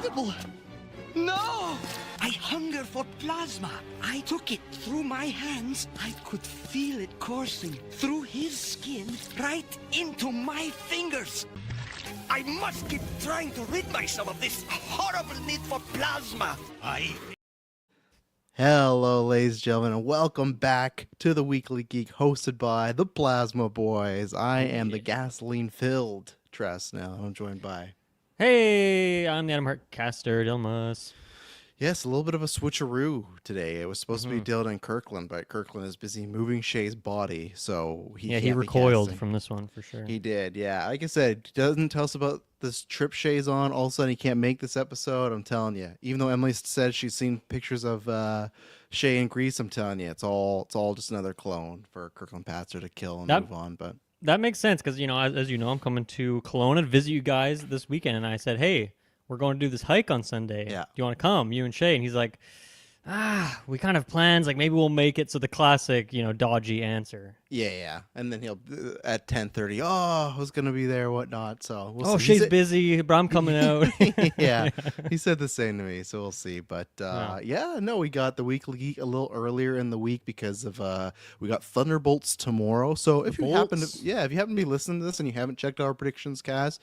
incredible. No! I hunger for plasma. I took it through my hands. I could feel it coursing through his skin right into my fingers. I must keep trying to rid myself of this horrible need for plasma. Hello, ladies and gentlemen, and welcome back to the Weekly Geek, hosted by the Plasma Boys. I am the gasoline-filled Tress now. I'm joined by... Hey, I'm the Adam Hart caster, Dilmas. Yes, a little bit of a switcheroo today. It was supposed to be Dylan and Kirkland, but Kirkland is busy moving Shay's body, so he can't he be recoiled casting. from this one for sure. He did, yeah. Like I said, he doesn't tell us about this trip Shay's on. All of a sudden, he can't make this episode. I'm telling you. Even though Emily said she's seen pictures of Shay in Greece, I'm telling you, it's all just another clone for Kirkland Patzer to kill and move on. But that makes sense because as you know, I'm coming to Kelowna to visit you guys this weekend, and I said, hey, we're going to do this hike on Sunday. Yeah. Do you want to come, you and Shay? And he's like, we kind of have plans. Like maybe we'll make it. So the classic, dodgy answer. Yeah. And then he'll at 10:30. Oh, who's gonna be there? Whatnot. So we'll see. Shay's busy, but I'm coming out. Yeah, he said the same to me. So we'll see. But we got the Weekly Geek a little earlier in the week because of we got Thunderbolts tomorrow. So if you happen to be listening to this and you haven't checked our predictions cast,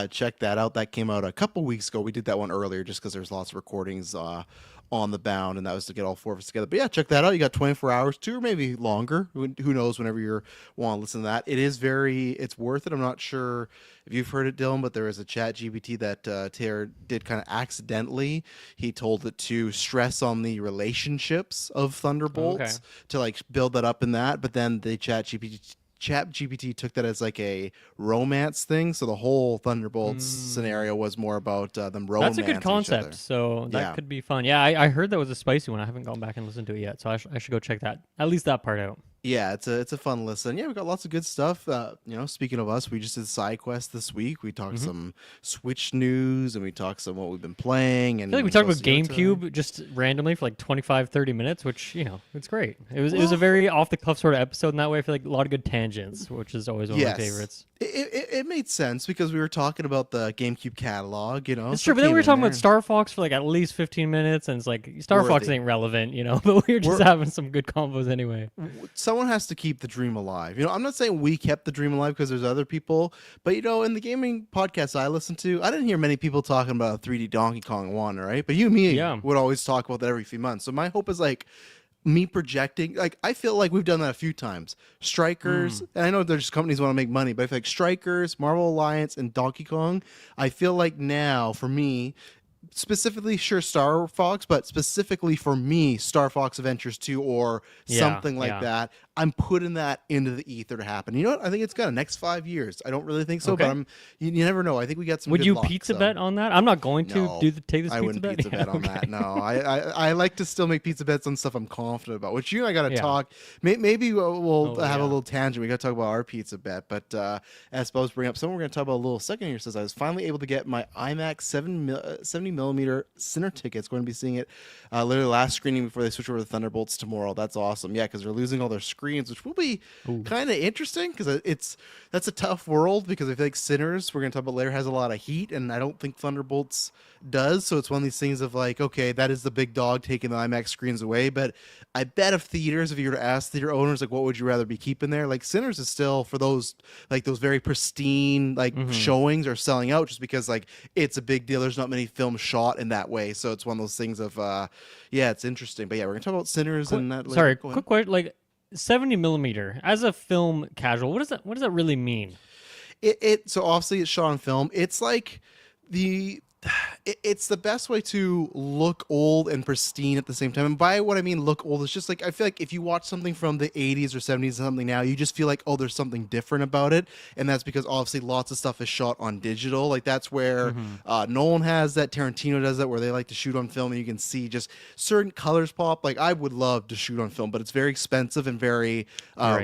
check that out. That came out a couple weeks ago. We did that one earlier just because there's lots of recordings on the bound, and that was to get all four of us together. But yeah, check that out. You got 24 hours to, or maybe longer. Who knows? Whenever you want to listen to that, it's worth it. I'm not sure if you've heard it, Dylan, but there is a chat GPT that Taylor did kind of accidentally. He told it to stress on the relationships of Thunderbolts to like build that up in that, but then the chat GPT took that as like a romance thing, so the whole Thunderbolts scenario was more about them romancing. That's a good concept, so that could be fun. Yeah, I heard that was a spicy one. I haven't gone back and listened to it yet, so I should go check that, at least that part out. Yeah, it's a fun listen. Yeah, we got lots of good stuff. Speaking of us, we just did side quest this week. We talked some Switch news, and we talked some what we've been playing. And I feel like we talked about GameCube just randomly for like 25, 30 minutes, which it's great. It was a very off the cuff sort of episode in that way. I feel like a lot of good tangents, which is always one of my favorites. It made sense because we were talking about the GameCube catalog. It's true, but then we were talking about Star Fox for like at least 15 minutes, and it's like Star Fox ain't relevant, but we were just having some good combos anyway. Someone has to keep the dream alive. I'm not saying we kept the dream alive because there's other people, but in the gaming podcasts I listen to, I didn't hear many people talking about 3D Donkey Kong 1, right? But you and me would always talk about that every few months. So my hope is like me projecting, like I feel like we've done that a few times. Strikers, and I know there's companies want to make money, but I feel like Strikers, Marvel Alliance, and Donkey Kong, I feel like now for me, specifically Star Fox, but specifically for me, Star Fox Adventures 2 or something like that, I'm putting that into the ether to happen. You know what? I think it's gonna next 5 years. I don't really think so, but you never know. I think we got some. Would good you luck, pizza bet on that? I'm not going to take this. I wouldn't pizza bet on that. No, I like to still make pizza bets on stuff I'm confident about. Which you and I got to talk. Maybe we'll have a little tangent. We got to talk about our pizza bet. But as supposed to bring up something we're going to talk about a little second here. Says I was finally able to get my IMAX 70mm Cine tickets. Going to be seeing it literally last screening before they switch over to Thunderbolts tomorrow. That's awesome. Yeah, because they're losing all their screens, which will be kind of interesting because that's a tough world because I feel like Sinners, we're going to talk about later, has a lot of heat, and I don't think Thunderbolts does. So it's one of these things of like, okay, that is the big dog taking the IMAX screens away. But I bet if you were to ask theater owners, like, what would you rather be keeping there? Like Sinners is still, for those very pristine showings, are selling out just because like it's a big deal. There's not many films shot in that way. So it's one of those things of, it's interesting. But yeah, we're going to talk about Sinners and that later. Sorry, quick question. Like 70mm as a film casual, what does that really mean? So obviously it's shot on film. It's like it's the best way to look old and pristine at the same time. And by what I mean look old, it's just like I feel like if you watch something from the 80s or 70s or something now, you just feel like, oh, there's something different about it. And that's because obviously lots of stuff is shot on digital. Like that's where Nolan has that, Tarantino does that, where they like to shoot on film and you can see just certain colors pop. Like I would love to shoot on film, but it's very expensive and very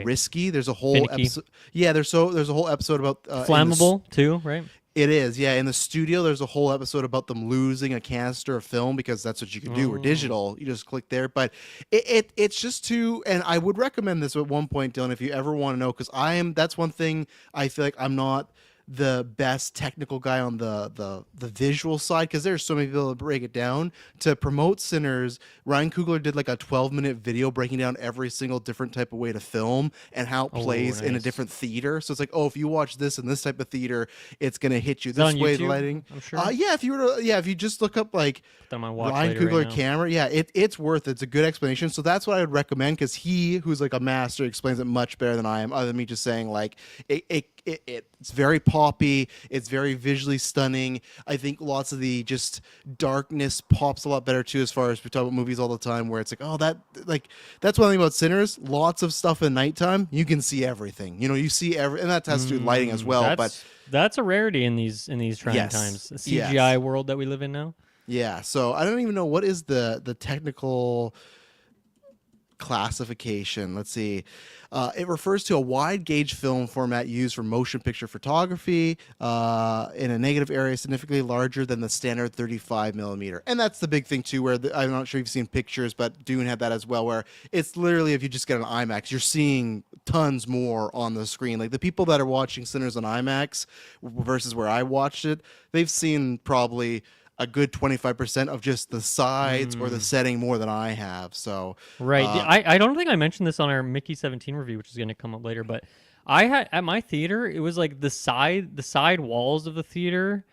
risky. There's a whole episode. Yeah, there's a whole episode about flammable too, right? It is, yeah. In the studio, there's a whole episode about them losing a canister of film because that's what you can do. Or digital, you just click there. But it's just too, and I would recommend this at one point, Dylan, if you ever want to know, because that's one thing I feel like I'm not the best technical guy on the visual side, because there's so many people that break it down. To promote Sinners, Ryan Coogler did like a 12-minute video breaking down every single different type of way to film and how it plays in a different theater. So it's like, oh, if you watch this in this type of theater, it's gonna hit you this way. The lighting, I'm sure. Yeah, if you just look up like Ryan Coogler camera, yeah, it's worth it. It's a good explanation. So that's what I would recommend, because he, who's like a master, explains it much better than I am, other than me just saying like it's very poppy, it's very visually stunning. I think lots of the just darkness pops a lot better too, as far as we talk about movies all the time where it's like, oh, that's one thing about Sinners. Lots of stuff at nighttime, you can see everything. You see and that has to do with lighting as well. But that's a rarity in these trying times. The CGI world that we live in now. Yeah, so I don't even know what is the technical classification. Let's see. It refers to a wide gauge film format used for motion picture photography in a negative area significantly larger than the standard 35 millimeter. And that's the big thing too, where I'm not sure if you've seen pictures, but Dune had that as well, where it's literally, if you just get an IMAX, you're seeing tons more on the screen. Like the people that are watching Sinners on IMAX versus where I watched it, they've seen probably a good 25% of just the sides or the setting more than I have. So right. I don't think I mentioned this on our Mickey 17 review, which is going to come up later, but I had at my theater, it was like the side walls of the theater,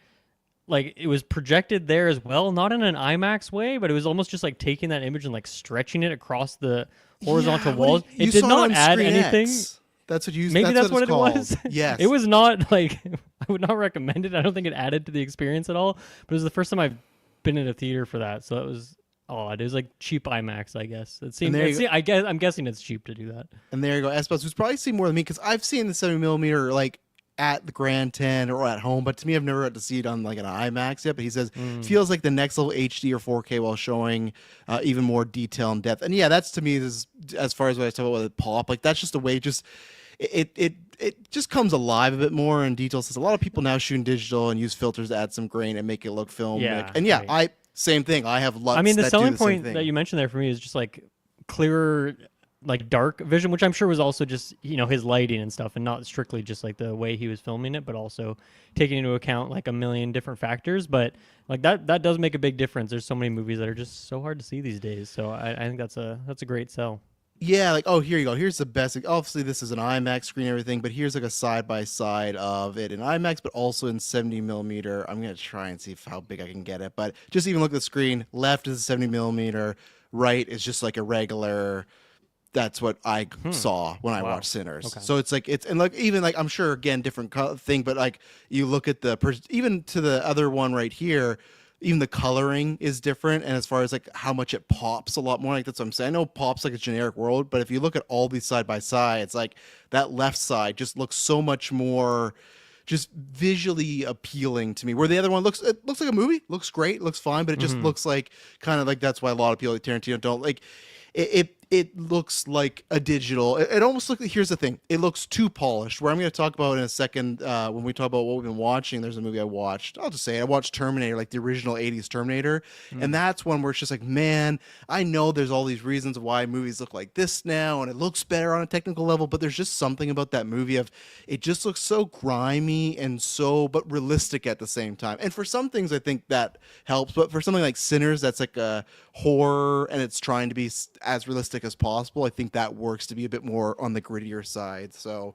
like it was projected there as well, not in an IMAX way, but it was almost just like taking that image and like stretching it across the horizontal walls. It did not add anything. That's what you. Maybe that's what it called. was. Yes, it was not like I would not recommend it. I don't think it added to the experience at all. But it was the first time I've been in a theater for that, so it was odd. It was like cheap IMAX, I guess. It seemed. I'm guessing it's cheap to do that. And there you go, Espas, who's probably seen more than me, because I've seen the 70 millimeter like at the Grand 10 or at home, but to me, I've never had to see it on like an IMAX yet. But he says feels like the next level HD or 4K while showing even more detail and depth. And yeah, that's to me is as far as what I talk about with pop. Like that's just a way it just comes alive a bit more in detail. Since a lot of people now shoot in digital and use filters to add some grain and make it look film. Yeah, and yeah, same thing. I have lots. I mean, the selling point that you mentioned there for me is just like clearer, like dark vision, which I'm sure was also just his lighting and stuff, and not strictly just like the way he was filming it, but also taking into account like a million different factors. But like that does make a big difference. There's so many movies that are just so hard to see these days. So I think that's a great sell. Yeah, like, oh, here you go. Here's the best. Obviously, this is an IMAX screen and everything, but here's like a side-by-side of it in IMAX, but also in 70 millimeter. I'm going to try and see how big I can get it, but just even look at the screen. Left is 70 millimeter. Right is just like a regular. That's what I saw when I watched Sinners. Okay. So it's like, and like, even like, I'm sure, again, different thing, but like, you look at even to the other one right here, even the coloring is different, and as far as like how much it pops a lot more, like that's what I'm saying. I know pop's like a generic world, but if you look at all these side by side, it's like that left side just looks so much more just visually appealing to me, where the other one looks like a movie, looks great, looks fine, but it just looks like kind of like, that's why a lot of people like Tarantino don't like it looks like a digital. It almost looks like, here's the thing, it looks too polished, where I'm going to talk about in a second when we talk about what we've been watching. There's a movie I watched, I'll just say it, I watched Terminator, like the original 80s Terminator, and that's one where it's just like, man, I know there's all these reasons why movies look like this now, and it looks better on a technical level, but there's just something about that movie of, it just looks so grimy and but realistic at the same time. And for some things I think that helps, but for something like Sinners, that's like a horror and it's trying to be as realistic as possible, I think that works to be a bit more on the grittier side. So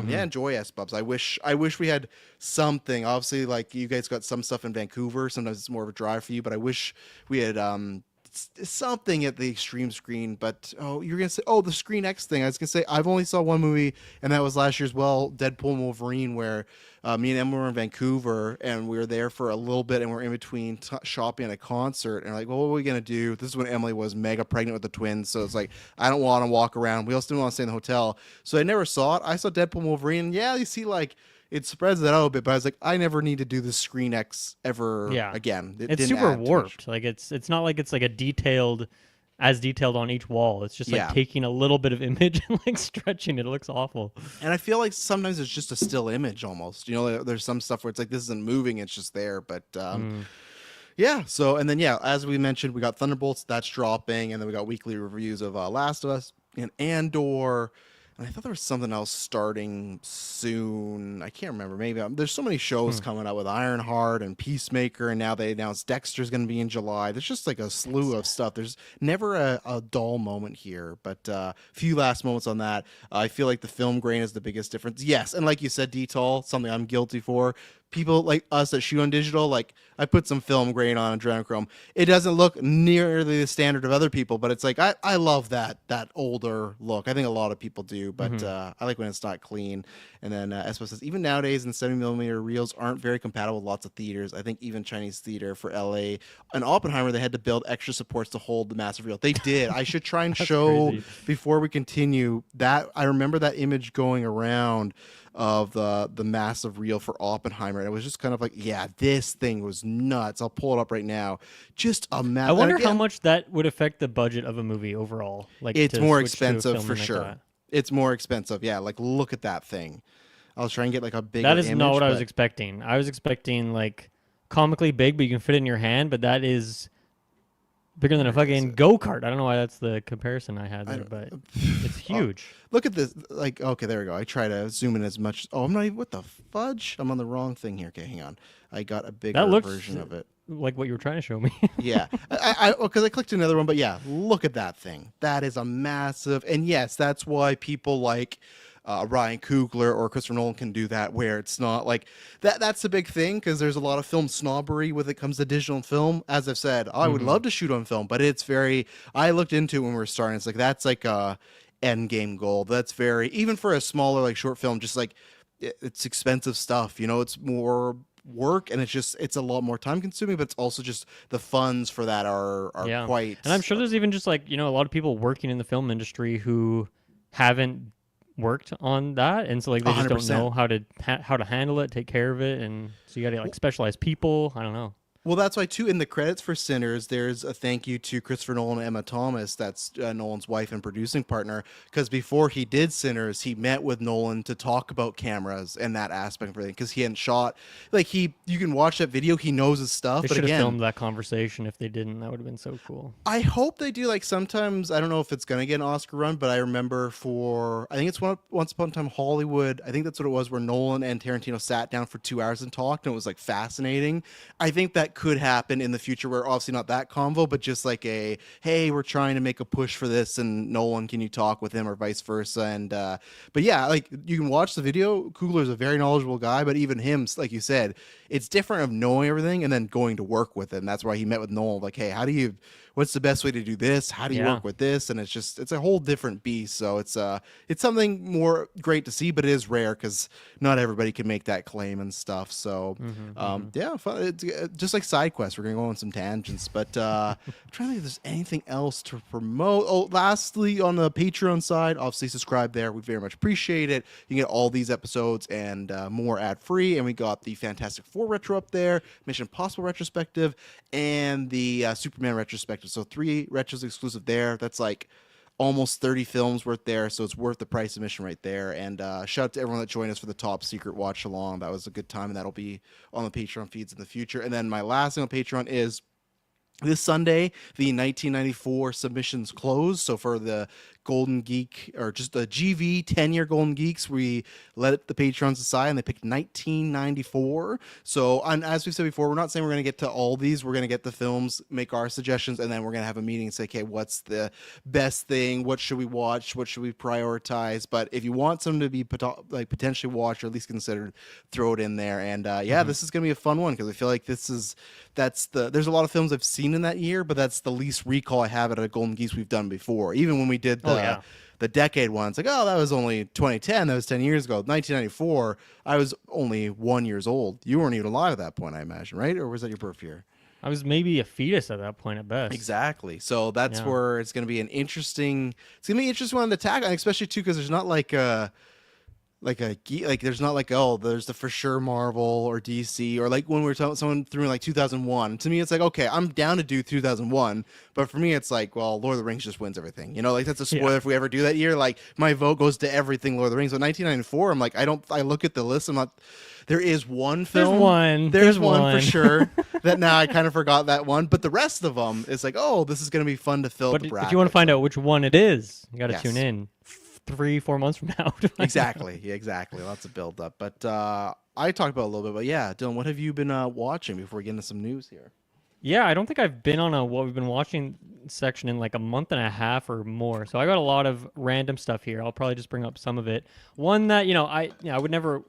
yeah, enjoy S-Bubs. I wish we had something. Obviously, like, you guys got some stuff in Vancouver, sometimes it's more of a drive for you, but I wish we had something at the extreme screen. But you're gonna say, the Screen X thing. I was gonna say, I've only saw one movie, and that was last year's Deadpool and Wolverine, where me and Emma were in Vancouver, and we were there for a little bit, and we're in between shopping at a concert, and we're like, well, what are we gonna do? This is when Emily was mega pregnant with the twins, so it's like, I don't want to walk around. We also didn't want to stay in the hotel, so I never saw it. I saw Deadpool and Wolverine, and yeah, you see, like, it spreads that out a bit, but I was like, I never need to do the Screen X ever again. It's super warped. Like, it's not like it's like as detailed on each wall. It's just like taking a little bit of image and like stretching it. It looks awful. And I feel like sometimes it's just a still image almost. There's some stuff where it's like, this isn't moving, it's just there. But yeah, so, and then as we mentioned, we got Thunderbolts, that's dropping, and then we got weekly reviews of Last of Us and Andor. And I thought there was something else starting soon. I can't remember. Maybe there's so many shows coming out with Ironheart and Peacemaker, and now they announced Dexter's going to be in July. There's just like a slew of stuff. There's never a dull moment here, but few last moments on that. I feel like the film grain is the biggest difference. Yes, and like you said, Detail, something I'm guilty for. People like us that shoot on digital, like I put some film grain on adrenochrome. It doesn't look nearly the standard of other people, but it's like I love that older look. I think a lot of people do, but I like when it's not clean. And then Espo says, even nowadays, in 70mm reels aren't very compatible with lots of theaters. I think even Chinese theater for LA and Oppenheimer, they had to build extra supports to hold the massive reel. They did. I should try and show crazy. before we continue that. I remember that image going around of the massive reel for Oppenheimer. And it was just kind of like, yeah, this thing was nuts. I'll pull it up right now. Just a massive. I wonder how much that would affect the budget of a movie overall. Like, it's to more switch to a expensive film for like sure. that. It's more expensive. Yeah, like look at that thing. I'll try and get like a bigger That is image, not what I was but- expecting. I was expecting like comically big, but you can fit it in your hand. But that is bigger than a fucking go-kart. I don't know why that's the comparison I had there, but it's huge. Look at this. Like, okay, there we go. I try to zoom in as much. Oh, I'm not even. What the fudge? I'm on the wrong thing here. Okay, hang on. I got a bigger That looks version of it. like what you were trying to show me. Yeah, because I clicked another one, but yeah, look at that thing. That is a massive, and yes, that's why people like Ryan Coogler or Christopher Nolan can do that, where it's not like that. That's a big thing because there's a lot of film snobbery when it comes to digital film. As I've said, I would love to shoot on film, but it's very. I looked into it when we were starting. It's like that's like a end game goal. That's very even for a smaller like short film. Just like it's expensive stuff. You know, it's more work and it's a lot more time consuming, but it's also just the funds for that are quite. And I'm sure there's even just like, a lot of people working in the film industry who haven't worked on that, and so like they just 100%. don't know how to handle it, take care of it, and so you got to like specialized people. I don't know. Well, that's why, too, in the credits for Sinners, there's a thank you to Christopher Nolan and Emma Thomas, that's Nolan's wife and producing partner, because before he did Sinners, he met with Nolan to talk about cameras and that aspect of everything, because he hadn't shot. Like, you can watch that video, he knows his stuff, They but should have again... filmed that conversation. If they didn't, that would have been so cool. I hope they do, like, sometimes, I don't know if it's going to get an Oscar run, but I remember I think it's Once Upon a Time Hollywood, I think that's what it was, where Nolan and Tarantino sat down for 2 hours and talked, and it was, like, fascinating. I think that could happen in the future, where obviously not that convo, but just like hey, we're trying to make a push for this, and Nolan, can you talk with him, or vice versa? And but yeah, like you can watch the video. Coogler's a very knowledgeable guy, but even him, like you said, it's different of knowing everything and then going to work with it. And that's why he met with Nolan, like, hey, what's the best way to do this? How do you work with this? And it's a whole different beast. So it's something more great to see, but it is rare because not everybody can make that claim and stuff. So yeah, fun. It's just like side quests. We're gonna go on some tangents, but I'm trying to think if there's anything else to promote. Oh, lastly, on the Patreon side, obviously subscribe there. We very much appreciate it. You can get all these episodes and more ad free. And we got the Fantastic Four retro up there, Mission Impossible retrospective, and the Superman retrospective. So 3 retros exclusive there. That's like almost 30 films worth there, so it's worth the price of admission right there. And shout out to everyone that joined us for the Top Secret watch along. That was a good time, and that'll be on the Patreon feeds in the future. And then my last thing on Patreon is this Sunday, the 1994 submissions close. So for the Golden Geek, or just the GV 10-year Golden Geeks, we let the patrons decide, and they picked 1994. So, as we said before, we're not saying we're going to get to all these. We're going to get the films, make our suggestions, and then we're going to have a meeting and say, okay, what's the best thing? What should we watch? What should we prioritize? But if you want something to be potentially watched or at least considered, throw it in there. And this is going to be a fun one, because I feel like there's a lot of films I've seen in that year, but that's the least recall I have at a Golden Geeks we've done before. Even when we did the decade ones, like, oh, that was only 2010, that was 10 years ago. 1994, I was only 1 year old. You weren't even alive at that point, I imagine, right? Or was that your birth year? I was maybe a fetus at that point at best. Exactly. So that's where it's going to be an interesting one to tackle, especially too, because there's not there's not like, oh, there's the for sure Marvel or DC, or like when we were talking, someone threw in like 2001. To me, it's like, okay, I'm down to do 2001, but for me, it's like, well, Lord of the Rings just wins everything. Like that's a spoiler if we ever do that year. Like my vote goes to everything Lord of the Rings. But 1994, I'm like, I look at the list, I'm not. There is one film. There's one for sure that now I kind of forgot that one, but the rest of them is like, oh, this is going to be fun to fill the bracket. If you want to find out which one it is, you got to tune in. 3-4 months from now. Exactly. Yeah, exactly. Lots of build up. But I talked about it a little bit. But yeah, Dylan, what have you been watching before we get into some news here? Yeah, I don't think I've been on a what we've been watching section in like a month and a half or more. So I got a lot of random stuff here. I'll probably just bring up some of it. One that I would never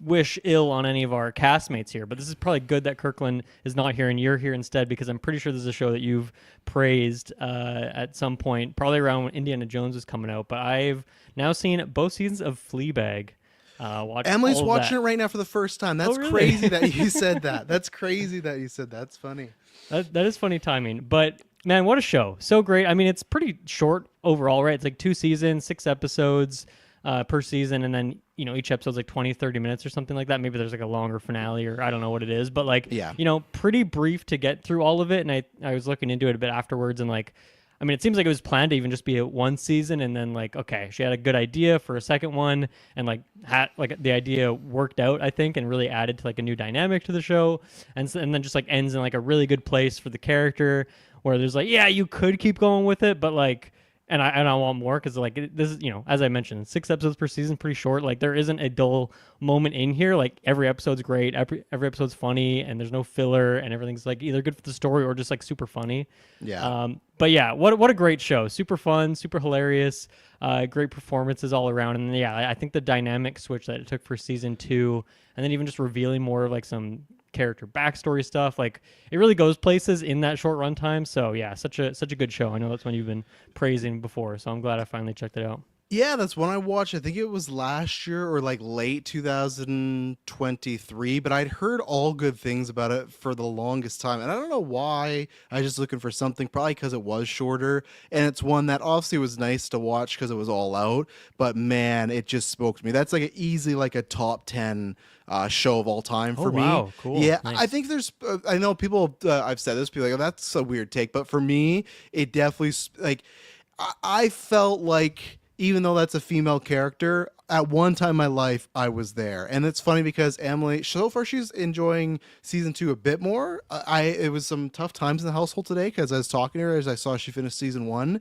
wish ill on any of our castmates here, but this is probably good that Kirkland is not here and you're here instead, because I'm pretty sure this is a show that you've praised at some point, probably around when Indiana Jones was coming out. But I've now seen both seasons of Fleabag. Emily's watching it right now for the first time. That's really? Crazy that you said that. That's crazy that you said that. That's funny. That is funny timing. But man, what a show. So great. I mean, it's pretty short overall, right? It's like 2 seasons, 6 episodes per season, and then each episode's like 20-30 minutes or something like that. Maybe there's like a longer finale, or I don't know what it is, but like pretty brief to get through all of it. And I was looking into it a bit afterwards, and like, I mean, it seems like it was planned to even just be a 1 season, and then like, okay, she had a good idea for a second one, and like the idea worked out, I think, and really added to like a new dynamic to the show, and then just like ends in like a really good place for the character, where there's like, yeah, you could keep going with it, but like, and I want more, because like this is, as I mentioned, 6 episodes per season, pretty short. Like there isn't a dull moment in here. Like every episode's great, every episode's funny, and there's no filler, and everything's like either good for the story or just like super funny. Yeah. But yeah, what a great show. Super fun, super hilarious, great performances all around. And yeah, I think the dynamic switch that it took for season 2, and then even just revealing more of like some character backstory stuff, like it really goes places in that short runtime. So yeah, such a good show. I know that's one you've been praising before, so I'm glad I finally checked it out. Yeah, that's one I watched. I think it was last year or like late 2023, but I'd heard all good things about it for the longest time. And I don't know why. I was just looking for something, probably because it was shorter. And it's one that obviously was nice to watch because it was all out. But man, it just spoke to me. That's like easily like a top 10 show of all time for me. Wow, cool. Yeah, Nice. I think there's, I know people, I've said this, people are like, oh, that's a weird take. But for me, it definitely, like, I felt like, even though that's a female character, at one time in my life, I was there. And it's funny because Emily, so far she's enjoying season 2 a bit more. It was some tough times in the household today because I was talking to her as I saw she finished season 1.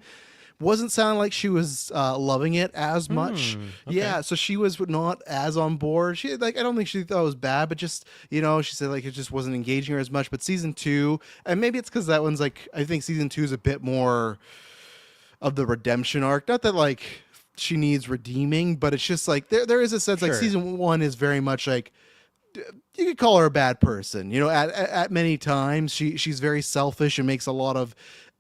Wasn't sounding like she was loving it as much. Okay. Yeah, so she was not as on board. She I don't think she thought it was bad, but just, she said like it just wasn't engaging her as much. But season 2, and maybe it's because that one's like, I think season 2 is a bit more of the redemption arc. Not that like she needs redeeming, but it's just like there is a sense like season 1 is very much like, you could call her a bad person, at many times she's very selfish and makes a lot of,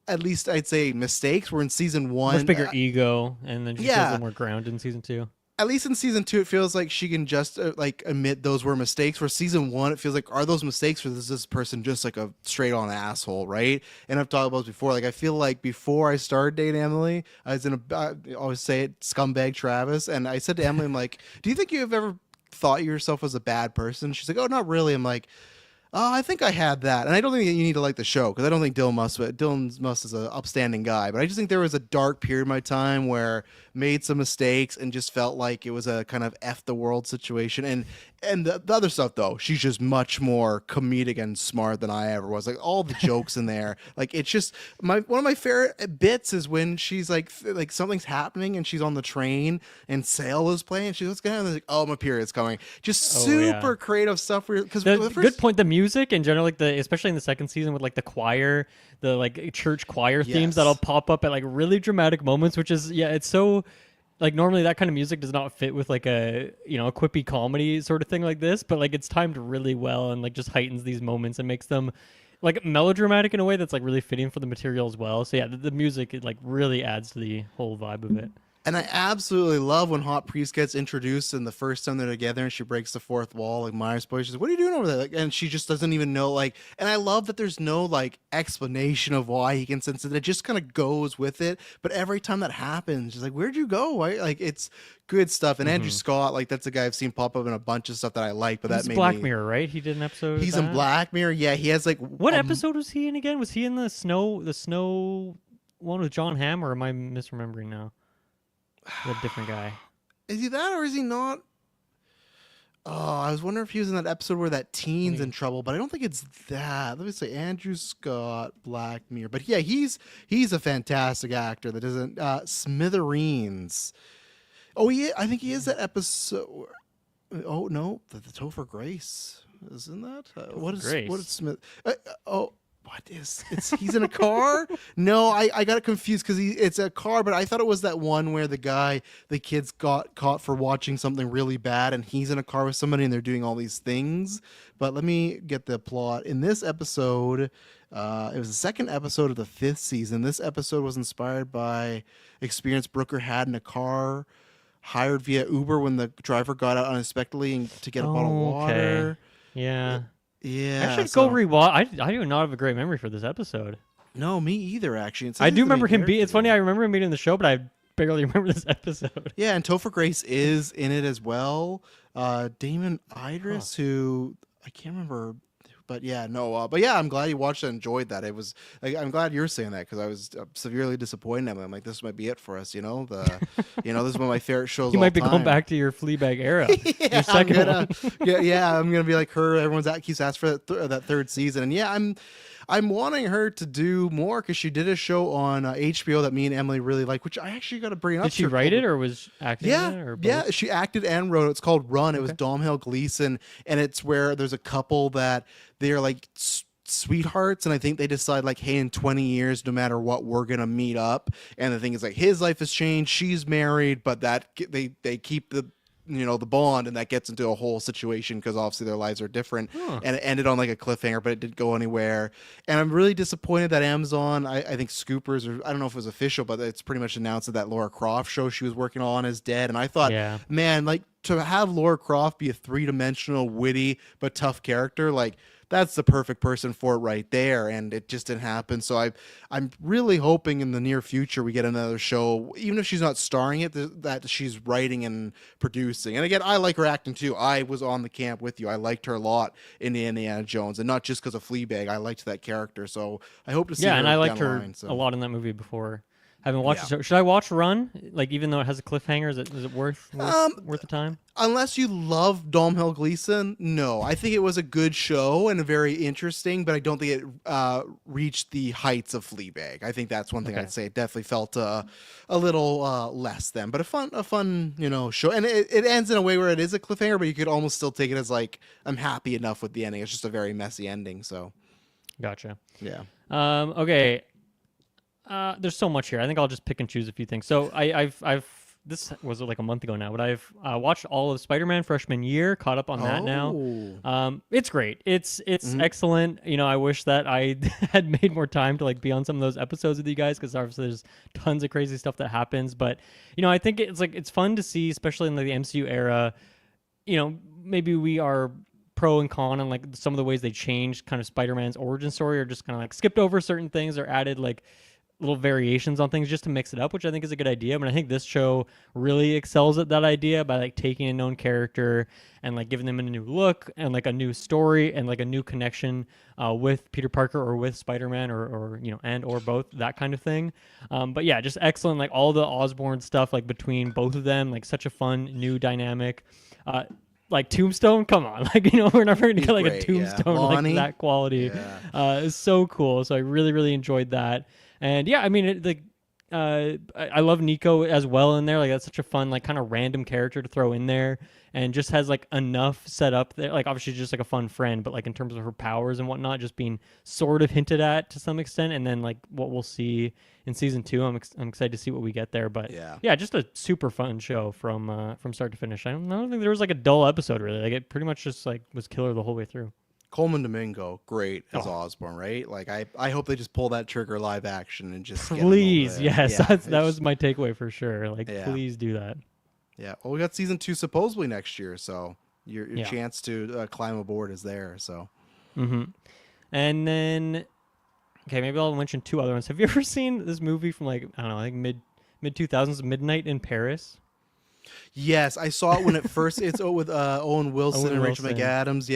at least I'd say, mistakes. We're in season 1, much bigger ego, and then she feels a little more grounded in season 2. At least in season 2, it feels like she can just like admit those were mistakes. For season 1, it feels like, are those mistakes, or is this person just like a straight on asshole, right? And I've talked about this before. Like I feel like before I started dating Emily, I was I always say it, scumbag Travis, and I said to Emily, I'm like, do you think you've ever thought yourself as a bad person? She's like, oh, not really. I'm like, oh, I think I had that. And I don't think that you need to like the show, because I don't think Dylan Must is an upstanding guy. But I just think there was a dark period in my time where made some mistakes and just felt like it was a kind of F the world situation. And the other stuff, though, she's just much more comedic and smart than I ever was. Like all the jokes in there, like it's just one of my favorite bits is when she's like something's happening and she's on the train and Sale is playing. She's what's going on? Like, oh, my period's coming. Just super creative stuff. Because good point. The music in general, like especially in the second season with like the choir, the like church choir themes that'll pop up at like really dramatic moments, which is it's so. Like normally that kind of music does not fit with like a a quippy comedy sort of thing like this, but like it's timed really well and like just heightens these moments and makes them like melodramatic in a way that's like really fitting for the material as well. So yeah, the music, it like really adds to the whole vibe of it. And I absolutely love when Hot Priest gets introduced, and the first time they're together and she breaks the fourth wall, like Myers Boy, she's like, what are you doing over there? Like, and she just doesn't even know, like, and I love that there's no like explanation of why he can sense it. It just kind of goes with it. But every time that happens, she's like, where'd you go? Right? Like, it's good stuff. And Andrew Scott, like, that's a guy I've seen pop up in a bunch of stuff that I like, but He's that made Black Mirror, right? He did an episode. He's in Black Mirror. Yeah, he has like what episode was he in again? Was he in the snow one with John Hamm, or am I misremembering now? A different guy. Is he that, or is he not? I was wondering if he was in that episode where that teen's in trouble, but I don't think it's that. Let me say Andrew Scott, Black Mirror. But yeah, he's a fantastic actor. That doesn't Smithereens. Oh yeah, I think he is that episode. Oh no, the Topher Grace, isn't that? What is Smith? He's in a car? No, I got it confused because it's a car, but I thought it was that one where the kids got caught for watching something really bad, and he's in a car with somebody and they're doing all these things. But let me get the plot. In this episode, it was the second episode of the 5th season. This episode was inspired by experience Brooker had in a car hired via Uber when the driver got out unexpectedly to get a bottle of water. Yeah. Yeah, I should go rewatch. I do not have a great memory for this episode. No, me either. Actually, I do remember him being. It's funny. I remember him being in the show, but I barely remember this episode. Yeah, and Topher Grace is in it as well. Damon Idris, who I can't remember, but yeah, no. But yeah, I'm glad you watched it and enjoyed that. It was. I'm glad you're saying that because I was severely disappointed. I'm like, this might be it for us. You know, this is one of my favorite shows. You might be going back to your Fleabag era. Yeah, your second one. I'm gonna be like her. Everyone's keeps asking for that 3rd season, and yeah, I'm wanting her to do more because she did a show on HBO that me and Emily really like, which I actually got to bring up. Did she write it or was acting in it? Or both? Yeah, she acted and wrote it. It's called Run. It was Domhnall Gleeson, and it's where there's a couple that they're like sweethearts, and I think they decide like, hey, in 20 years, no matter what, we're gonna meet up. And the thing is, like, his life has changed, she's married, but that they keep the bond, and that gets into a whole situation because obviously their lives are different. And it ended on like a cliffhanger, but it didn't go anywhere. And I'm really disappointed that Amazon, I think Scoopers, or I don't know if it was official, but it's pretty much announced that Laura Croft show she was working on is dead. And I thought, man, like, to have Laura Croft be a 3-dimensional, witty but tough character, like, that's the perfect person for it right there, and it just didn't happen. So I'm really hoping in the near future we get another show, even if she's not starring it, that she's writing and producing. And again, I like her acting too. I was on the camp with you. I liked her a lot in the Indiana Jones, and not just because of Fleabag. I liked that character, so I hope to see her. Yeah, and I liked her line, a lot in that movie before. I haven't watched it. Should I watch Run? Like, even though it has a cliffhanger, is it worth the time? Unless you love Domhnall Gleeson, no. I think it was a good show and very interesting, but I don't think it reached the heights of Fleabag. I think that's one thing I'd say. It definitely felt a little less than, but a fun show. And it ends in a way where it is a cliffhanger, but you could almost still take it as like, I'm happy enough with the ending. It's just a very messy ending. So, gotcha. Yeah. Okay. There's so much here. I think I'll just pick and choose a few things. So I've this was like a month ago now, but I've watched all of Spider-Man freshman year, caught up on that now. It's great. It's excellent. I wish that I had made more time to like be on some of those episodes with you guys, because obviously there's tons of crazy stuff that happens. But I think it's fun to see, especially in like the MCU era. Maybe we are pro and con on like some of the ways they changed kind of Spider-Man's origin story, or just kind of like skipped over certain things or added like little variations on things just to mix it up, which I think is a good idea. But I think this show really excels at that idea by like taking a known character and like giving them a new look and like a new story and like a new connection with Peter Parker or with Spider-Man or and or both, that kind of thing. But yeah, just excellent. Like all the Osborn stuff like between both of them, like such a fun new dynamic. Like Tombstone, come on, like we're never gonna get like a Tombstone like that quality. It's so cool. So I really, really enjoyed that. And yeah, I mean, I love Nico as well in there. Like that's such a fun, like kind of random character to throw in there, and just has like enough set up there. Like obviously just like a fun friend, but like in terms of her powers and whatnot, just being sort of hinted at to some extent. And then like what we'll see in season 2, I'm excited to see what we get there. But yeah, just a super fun show from start to finish. I don't think there was like a dull episode really. Like it pretty much just like was killer the whole way through. Coleman Domingo, great as Osborn, right? Like I hope they just pull that trigger live action and just please, yes, that was my takeaway for sure. Like, please do that. Yeah. Well, we got season 2 supposedly next year, so your chance to climb aboard is there. So. And then, okay, maybe I'll mention 2 other ones. Have you ever seen this movie from like I don't know, like mid 2000s, Midnight in Paris? Yes, I saw it when it first. It's with Owen Wilson and Rachel McAdams.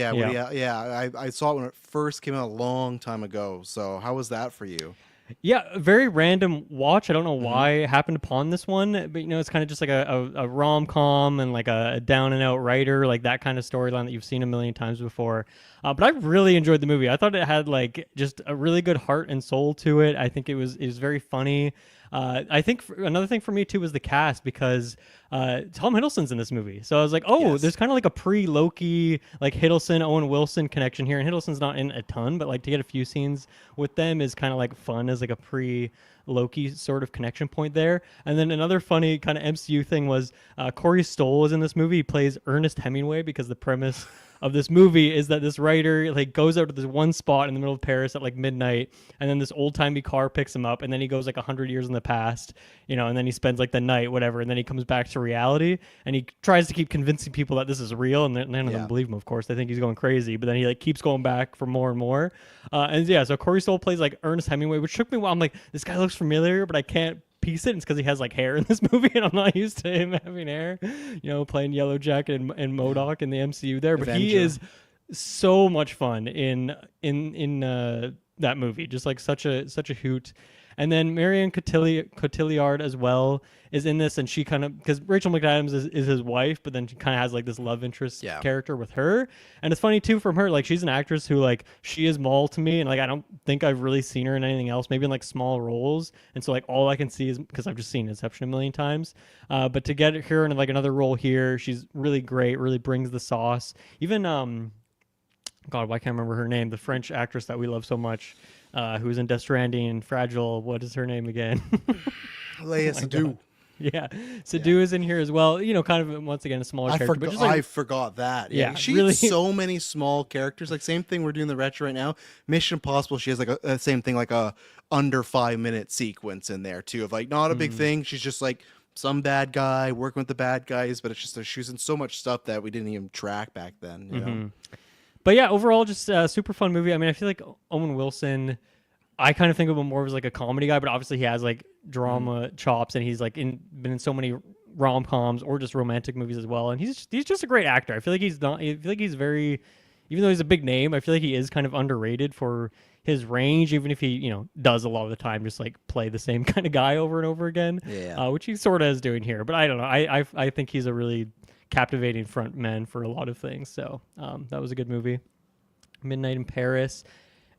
I saw it when it first came out a long time ago. So how was that for you? Yeah, a very random watch. I don't know why I happened upon this one, but it's kind of just like a rom-com and like a down and out writer, like that kind of storyline that you've seen a million times before. But I really enjoyed the movie. I thought it had like just a really good heart and soul to it. I think it was very funny. I think another thing for me too was the cast, because Tom Hiddleston's in this movie, so I was like, oh, Yes. there's kind of like a pre-Loki, like Hiddleston Owen Wilson connection here, and Hiddleston's not in a ton, but like to get a few scenes with them is kind of like fun as like a pre-Loki sort of connection point there. And then another funny kind of MCU thing was Corey Stoll was in this movie. He plays Ernest Hemingway, because the premise of this movie is that this writer like goes out to this one spot in the middle of Paris at like midnight, and then this old-timey car picks him up, and then he goes like 100 years in the past, and then he spends like the night, whatever, and then he comes back to reality, and he tries to keep convincing people that this is real, and none of them believe him, of course. They think he's going crazy, but then he like keeps going back for more and more. So Corey Stoll plays like Ernest Hemingway, which took me a while. I'm like, this guy looks familiar, but I can't piece it. It's because he has like hair in this movie, and I'm not used to him having hair, playing Yellow Jacket and MODOK in the MCU there. But Avenger. he is so much fun in that movie, just like such a hoot. And then Marion Cotillard as well is in this, and she kind of, because Rachel McAdams is his wife, but then she kind of has like this love interest character with her. And it's funny too from her, like she's an actress who like, she is Maul to me, and like I don't think I've really seen her in anything else, maybe in like small roles, and so like all I can see is, because I've just seen Inception a million times, but to get her in like another role here, she's really great, really brings the sauce. Even God, why can't I remember her name, the French actress that we love so much, who was in Death Stranding and Fragile. What is her name again? Leia Sadu. Yeah, Sadu is in here as well. Kind of once again a smaller character. But just like, I forgot that. Yeah, she really. has so many small characters. Like same thing we're doing the retro right now. Mission Impossible. She has like a same thing, like a under 5-minute sequence in there too, of like not a big thing. She's just like some bad guy working with the bad guys, but it's just she was in so much stuff that we didn't even track back then. You know. But yeah, overall, just a super fun movie. I mean, I feel like Owen Wilson, I kind of think of him more as like a comedy guy, but obviously he has like drama chops, and he's like been in so many rom-coms or just romantic movies as well. And he's just a great actor. I feel like he's very, even though he's a big name, I feel like he is kind of underrated for his range, even if he, does a lot of the time just like play the same kind of guy over and over again, which he sort of is doing here. But I don't know. I think he's a really captivating front man for a lot of things. So that was a good movie. Midnight in Paris.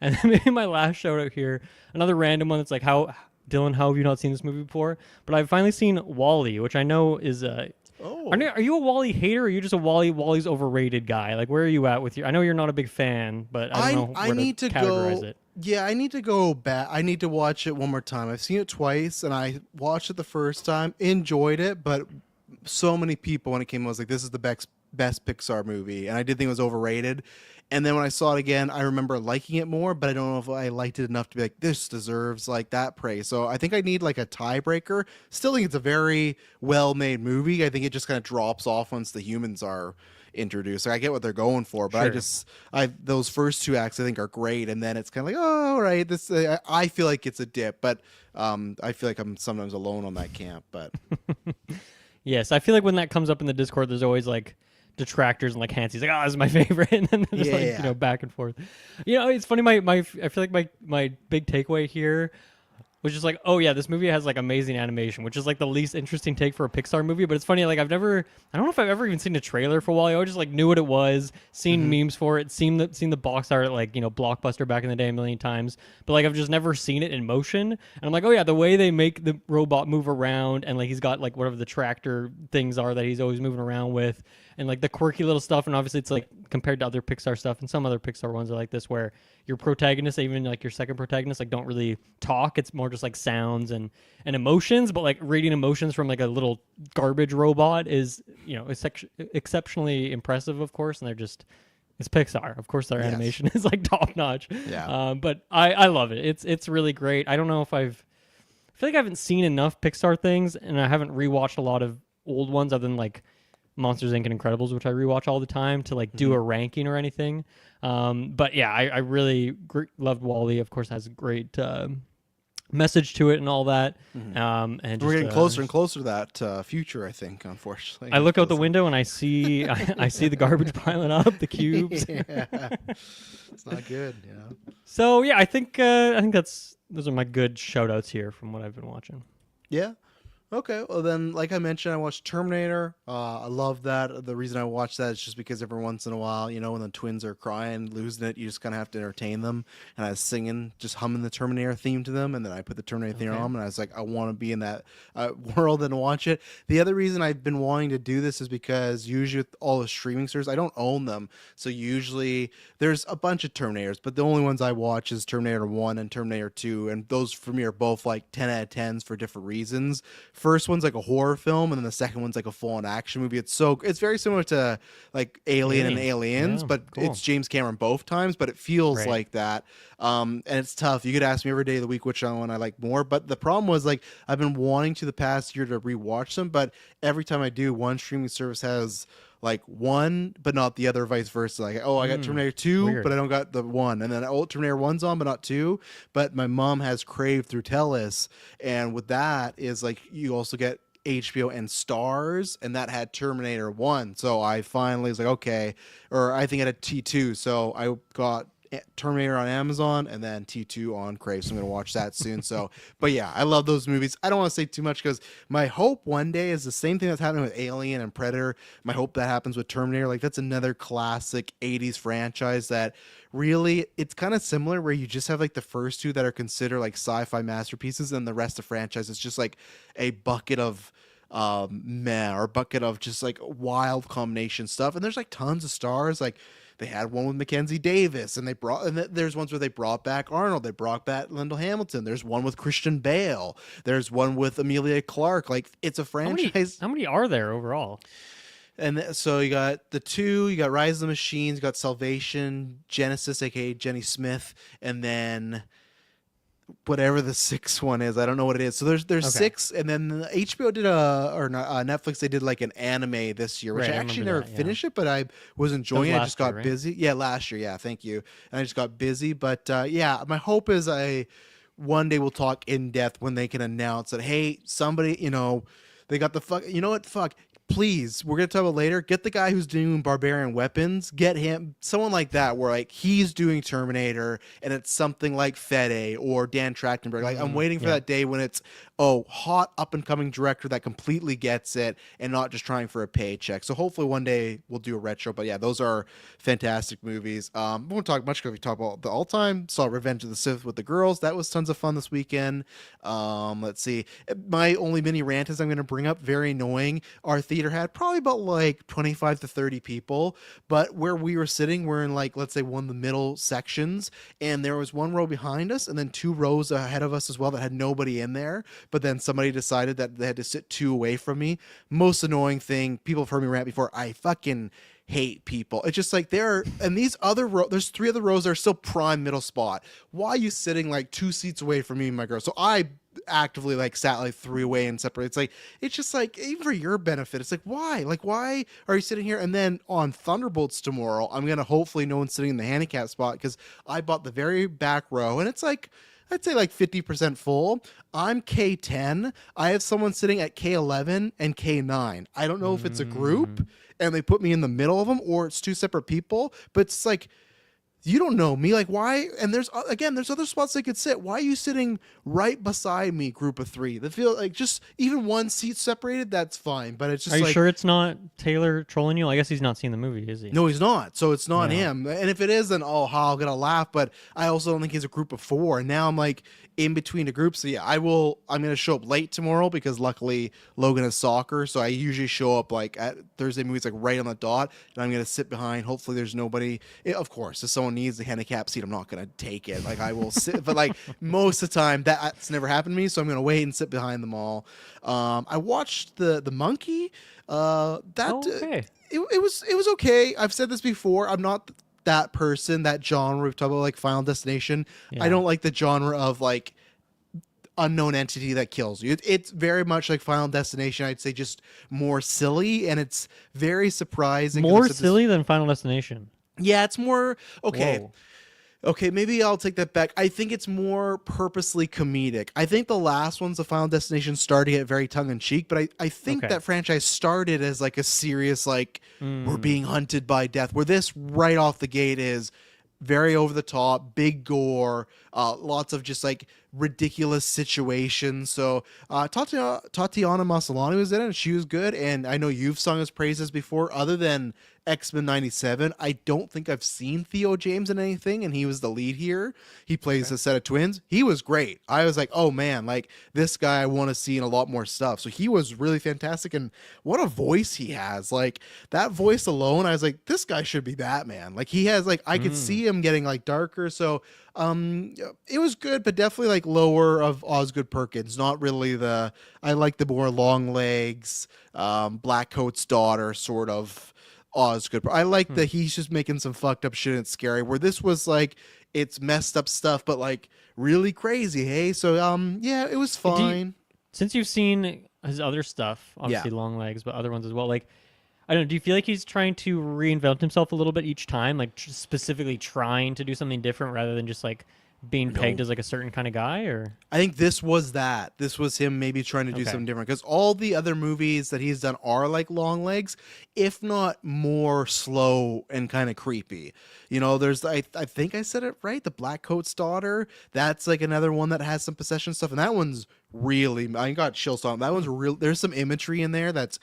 And then maybe my last shout out here, another random one that's like, Dylan, how have you not seen this movie before? But I've finally seen WALL-E, which I know is are you a WALL-E hater, or are you just a WALL-E's overrated guy? Like, where are you at with your, I know you're not a big fan, but I don't know where to categorize it. Yeah, I need to go back. I need to watch it one more time. I've seen it twice, and I watched it the first time, enjoyed it, but so many people when it came out was like, this is the best Pixar movie, and I did think it was overrated. And then when I saw it again, I remember liking it more, but I don't know if I liked it enough to be like, this deserves like that praise. So I think I need like a tiebreaker. Still think it's a very well-made movie. I think it just kind of drops off once the humans are introduced. Like, I get what they're going for, but those first two acts I think are great, and then it's kind of like, oh, all right, this I feel like it's a dip, but I feel like I'm sometimes alone on that camp. But yes, I feel like when that comes up in the Discord, there's always like detractors and like Hansy's like, oh, this is my favorite, and then there's like back and forth. It's funny. I feel like my big takeaway here was just like, oh yeah, this movie has like amazing animation, which is like the least interesting take for a Pixar movie. But it's funny, like I don't know if I've ever even seen a trailer for WALL-E. I just like knew what it was, seen memes for it, seen the box art like Blockbuster back in the day a million times. But like I've just never seen it in motion. And I'm like, oh yeah, the way they make the robot move around, and like he's got like whatever the tractor things are that he's always moving around with, and like the quirky little stuff. And obviously it's like compared to other Pixar stuff, and some other Pixar ones are like this, where your protagonist, even like your second protagonist, like don't really talk. It's more just like sounds and emotions. But like reading emotions from like a little garbage robot is, exceptionally impressive, of course. And it's Pixar. Of course, their animation is like top notch. Yeah. But I love it. It's really great. I don't know if I feel like I haven't seen enough Pixar things, and I haven't rewatched a lot of old ones other than like Monsters Inc. and Incredibles, which I rewatch all the time, to like do a ranking or anything. But yeah, I really loved WALL-E. Of course, has a great message to it and all that. And we're getting closer and closer to that future, I think, unfortunately. I look out the window and I see I see the garbage piling up, the cubes. It's not good, So yeah, I think that's those are my good shout outs here from what I've been watching. Yeah. Okay, well then, like I mentioned, I watched Terminator. I love that. The reason I watch that is just because every once in a while, you know, when the twins are crying, losing it, you just kind of have to entertain them. And I was singing, just humming the Terminator theme to them, and then I put the Terminator theme on, and I was like, I want to be in that world and watch it. The other reason I've been wanting to do this is because usually with all the streaming services, I don't own them, so usually there's a bunch of Terminators, but the only ones I watch is Terminator 1 and Terminator 2, and those for me are both like 10 out of 10s for different reasons. First one's like a horror film, and then the second one's like a full-on action movie. It's very similar to like Alien and Aliens, but it's James Cameron both times, but it feels like that. And it's tough. You could ask me every day of the week which one I like more, but the problem was like I've been wanting to the past year to rewatch them, but every time I do, one streaming service has like one, but not the other, vice versa. Like, I got Terminator 2, weird. but I don't got the 1. And then Terminator 1's on, but not 2. But my mom has Crave through Telus. And with that is like, you also get HBO and Stars, and that had Terminator 1. So I finally was like, okay, or I think it had T2. So I got Terminator on Amazon and then T2 on Crave, so I'm gonna watch that soon. So but yeah, I love those movies. I don't want to say too much because my hope one day is the same thing that's happening with Alien and Predator. My hope that happens with Terminator. Like, that's another classic 80s franchise that really, it's kind of similar, where you just have like the first two that are considered like sci-fi masterpieces, and the rest of the franchise is just like a bucket of or bucket of just like wild combination stuff. And there's like tons of stars. Like, they had one with Mackenzie Davis, and there's ones where they brought back Arnold, they brought back Lyndall Hamilton. There's one with Christian Bale. There's one with Emilia Clarke. Like, it's a franchise. How many are there overall? And so you got the 2, you got Rise of the Machines, you got Salvation, Genesis, aka Jenny Smith, and then whatever the 6th one is. I don't know what it is. So there's 6, and then HBO did Netflix, they did like an anime this year, which I actually never finished it, but I was enjoying it. I just got busy. Yeah, last year. Yeah, thank you. And I just got busy, but yeah, my hope is one day we'll talk in depth when they can announce that, hey, somebody, you know, they got the please, we're going to talk about later, get the guy who's doing Barbarian Weapons, get him, someone like that, where like he's doing Terminator and it's something like Fede or Dan Trachtenberg. Like, I'm waiting for that day when it's hot up and coming director that completely gets it and not just trying for a paycheck. So hopefully one day we'll do a retro. But yeah, those are fantastic movies. We won't talk much because we talk about the all-time. Saw Revenge of the Sith with the girls. That was tons of fun this weekend. Let's see. My only mini rant is I'm going to bring up, very annoying. Our theater had probably about like 25 to 30 people, but where we were sitting, we're in like, let's say, one of the middle sections, and there was one row behind us and then 2 rows ahead of us as well that had nobody in there. But then somebody decided that they had to sit 2 away from me. Most annoying thing, people have heard me rant before, I fucking hate people. It's just like, and these other there's 3 other rows that are still prime middle spot. Why are you sitting like 2 seats away from me and my girl? So I actively like sat like 3 away and separated. It's like, it's just like, even for your benefit, it's like, why are you sitting here? And then on Thunderbolts tomorrow, I'm gonna hopefully no one's sitting in the handicap spot because I bought the very back row, and it's like, I'd say like 50% full. I'm K10. I have someone sitting at K11 and K9. I don't know if it's a group and they put me in the middle of them, or it's 2 separate people, but it's like, you don't know me. Like, why? And there's other spots they could sit. Why are you sitting right beside me, group of 3? They feel like just even 1 seat separated, that's fine. But it's just, are you sure it's not Taylor trolling you? I guess he's not seen the movie, is he? No, he's not. So it's not him. And if it is, then I'm gonna laugh. But I also don't think he's a group of 4. And now I'm like in between a group. So yeah, I'm gonna show up late tomorrow because luckily Logan has soccer. So I usually show up like at Thursday movies, like right on the dot, and I'm gonna sit behind. Hopefully there's nobody. Of course, if someone needs a handicap seat, I'm not gonna take it. Like, I will sit, but like most of the time that's never happened to me. So I'm gonna wait and sit behind them all. I watched the Monkey. Okay. It was okay. I've said this before. I'm not that person, that genre. We've talked about like Final Destination. I don't like the genre of like unknown entity that kills you. It's very much like Final Destination. I'd say just more silly, and it's very surprising. More silly than Final Destination. Yeah, it's more okay. Whoa. Okay, maybe I'll take that back. I think it's more purposely comedic. I think the last ones, the Final Destination, started to get very tongue-in-cheek, but I think that franchise started as like a serious, like, we're being hunted by death, where this right off the gate is, very over the top, big gore, lots of just like ridiculous situations. So Tatiana Maslany was in it, and she was good. And I know you've sung his praises before. Other than X-Men 97, I don't think I've seen Theo James in anything, and he was the lead here. He plays a set of twins. He was great. I was like, oh man, like this guy I want to see in a lot more stuff. So he was really fantastic, and what a voice he has. Like that voice alone, I was like, this guy should be Batman. Like he has like I could see him getting like darker. So it was good, but definitely like lower of Osgood Perkins. Not really I like the more long legs, Blackcoat's daughter sort of Osgood. I like that he's just making some fucked up shit and it's scary, where this was like it's messed up stuff but like really crazy. Hey, so yeah, it was fine. Since you've seen his other stuff, obviously Long Legs, but other ones as well, like I don't know, do you feel like he's trying to reinvent himself a little bit each time, like specifically trying to do something different rather than just like being pegged as like a certain kind of guy? Or I think this was him maybe trying to do something different, because all the other movies that he's done are like Long Legs, if not more slow and kind of creepy. You know, there's I think I said it right, the Blackcoat's daughter, that's like another one that has some possession stuff, and that one's really, I got chills on that one's real. There's some imagery in there that's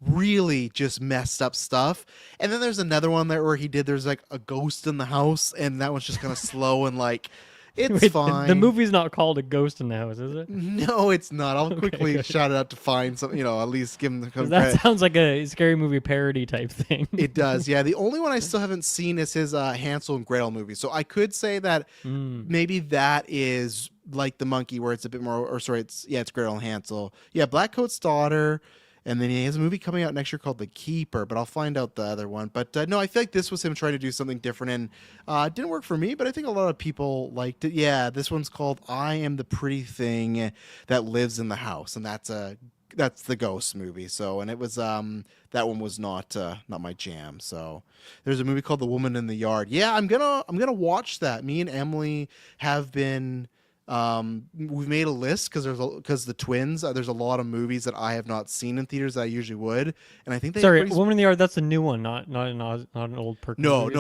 really just messed up stuff. And then there's another one there where there's like a ghost in the house, and that one's just kind of slow and like it's fine. The movie's not called A Ghost in the House, is it? No, it's not. I'll quickly shout it out to find something, at least give him the credit. That sounds like a scary movie parody type thing. It does, yeah. The only one I still haven't seen is his Hansel and Gretel movie. So I could say that maybe that is like the monkey, where it's a bit more, or sorry, it's Gretel and Hansel. Yeah, Blackcoat's daughter. And then he has a movie coming out next year called The Keeper, but I'll find out the other one. But no, I feel like this was him trying to do something different, and it didn't work for me, but I think a lot of people liked it. Yeah, this one's called I Am the Pretty Thing That Lives in the House, and that's the ghost movie. So, and it was that one was not my jam. So there's a movie called The Woman in the Yard. Yeah, I'm gonna watch that. Me and Emily have been. We've made a list because the twins. There's a lot of movies that I have not seen in theaters that I usually would, and I think Woman in the Yard. That's a new one, not an old Perkins. No,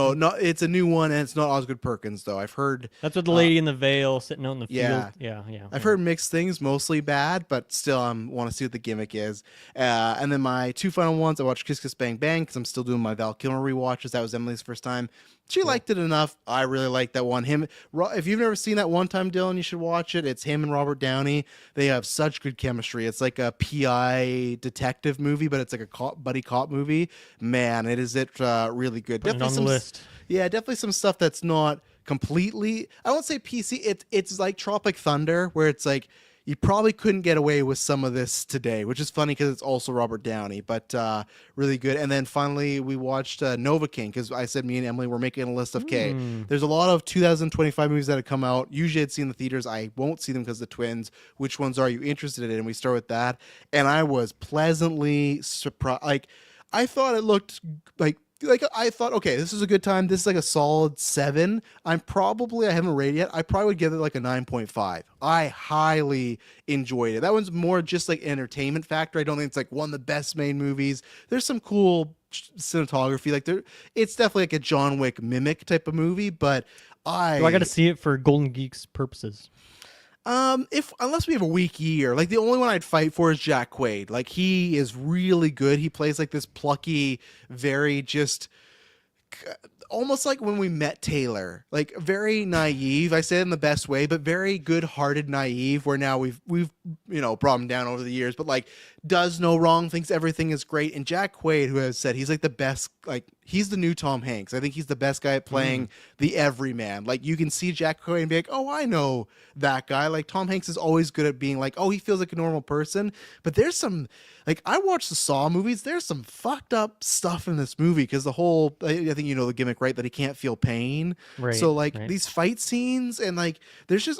it's a new one, and it's not Osgood Perkins though. I've heard that's with the lady in the veil sitting out in the field. Yeah. I've heard mixed things, mostly bad, but still, I want to see what the gimmick is. And then my two final ones, I watched Kiss Kiss Bang Bang because I'm still doing my Val Kilmer rewatches. That was Emily's first time. She liked it enough. I really liked that one. If you've never seen that One Time Dylan, you should watch it. It's him and Robert Downey. They have such good chemistry. It's like a PI detective movie, but it's like a buddy cop movie. Man, really good. Put it on the list. Yeah, definitely some stuff that's not completely, I won't say PC. It's like Tropic Thunder, where it's like you probably couldn't get away with some of this today, which is funny because it's also Robert Downey, but really good. And then finally, we watched Novocaine, because I said me and Emily were making a list of there's a lot of 2025 movies that have come out. Usually I'd see in the theaters. I won't see them because of the twins. Which ones are you interested in? And we start with that. And I was pleasantly surprised. Like, I thought it looked like I thought, okay, this is a good time. This is like a solid 7. I haven't rated yet. I probably would give it like a 9.5. I highly enjoyed it. That one's more just like entertainment factor. I don't think it's like one of the best made movies. There's some cool cinematography. It's definitely like a John Wick mimic type of movie, but I got to see it for Golden Geeks purposes. Unless we have a weak year, like the only one I'd fight for is Jack Quaid. Like he is really good. He plays like this plucky, very just almost like when we met Taylor, like very naive. I say it in the best way, but very good-hearted naive. Where now we've brought him down over the years, but like does no wrong, thinks everything is great. And Jack Quaid, who has said he's like the best, like he's the new Tom Hanks. I think he's the best guy at playing the everyman. Like you can see Jack Quaid and be like, oh, I know that guy. Like Tom Hanks is always good at being like, oh, he feels like a normal person. But there's some, like I watched the Saw movies. There's some fucked up stuff in this movie because the whole, I think you know the gimmick, right? That he can't feel pain. Right. So like these fight scenes and like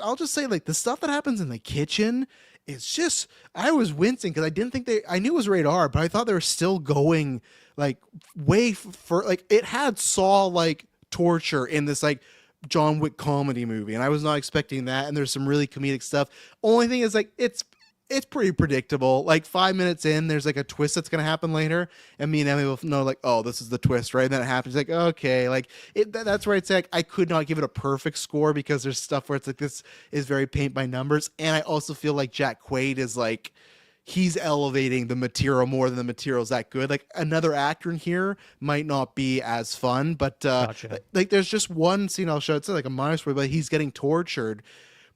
I'll just say like the stuff that happens in the kitchen. It's just, I was wincing because I didn't think I knew it was rated R, but I thought they were still going like way for like it had Saw like torture in this like John Wick comedy movie, and I was not expecting that. And there's some really comedic stuff. Only thing is like it's It's pretty predictable. Like 5 minutes in, there's like a twist that's gonna happen later, and me and Emily will know like, oh, this is the twist, right? And then it happens. Like, okay, like that's where it's like I could not give it a perfect score because there's stuff where it's like this is very paint by numbers, and I also feel like Jack Quaid is like he's elevating the material more than the material's that good. Like another actor in here might not be as fun, but Gotcha. like there's just one scene I'll show. It's like a minus way, but he's getting tortured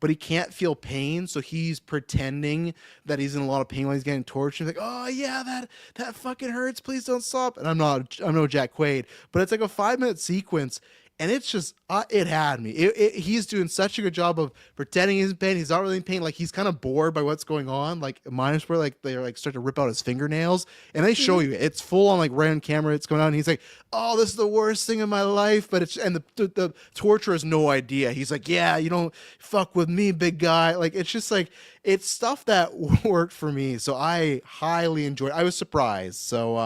but he can't feel pain, so he's pretending that he's in a lot of pain while he's getting tortured. He's like, oh yeah, that fucking hurts. Please don't stop. And I'm no Jack Quaid, but it's like a 5 minute sequence. And it's just, it had me. He's doing such a good job of pretending he's in pain. He's not really in pain. Like, he's kind of bored by what's going on. Like, minus where, like, they like start to rip out his fingernails. And they show you, it's full on, like, random camera. It's going on. And he's like, oh, this is the worst thing in my life. But and the torturer has no idea. He's like, yeah, you don't fuck with me, big guy. Like, it's just like, it's stuff that worked for me. So I highly enjoyed it. I was surprised. So,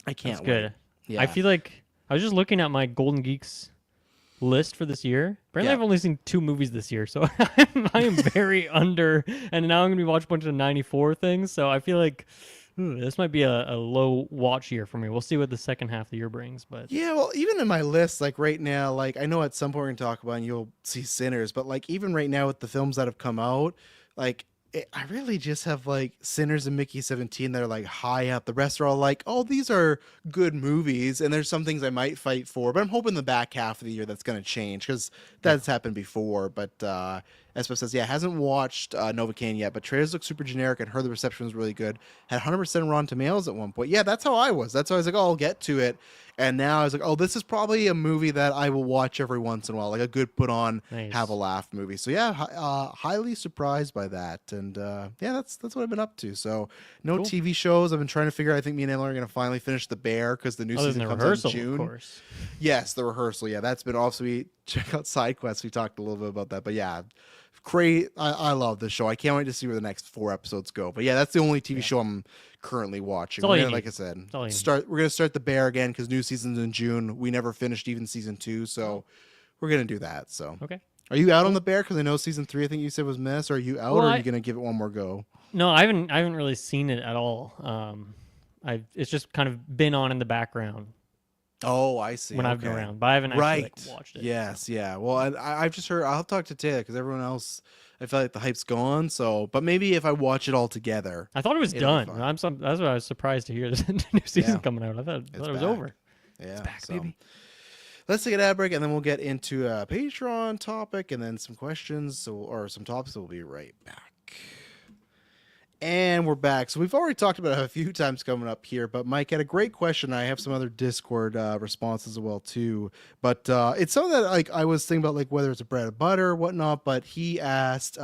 I can't wait. Good. Yeah. I feel like I was just looking at my Golden Geeks list for this year. Apparently, I've only seen 2 movies this year, so I am very under. And now I'm gonna be watching a bunch of '94 things. So I feel like this might be a low watch year for me. We'll see what the second half of the year brings. But yeah, well, even in my list, like right now, like I know at some point we're gonna talk about, and you'll see Sinners, but like even right now with the films that have come out, like. I really just have like Sinners and Mickey 17 that are like high up. The rest are all like, oh, these are good movies, and there's some things I might fight for, but I'm hoping the back half of the year that's going to change because that's happened before. But Espo says, yeah, hasn't watched Novocaine yet, but trailers look super generic and heard the reception was really good. Had 100% Rotten Tomatoes at one point. Yeah, that's how I was. That's how I was like, oh, I'll get to it. And now I was like, oh, this is probably a movie that I will watch every once in a while, like a good put on, have a laugh movie. So yeah, highly surprised by that. And yeah, that's what I've been up to. So no cool. TV shows. I've been trying to figure out. I think me and Emily are going to finally finish The Bear because the new season comes out in June. Of course. Yes, the rehearsal. Yeah, that's been awesome. We check out Side Quest. We talked a little bit about that. But yeah, great. I love this show. I can't wait to see where the next 4 episodes go. But yeah, that's the only TV show I'm currently watching. Like I said, we're gonna start The Bear again because new season's in June. We never finished even season 2, so we're gonna do that. So okay. Are you out on The Bear? Because I know season 3, I think you said was missed. Or are you out, or are you gonna give it one more go? No, I haven't really seen it at all. It's just kind of been on in the background. Oh, I see. When I've been around, but I haven't actually watched it. Yes, yeah. Well, I've just heard. I'll talk to Taylor because everyone else, I feel like the hype's gone. So, but maybe if I watch it all together, I thought it was done. That's what I was surprised to hear. There's a new season coming out. I thought it was over. Yeah, it's back, baby. Let's take an ad break, and then we'll get into a Patreon topic, and then some questions or some topics. So we'll be right back. And we're back. So we've already talked about it a few times coming up here, but Mike had a great question. I have some other Discord responses as well too. But it's something that like I was thinking about, like whether it's a bread and butter or whatnot. But he asked,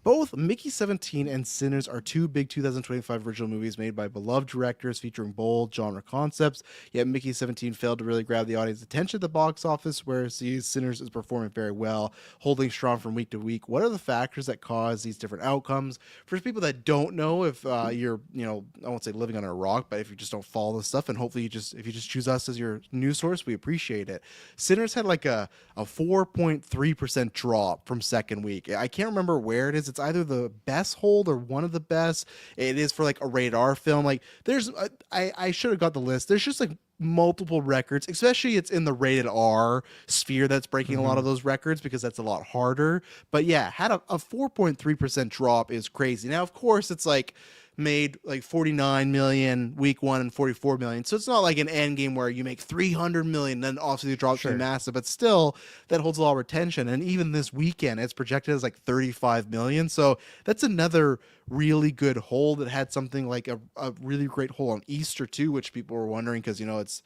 both Mickey 17 and Sinners are 2 big 2025 original movies made by beloved directors featuring bold genre concepts. Yet Mickey 17 failed to really grab the audience attention at the box office, whereas Sinners is performing very well, holding strong from week to week. What are the factors that cause these different outcomes? For people that don't know, if you're, I won't say living on a rock, but if you just don't follow this stuff, and hopefully if you just choose us as your news source, we appreciate it. Sinners had like a 4.3% drop from second week. I can't remember where it is. It's either the best hold or one of the best. It is for like a rated R film. Like there's, I should have got the list. There's just like multiple records, especially it's in the rated R sphere that's breaking a lot of those records because that's a lot harder. But yeah, had a 4.3% drop is crazy. Now, of course, it's like made like 49 million week 1 and 44 million. So it's not like an end game where you make 300 million, then obviously the drop's pretty massive, but still that holds a lot of retention. And even this weekend, it's projected as like 35 million. So that's another really good hold. It had something like a really great hold on Easter too, which people were wondering because, it's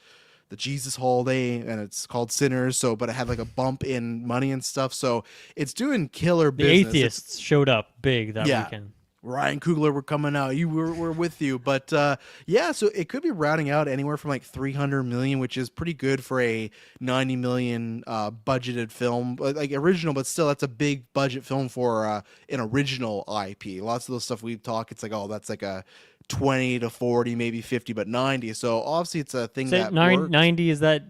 the Jesus holiday and it's called Sinners. So, but it had like a bump in money and stuff. So it's doing killer business. The atheists showed up big that weekend. Ryan Coogler were coming out. We're with you. But yeah, so it could be rounding out anywhere from like 300 million, which is pretty good for a 90 million budgeted film, like original, but still that's a big budget film for an original IP. Lots of those stuff we've talked, it's like, oh, that's like a 20 to 40, maybe 50, but 90. So obviously it's a thing that 90, is that,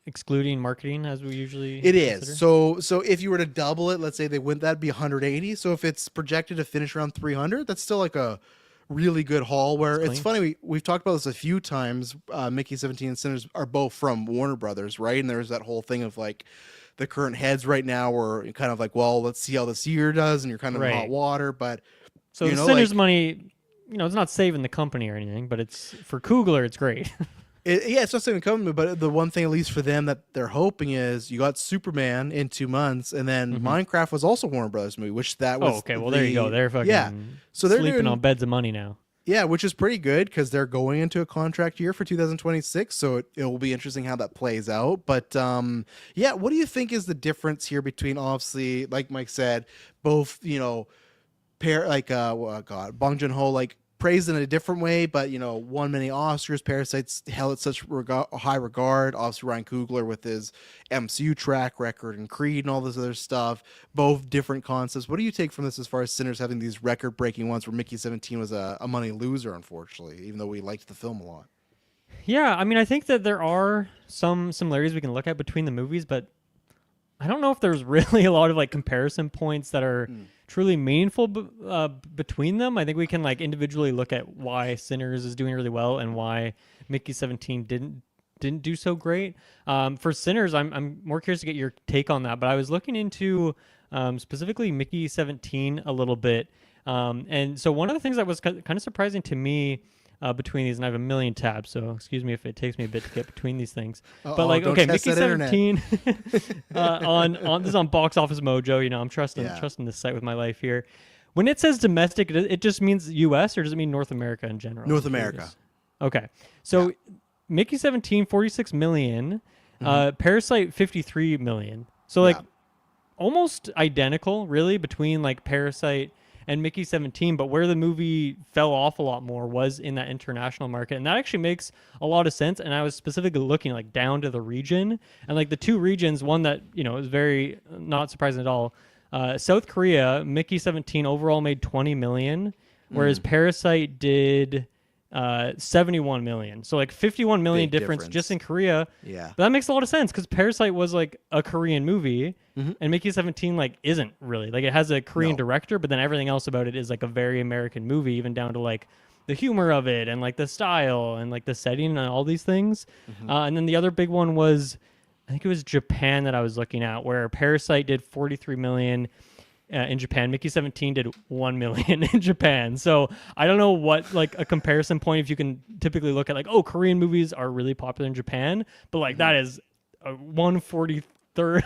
excluding marketing as we usually It consider? is. So if you were to double it, let's say they went, that'd be 180. So if it's projected to finish around 300, that's still like a really good haul. Where it's funny, we've talked about this a few times. Mickey 17 and Sinners are both from Warner Brothers, right? And there's that whole thing of like the current heads right now were kind of like, well, let's see how this year does, and you're kind of in hot water. But so the Sinners money, it's not saving the company or anything, but it's for Coogler, it's great. It's not saving the company, but the one thing, at least for them, that they're hoping is you got Superman in 2 months, and then Minecraft was also Warner Brothers movie, which that was. Oh, okay. Well, there you go. They're fucking so they're sleeping on beds of money now. Yeah, which is pretty good because they're going into a contract year for 2026, so it will be interesting how that plays out. But yeah, what do you think is the difference here between, obviously, like Mike said, both Bong Joon-ho like praised in a different way, but won many Oscars. Parasite's held at such high regard. Obviously, Ryan Coogler with his MCU track record and Creed and all this other stuff. Both different concepts. What do you take from this as far as Sinners having these record-breaking ones where Mickey 17 was a money loser, unfortunately, even though we liked the film a lot? Yeah, I mean, I think that there are some similarities we can look at between the movies, but I don't know if there's really a lot of like comparison points that are truly meaningful between them. I think we can like individually look at why Sinners is doing really well and why Mickey 17 didn't do so great. For Sinners, I'm more curious to get your take on that. But I was looking into specifically Mickey 17 a little bit, and so one of the things that was kind of surprising to me. Between these, and I have a million tabs, so excuse me if it takes me a bit to get between these things. But like, okay, Mickey 17 on this is on Box Office Mojo. I'm trusting this site with my life here. When it says domestic, it just means U.S. or does it mean North America in general? North America. Okay, so Mickey 17, 46 million, Parasite 53 million. So like almost identical, really, between like Parasite and Mickey 17, but where the movie fell off a lot more was in that international market, and that actually makes a lot of sense. And I was specifically looking like down to the region, and like the two regions, one that is very not surprising at all. South Korea, Mickey 17 overall made 20 million, whereas Parasite did 71 million. So like 51 million difference just in Korea. Yeah, but that makes a lot of sense because Parasite was like a Korean movie. And Mickey 17 like isn't really like, it has a Korean director, but then everything else about it is like a very American movie, even down to like the humor of it and like the style and like the setting and all these things. And then the other big one was, I think it was Japan that I was looking at, where Parasite did 43 million in Japan. Mickey 17 did 1 million in Japan. So I don't know what like a comparison point, if you can typically look at like, oh, Korean movies are really popular in Japan, but like that is a 1/43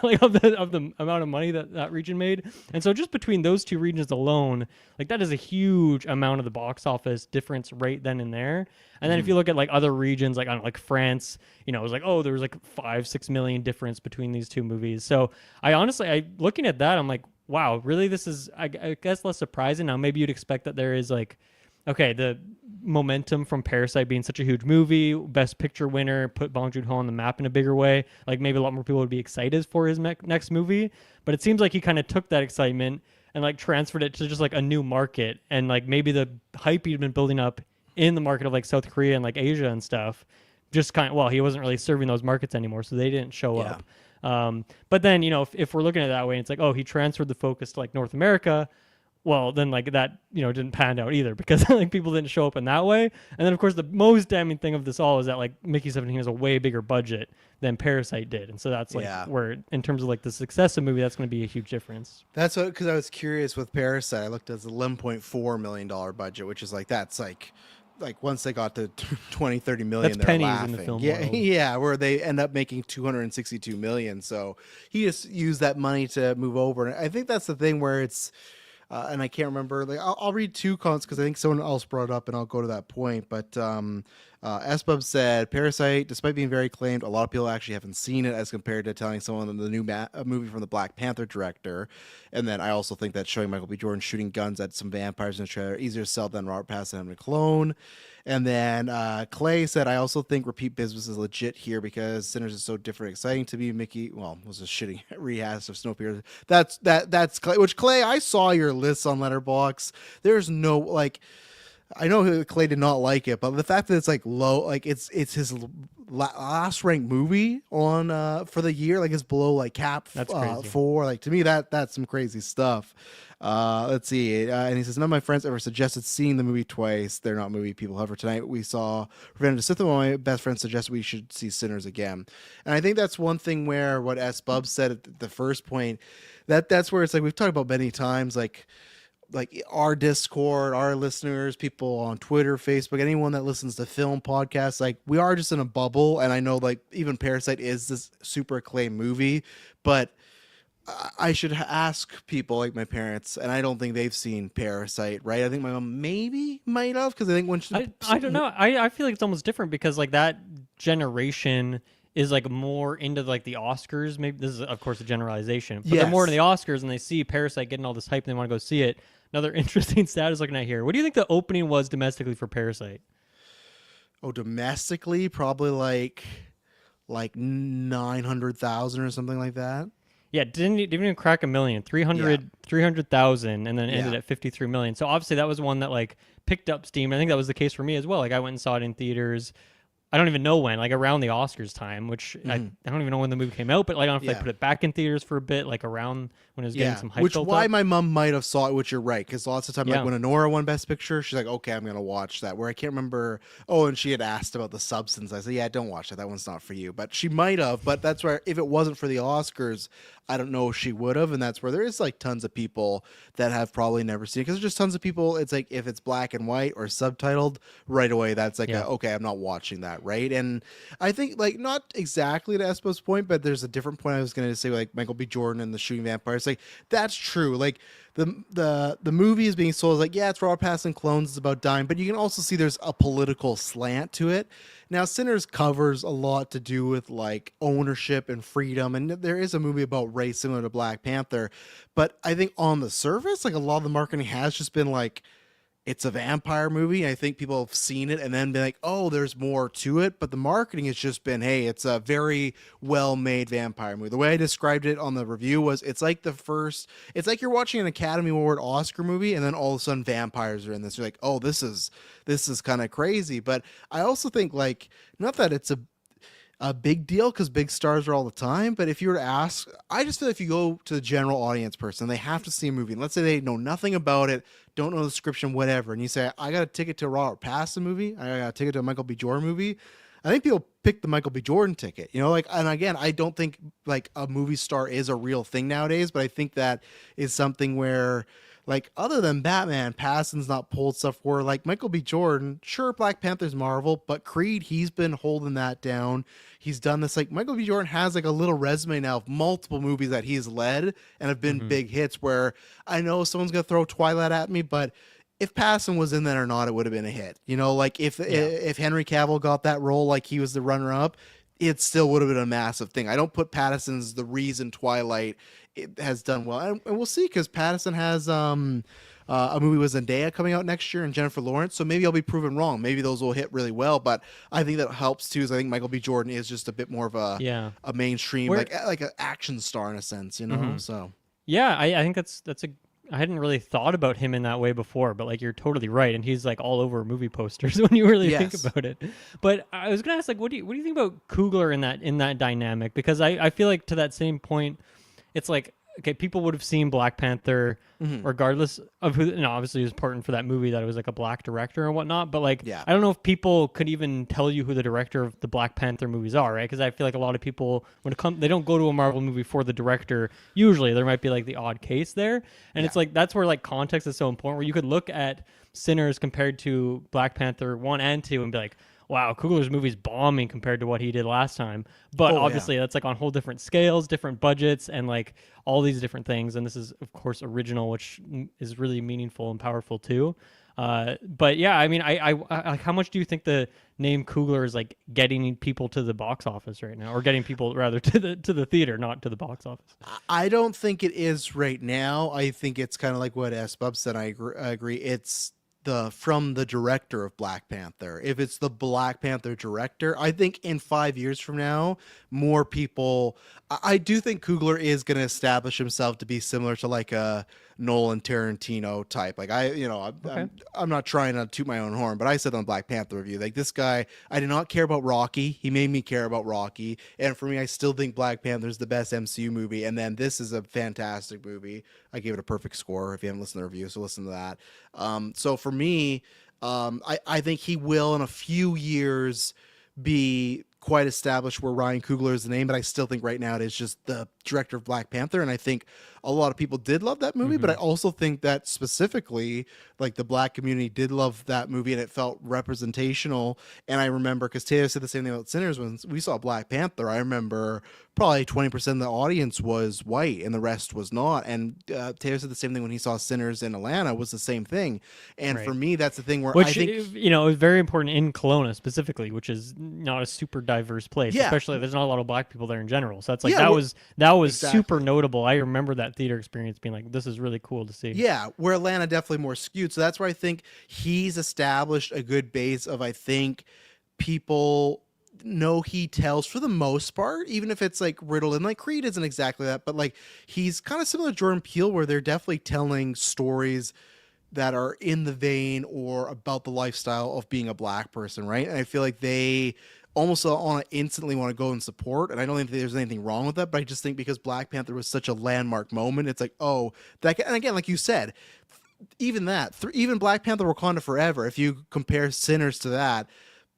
like of the amount of money that region made. And so just between those two regions alone, like that is a huge amount of the box office difference right then and there. And then if you look at like other regions, like I don't know, like France, it was like, oh, there was like 5-6 million difference between these two movies. So I honestly, looking at that, I'm like, wow, really? This is, I guess, less surprising. Now, maybe you'd expect that there is like, okay, the momentum from Parasite being such a huge movie, Best Picture winner, put Bong Joon-ho on the map in a bigger way. Like maybe a lot more people would be excited for his next movie. But it seems like he kind of took that excitement and like transferred it to just like a new market. And like maybe the hype he'd been building up in the market of like South Korea and like Asia and stuff, just kind of, well, he wasn't really serving those markets anymore, so they didn't show up. But then, if we're looking at it that way, it's like, oh, he transferred the focus to like North America. Well, then like that, didn't pan out either because like people didn't show up in that way. And then of course the most damning thing of this all is that like Mickey 17 has a way bigger budget than Parasite did. And so that's like where in terms of like the success of the movie, that's going to be a huge difference. That's what, because I was curious with Parasite, I looked at the $11.4 million budget, which is like, that's like once they got to 20, 30 million, that's they're pennies laughing. In the film yeah, world. yeah, where they end up making 262 million. So he just used that money to move over. And I think that's the thing where it's, and I can't remember, like I'll read two comments because I think someone else brought it up and I'll go to that point. But S-Bub said, Parasite, despite being very acclaimed, a lot of people actually haven't seen it as compared to telling someone the new movie from the Black Panther director. And then I also think that showing Michael B. Jordan shooting guns at some vampires in the trailer easier to sell than Robert Pattinson having a clone. And then Clay said, I also think repeat business is legit here because Sinners is so different, exciting to me. Mickey, well, was a shitty rehash of Snowpiercer. That's Clay. Which Clay, I saw your lists on Letterboxd. There's no like. I know Clay did not like it, but the fact that it's like low, like it's his last ranked movie on for the year, like it's below like Cap That's crazy. 4. Like to me, that's some crazy stuff. Let's see, and he says none of my friends ever suggested seeing the movie twice. They're not movie people. However, tonight we saw Revenge of the Sith, and one of my best friends suggested we should see Sinners again. And I think that's one thing where what S. Bub said at the first point, that's where it's like we've talked about many times, like our Discord, our listeners, people on Twitter, Facebook, anyone that listens to film podcasts, like we are just in a bubble. And I know like even Parasite is this super acclaimed movie, but I should ask people like my parents, and I don't think they've seen Parasite, right? I think my mom maybe might have, because I think when I don't know. I feel like it's almost different because like that generation is like more into like the Oscars. Maybe this is of course a generalization, but they're more into the Oscars and they see Parasite getting all this hype and they want to go see it. Another interesting stat is looking at here. What do you think the opening was domestically for Parasite? Oh, domestically, probably like 900,000 or something like that. Yeah, didn't even crack 1 million. 300,000 and then ended at 53 million. So obviously that was one that like picked up steam. I think that was the case for me as well. Like I went and saw it in theaters. I don't even know when, like around the Oscars time, which I don't even know when the movie came out, but like I don't know if they put it back in theaters for a bit, like around when it was getting some hype which built why up. my mom might have saw it, which you're right, because lots of time like when Honora won Best Picture, she's like, okay, I'm gonna watch that. Where I can't remember. Oh, and she had asked about The Substance. I said, yeah, don't watch that. That one's not for you. But she might have. But that's where if it wasn't for the Oscars, I don't know if she would have. And that's where there is like tons of people that have probably never seen it, because there's just tons of people. It's like if it's black and white or subtitled right away, that's like okay, I'm not watching that, right? And I think like not exactly to Espo's point, but there's a different point I was going to say, like Michael B. Jordan and the Shooting Vampires. Like that's true. Like the movie is being sold as like, yeah, it's Robert Pattinson clones, it's about dying, but you can also see there's a political slant to it. Now, Sinners covers a lot to do with like ownership and freedom, and there is a movie about race similar to Black Panther, but I think on the surface, like a lot of the marketing has just been like, it's a vampire movie. I think people have seen it and then been like, oh, there's more to it. But the marketing has just been, hey, it's a very well-made vampire movie. The way I described it on the review was it's like you're watching an Academy Award Oscar movie and then all of a sudden vampires are in this. You're like, oh, this is kind of crazy. But I also think like, not that it's a big deal because big stars are all the time, but if you were to ask, I just feel if you go to the general audience person, they have to see a movie, and let's say they know nothing about it, don't know the description, whatever, and you say, I got a ticket to a Robert Pattinson movie, I got a ticket to a Michael B. Jordan movie, I think people pick the Michael B. Jordan ticket, you know, like, and again, I don't think like a movie star is a real thing nowadays, but I think that is something where, like, other than Batman, Pattinson's not pulled stuff where, like, Michael B. Jordan, sure, Black Panther's Marvel, but Creed, he's been holding that down. He's done this. Like, Michael B. Jordan has, like, a little resume now of multiple movies that he's led and have been big hits where I know someone's going to throw Twilight at me, but if Pattinson was in that or not, it would have been a hit. You know, like, if Henry Cavill got that role like he was the runner-up, it still would have been a massive thing. I don't put Pattinson as the reason Twilight has done well, and we'll see, because Pattinson has a movie with Zendaya coming out next year and Jennifer Lawrence, so maybe I'll be proven wrong. Maybe those will hit really well, but I think that helps too. Is I think Michael B. Jordan is just a bit more of a mainstream, like an action star in a sense, you know. So yeah, I think that's a. I hadn't really thought about him in that way before, but like you're totally right, and he's like all over movie posters when you really think about it. But I was gonna ask, like, what do you think about Coogler in that dynamic? Because I feel like to that same point, it's like, okay, people would have seen Black Panther regardless of who, obviously he was important for that movie, that it was like a black director and whatnot, but like, I don't know if people could even tell you who the director of the Black Panther movies are, right? Because I feel like a lot of people, when it comes, they don't go to a Marvel movie for the director. Usually there might be like the odd case there. And it's like, that's where like context is so important, where you could look at Sinners compared to Black Panther 1 and 2 and be like, wow, Coogler's movie's bombing compared to what he did last time. But obviously that's like on whole different scales, different budgets, and like all these different things. And this is, of course, original, which is really meaningful and powerful too. But yeah, I mean, I how much do you think the name Coogler is like getting people to the box office right now, or getting people rather to the theater, not to the box office? I don't think it is right now. I think it's kind of like what S. Bub said. I agree. It's from the director of Black Panther. If it's the Black Panther director, I think in 5 years from now, more people. I do think Coogler is going to establish himself to be similar to like a Nolan Tarantino type. Like I'm not trying to toot my own horn, but I said on Black Panther review, like this guy, I did not care about Rocky. He made me care about Rocky, and for me, I still think Black Panther is the best MCU movie. And then this is a fantastic movie. I gave it a perfect score. If you haven't listened to the review, so listen to that. So for me, I think he will in a few years be quite established where Ryan Coogler is the name, but I still think right now it is just the director of Black Panther, and I think a lot of people did love that movie, but I also think that specifically, like the Black community did love that movie, and it felt representational. And I remember, because Taylor said the same thing about Sinners, when we saw Black Panther, I remember probably 20% of the audience was white and the rest was not. And Taylor said the same thing when he saw Sinners in Atlanta, was the same thing. And for me, that's the thing where I think, it was very important in Kelowna specifically, which is not a super diverse place, especially there's not a lot of Black people there in general. So it's like that was exactly. Super notable. I remember that theater experience being like, this is really cool to see. Yeah, where Atlanta definitely more skewed. So that's where I think he's established a good base of, I think, people know he tells for the most part, even if it's like riddled, and like Creed isn't exactly that, but like he's kind of similar to Jordan Peele, where they're definitely telling stories that are in the vein or about the lifestyle of being a Black person, right? And I feel like they almost instantly want to go and support, and I don't think there's anything wrong with that, but I just think because Black Panther was such a landmark moment, it's like, oh, that, and again, like you said, even that, even Black Panther Wakanda Forever, if you compare Sinners to that,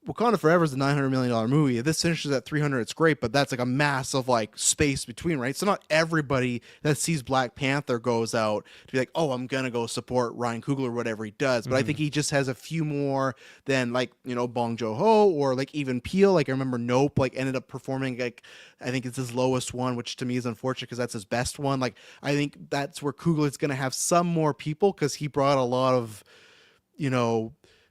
Wakanda Forever is a $900 million movie. If this finishes at 300, it's great, but that's like a massive like space between, right? So not everybody that sees Black Panther goes out to be like, oh, I'm gonna go support Ryan Coogler or whatever he does. But I think he just has a few more than like, Bong Joon-ho or like even Peele. Like I remember Nope like ended up performing like, I think it's his lowest one, which to me is unfortunate because that's his best one. Like I think that's where Coogler's gonna have some more people because he brought a lot of,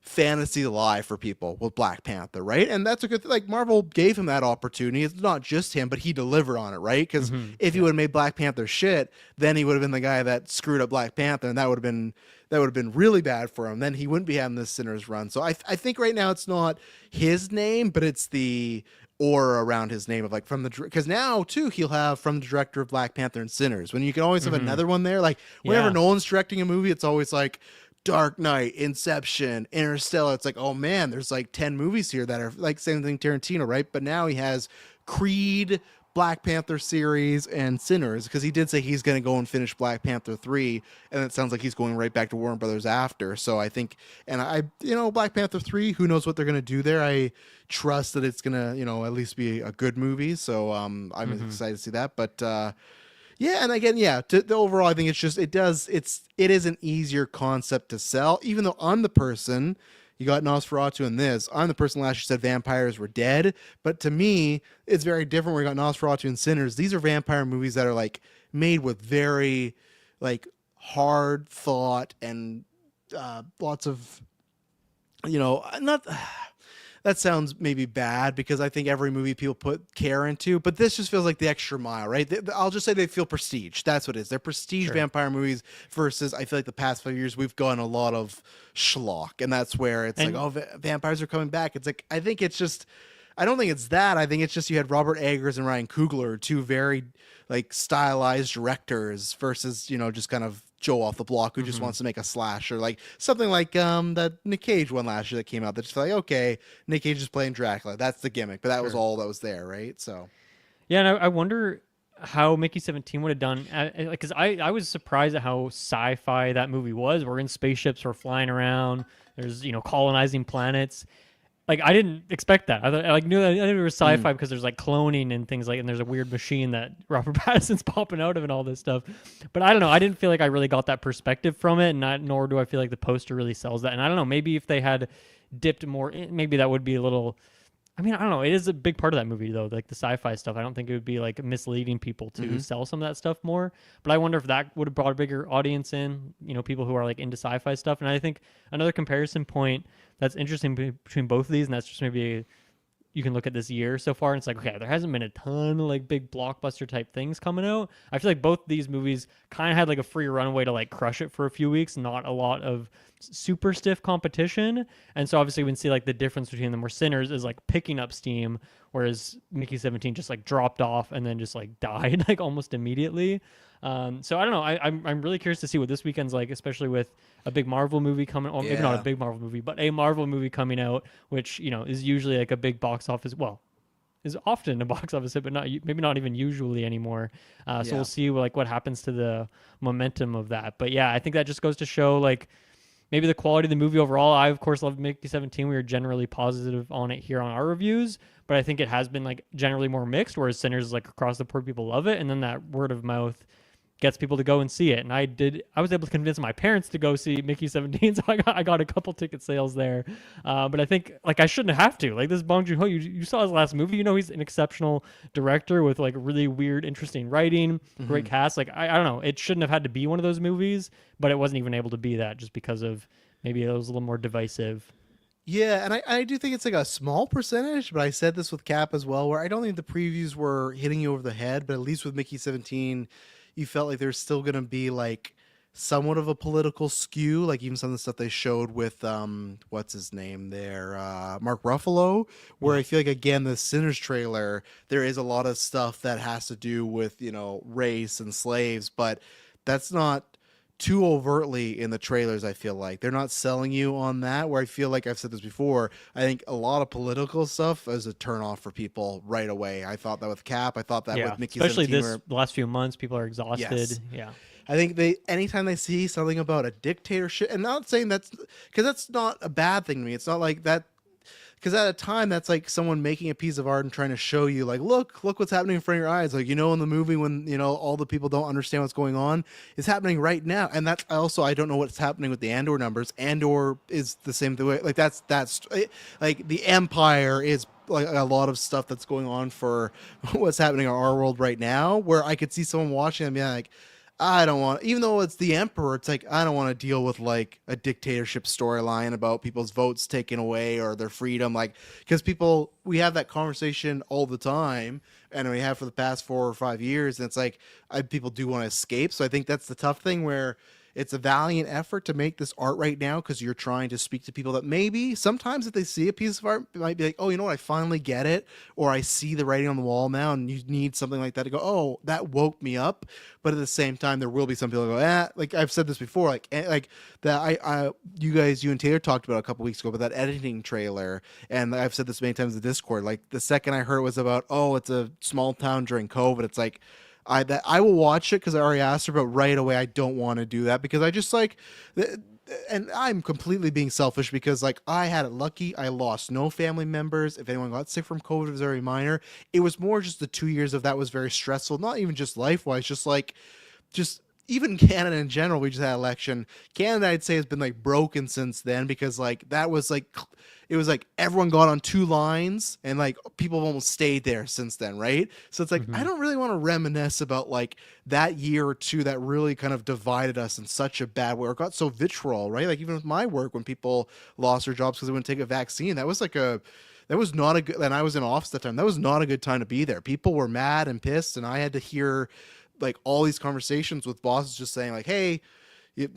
fantasy alive for people with Black Panther, right? And that's a good thing. Like Marvel gave him that opportunity. It's not just him, but he delivered on it, right? Because if he would have made Black Panther shit, then he would have been the guy that screwed up Black Panther, and that would have been really bad for him. Then he wouldn't be having this Sinners run. So I think right now it's not his name, but it's the aura around his name of like because now too he'll have from the director of Black Panther and Sinners. When you can always have another one there, like whenever Nolan's directing a movie, it's always like Dark Knight, Inception, Interstellar. It's like, oh man, there's like 10 movies here that are like same thing Tarantino, right? But now he has Creed, Black Panther series, and Sinners, because he did say he's going to go and finish Black Panther 3, and it sounds like he's going right back to Warner Brothers after. So I think, and Black Panther 3, who knows what they're going to do there. I trust that it's going to, at least be a good movie. So I'm excited to see that. But yeah, and again, the overall, I think it's just it is an easier concept to sell. Even though I'm the person, you got Nosferatu in this, I'm the person last year said vampires were dead, but to me, it's very different. Where you got Nosferatu and Sinners, these are vampire movies that are like made with very like hard thought and lots of not. That sounds maybe bad because I think every movie people put care into, but this just feels like the extra mile, right? I'll just say they feel prestige. That's what it is. They're prestige vampire movies versus I feel like the past 5 years we've gotten a lot of schlock, and that's where it's like, oh, vampires are coming back. It's like, I think it's just, I don't think it's that. I think it's just you had Robert Eggers and Ryan Coogler, two very like stylized directors versus, just kind of Joe off the block who just wants to make a slasher, like something like that Nick Cage one last year that came out that just felt like, okay, Nick Cage is playing Dracula, that's the gimmick, but that was all that was there, right? So yeah, and I wonder how Mickey 17 would have done, because I was surprised at how sci-fi that movie was. We're in spaceships, we're flying around, there's colonizing planets. Like I didn't expect that. I knew it was sci-fi because there's like cloning and things like, and there's a weird machine that Robert Pattinson's popping out of and all this stuff. But I don't know. I didn't feel like I really got that perspective from it, and nor do I feel like the poster really sells that. And I don't know. Maybe if they had dipped more, maybe that would be a little. I mean, I don't know. It is a big part of that movie though, like the sci-fi stuff. I don't think it would be like misleading people to sell some of that stuff more. But I wonder if that would have brought a bigger audience in. People who are like into sci-fi stuff. And I think another comparison point that's interesting between both of these, and that's just maybe you can look at this year so far, and it's like, okay, there hasn't been a ton of like big blockbuster type things coming out. I feel like both these movies kind of had like a free runway to like crush it for a few weeks, not a lot of super stiff competition. And so obviously we can see like the difference between them, where Sinners is like picking up steam, whereas Mickey 17 just like dropped off and then just like died like almost immediately. So I don't know. I'm really curious to see what this weekend's like, especially with a big Marvel movie coming, or maybe not a big Marvel movie, but a Marvel movie coming out, which, you know, is usually like a big box office. Well, is often a box office hit, but maybe not even usually anymore. So we'll see like what happens to the momentum of that. But yeah, I think that just goes to show like maybe the quality of the movie overall. I of course love Mickey 17. We were generally positive on it here on our reviews, but I think it has been like generally more mixed. Whereas Sinners is like across the board, people love it, and then that word of mouth gets people to go and see it. And I was able to convince my parents to go see Mickey 17, so I got a couple ticket sales there. But I think like I shouldn't have to. Like this Bong Joon-ho, you saw his last movie. You know he's an exceptional director with like really weird, interesting writing, great cast. Like I don't know, it shouldn't have had to be one of those movies, but it wasn't even able to be that just because of maybe it was a little more divisive. Yeah, and I do think it's like a small percentage, but I said this with Cap as well, where I don't think the previews were hitting you over the head, but at least with Mickey 17, you felt like there's still going to be like somewhat of a political skew, like even some of the stuff they showed with what's his name there, Mark Ruffalo, where I feel like again the Sinners trailer, there is a lot of stuff that has to do with, you know, race and slaves, but that's not too overtly in the trailers. I feel like they're not selling you on that, where I feel like I've said this before, I think a lot of political stuff is a turn off for people right away. I thought that with Cap, I thought that with Mickey, especially 17, the last few months, people are exhausted. Yeah, I think anytime they see something about a dictatorship, and not saying that's because that's not a bad thing to me, it's not like that, because at a time that's like someone making a piece of art and trying to show you like, look what's happening in front of your eyes, like, you know, in the movie when, you know, all the people don't understand what's going on, it's happening right now. And that's also, I don't know what's happening with the Andor numbers. Andor is the same way, like that's like the Empire is like a lot of stuff that's going on for what's happening in our world right now, where I could see someone watching and being like, I don't want, even though it's the Emperor, it's like, I don't want to deal with like a dictatorship storyline about people's votes taken away or their freedom. Like, because we have that conversation all the time, and we have for the past 4 or 5 years. And it's like, people do want to escape. So I think that's the tough thing, where it's a valiant effort to make this art right now, because you're trying to speak to people that maybe sometimes if they see a piece of art, it might be like, oh, you know what, I finally get it, or I see the writing on the wall now, and you need something like that to go, oh, that woke me up. But at the same time, there will be some people who go, like I've said this before, like that you and Taylor talked about a couple weeks ago, but that editing trailer, and I've said this many times in the Discord, like the second I heard it was about, oh, it's a small town during COVID, it's like, I will watch it because I already asked her, but right away I don't want to do that, because I just like, and I'm completely being selfish, because like I had it lucky, I lost no family members. If anyone got sick from COVID, it was very minor. It was more just the 2 years of that was very stressful, not even just life wise, just even Canada in general. We just had an election. Canada, I'd say, has been like broken since then, because like that was like, it was like everyone got on 2 lines, and like people have almost stayed there since then, right? So it's like, I don't really want to reminisce about like that year or two that really kind of divided us in such a bad way, or got so vitriol, right? Like even with my work, when people lost their jobs because they wouldn't take a vaccine, that was not a good, and I was in office at the time, that was not a good time to be there. People were mad and pissed, and I had to hear like all these conversations with bosses just saying like, hey,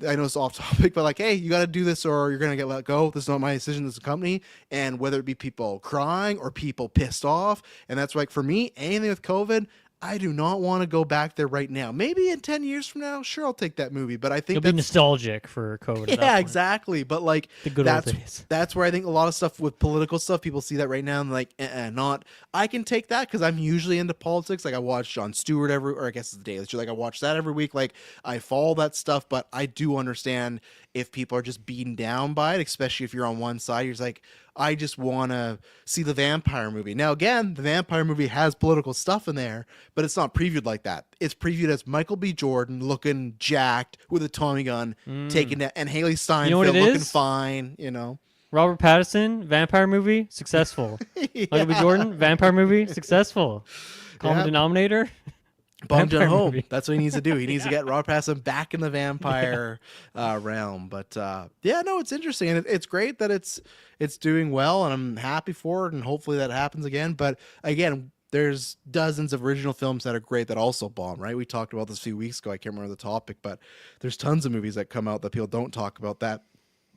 I know it's off topic, but like, hey, you got to do this or you're going to get let go. This is not my decision. This is a company. And whether it be people crying or people pissed off. And that's like, for me, anything with COVID, I do not want to go back there right now. Maybe in 10 years from now, sure, I'll take that movie. But I think you'll be nostalgic for COVID. Yeah, exactly. But like, the good old days. That's where I think a lot of stuff with political stuff, people see that right now and like, not. I can take that because I'm usually into politics. Like I watch Jon Stewart or I guess it's the Daily Show. Like I watch that every week. Like I follow that stuff, but I do understand if people are just beaten down by it, especially if you're on one side. You're just like, I just want to see the vampire movie. Now, again, the vampire movie has political stuff in there, but it's not previewed like that. It's previewed as Michael B. Jordan looking jacked with a Tommy gun, taking that, and Haley Steinfeld looking fine, you know. Robert Pattinson, vampire movie, successful. Michael B. Jordan, vampire movie, successful. Common denominator. Bong Vampire Joon-ho. movie. That's what he needs to do. He needs to get Robert Pattinson back in the vampire realm. But yeah, no, it's interesting, and it's great that it's doing well, and I'm happy for it, and hopefully that happens again. But again, there's dozens of original films that are great that also bomb, right? We talked about this a few weeks ago. I can't remember the topic, but there's tons of movies that come out that people don't talk about that,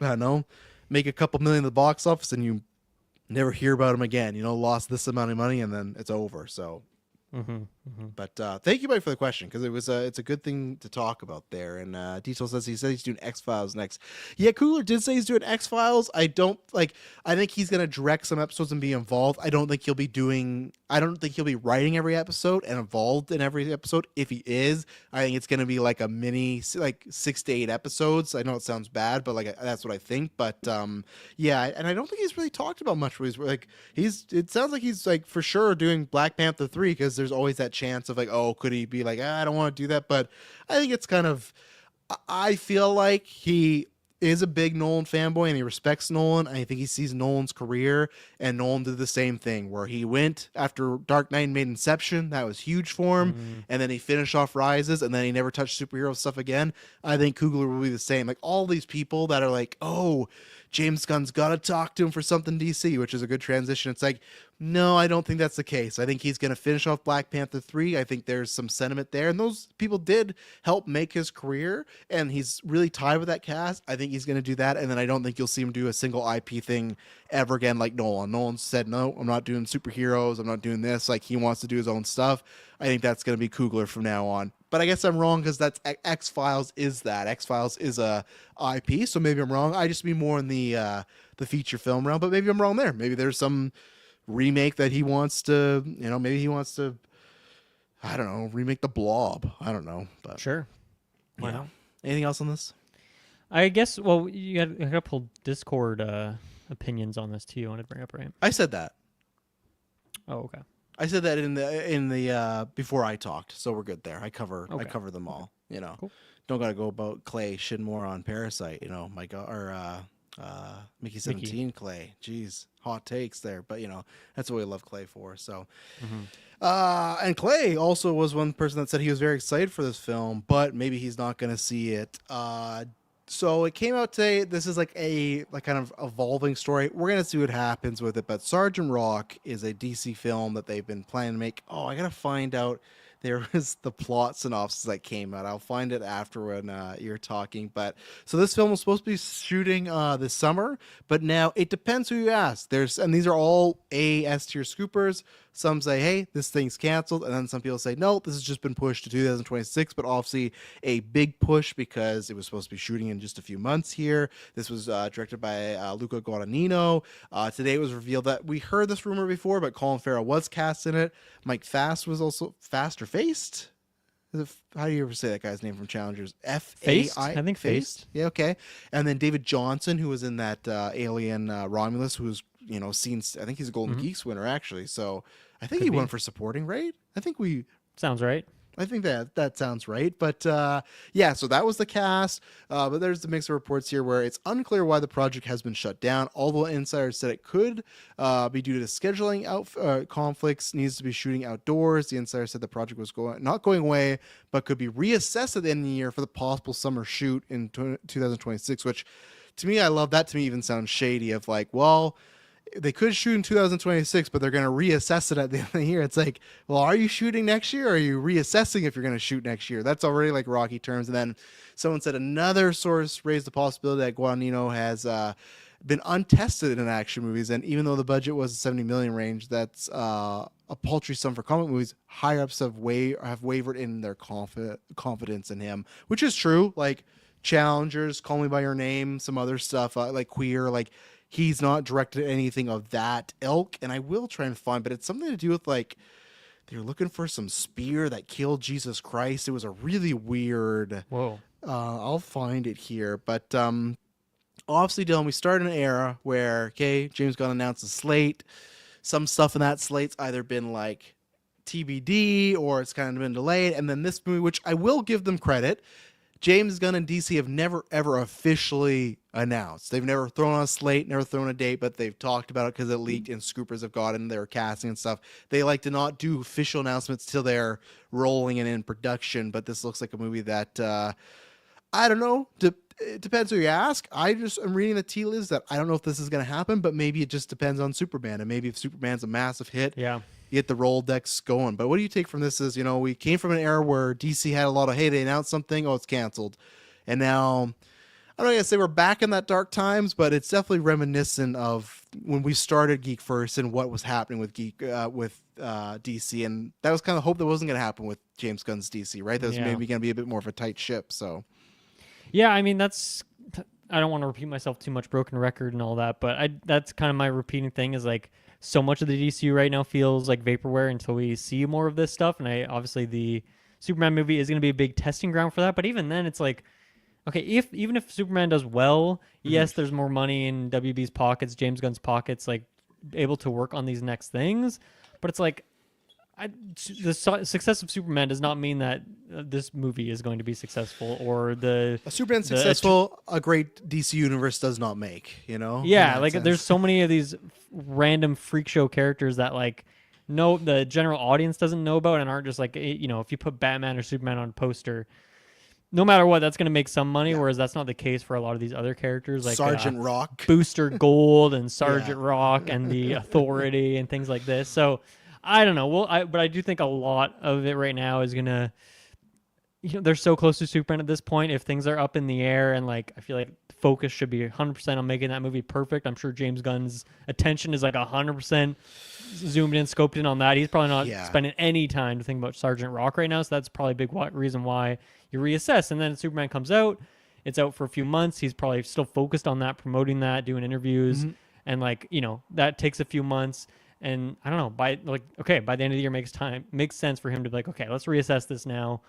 I don't know, make a couple million at the box office and you never hear about them again. Lost this amount of money and then it's over. So but thank you, Mike, for the question, because it's a good thing to talk about there. And Detail says he's doing X-Files next. Yeah, Coogler did say he's doing X-Files. I think he's gonna direct some episodes and be involved. I don't think he'll be writing every episode and involved in every episode. If he is, I think it's gonna be like a mini, like 6 to 8 episodes. I know it sounds bad, but that's what I think. But yeah, and I don't think he's really talked about much. It sounds like he's like for sure doing Black Panther 3, because there's always that chance of like, oh, could he be like, I don't want to do that. But I think it's kind of, I feel like he is a big Nolan fanboy and he respects Nolan. I think he sees Nolan's career, and Nolan did the same thing where he went after Dark Knight and made Inception. That was huge for him. And then he finished off Rises, and then he never touched superhero stuff again. I think Coogler will be the same. Like all these people that are like, oh, James Gunn's got to talk to him for something DC, which is a good transition. It's like, no, I don't think that's the case. I think he's going to finish off Black Panther 3. I think there's some sentiment there. And those people did help make his career, and he's really tied with that cast. I think he's going to do that. And then I don't think you'll see him do a single IP thing ever again like Nolan. Nolan said, no, I'm not doing superheroes. I'm not doing this. Like, he wants to do his own stuff. I think that's going to be Coogler from now on. But I guess I'm wrong, because that's X-Files is that. X-Files is a IP, so maybe I'm wrong. I just be more in the feature film realm, but maybe I'm wrong there. Maybe there's some remake that he wants to, maybe he wants to, I don't know, remake The Blob. I don't know. But Sure. Why not? Anything else on this? I guess, well, you got a couple Discord opinions on this too you want to bring up, right? I said that. Oh, okay. I said that in the before I talked, so we're good there. I cover them all. Cool. Don't gotta go about Clay Shidmore on Parasite. My God, or Mickey 17 Clay. Jeez, hot takes there, but that's what we love Clay for. So, and Clay also was one person that said he was very excited for this film, but maybe he's not gonna see it. So it came out today. This is like kind of evolving story. We're gonna see what happens with it. But Sergeant Rock is a DC film that they've been planning to make. Oh, I gotta find out. There was the plot synopsis that came out. I'll find it after when you're talking. But so this film was supposed to be shooting this summer, but now it depends who you ask. And these are all S tier scoopers. Some say, hey, this thing's canceled. And then some people say, no, this has just been pushed to 2026, but obviously a big push because it was supposed to be shooting in just a few months here. This was directed by Luca Guadagnino. Today it was revealed that we heard this rumor before, but Colin Farrell was cast in it. Mike Fast was also Faced. How do you ever say that guy's name from Challengers? Faced? I think Faced. Yeah, okay. And then David Johnson, who was in that Alien Romulus, who's seen. I think he's a Golden Geeks winner actually. So I think he won for supporting, right? Sounds right. I think that sounds right. But yeah, so that was the cast. But there's the mix of reports here where it's unclear why the project has been shut down. Although insiders said it could be due to the scheduling conflicts, needs to be shooting outdoors. The insider said the project was not going away, but could be reassessed at the end of the year for the possible summer shoot in 2026, which to me, I love that. To me, even sounds shady of like, well, they could shoot in 2026, but they're going to reassess it at the end of the year. It's like, well, are you shooting next year? Or are you reassessing if you're going to shoot next year? That's already like rocky terms. And then someone said another source raised the possibility that Guadagnino has been untested in action movies. And even though the budget was a 70 million range, that's a paltry sum for comic movies. Higher ups have wavered in their confidence in him, which is true. Like Challengers, Call Me by Your Name, some other stuff like Queer, like he's not directed anything of that ilk. And I will try and find, but it's something to do with like they're looking for some spear that killed Jesus Christ. It was a really weird. Whoa. I'll find it here, but obviously, Dylan, we start in an era where James Gunn announced a slate. Some stuff in that slate's either been like TBD or it's kind of been delayed, and then this movie, which I will give them credit, James Gunn and DC have never ever officially announced. They've never thrown on a slate, never thrown a date, but they've talked about it because it leaked and scoopers have gotten their casting and stuff. They like to not do official announcements till they're rolling and in production, but this looks like a movie that I don't know. It depends who you ask. I'm reading the tea leaves that I don't know if this is going to happen, but maybe it just depends on Superman. And maybe if Superman's a massive hit, Yeah. you get the Rolodex going. But what do you take from this is, we came from an era where DC had a lot of, hey, they announced something, oh, it's canceled. And now, I don't know, I say we're back in that dark times, but it's definitely reminiscent of when we started GeekVerse and what was happening with DC. And that was kind of hope that wasn't going to happen with James Gunn's DC, right? That was maybe going to be a bit more of a tight ship, so... Yeah, I mean, I don't want to repeat myself too much, broken record and all that, but that's kind of my repeating thing is like so much of the DCU right now feels like vaporware until we see more of this stuff. And obviously the Superman movie is going to be a big testing ground for that. But even then it's like, okay, even if Superman does well, yes, there's more money in WB's pockets, James Gunn's pockets, like able to work on these next things. But it's like, the success of Superman does not mean that this movie is going to be successful or a Superman successful a great DC universe does not make, Yeah, like there's so many of these random freak show characters that like the general audience doesn't know about and aren't just like, if you put Batman or Superman on a poster, no matter what, that's going to make some money, whereas that's not the case for a lot of these other characters like Sergeant Rock, Booster Gold and Sergeant Rock and the Authority and things like this. So I don't know. But I do think a lot of it right now is gonna. They're so close to Superman at this point. If things are up in the air and like, I feel like focus should be 100% on making that movie perfect. I'm sure James Gunn's attention is like 100% zoomed in, scoped in on that. He's probably not spending any time to think about Sergeant Rock right now. So that's probably a big reason why you reassess. And then Superman comes out. It's out for a few months. He's probably still focused on that, promoting that, doing interviews, and like that takes a few months. And I don't know, by the end of the year makes sense for him to be like, okay, let's reassess this now.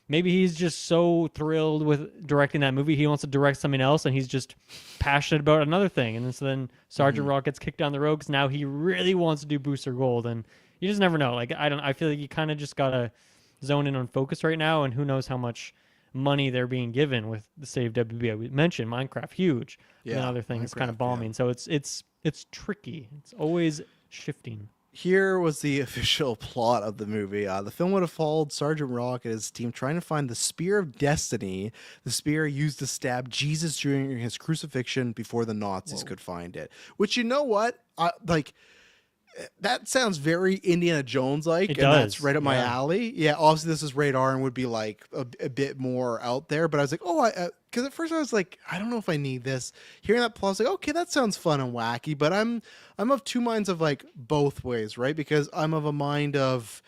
Maybe he's just so thrilled with directing that movie, he wants to direct something else, and he's just passionate about another thing. And then Sergeant Rock gets kicked down the road because now he really wants to do Booster Gold, and you just never know. Like I feel like you kind of just gotta zone in on focus right now, and who knows how much money they're being given with the state of WB. We mentioned Minecraft, huge, and other things kind of bombing. So it's tricky. It's always shifting. Here was the official plot of the movie. The film would have followed Sergeant Rock and his team trying to find the Spear of Destiny, the spear used to stab Jesus during his crucifixion before the Nazis could find it. Which, you know what? That sounds very Indiana Jones-like, and that's right up my alley. Yeah, obviously this is Radar and would be like a bit more out there, but I was like, because at first I was like, I don't know if I need this. Hearing that plot, I was like, okay, that sounds fun and wacky, but I'm of two minds of like both ways, right? Because I'm of a mind of...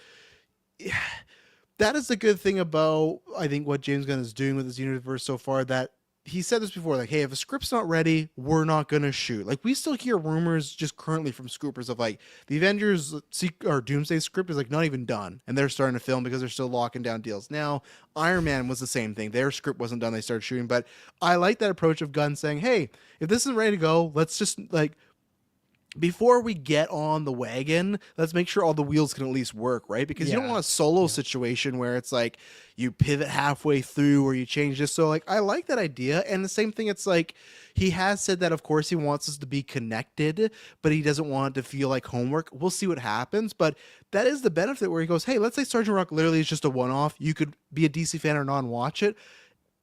that is the good thing about, I think, what James Gunn is doing with his universe so far, that he said this before, like, hey, if a script's not ready, we're not going to shoot. Like, we still hear rumors just currently from scoopers of, like, the Avengers or Doomsday script is, like, not even done. And they're starting to film because they're still locking down deals. Now, Iron Man was the same thing. Their script wasn't done. They started shooting. But I like that approach of Gunn saying, hey, if this isn't ready to go, let's just, like... before we get on the wagon, let's make sure all the wheels can at least work, right? Because you don't want a solo situation where it's like you pivot halfway through or you change this. So like, I like that idea. And the same thing, it's like, he has said that, of course, he wants us to be connected, but he doesn't want it to feel like homework. We'll see what happens. But that is the benefit where he goes, hey, let's say Sergeant Rock literally is just a one-off. You could be a DC fan or non-watch it.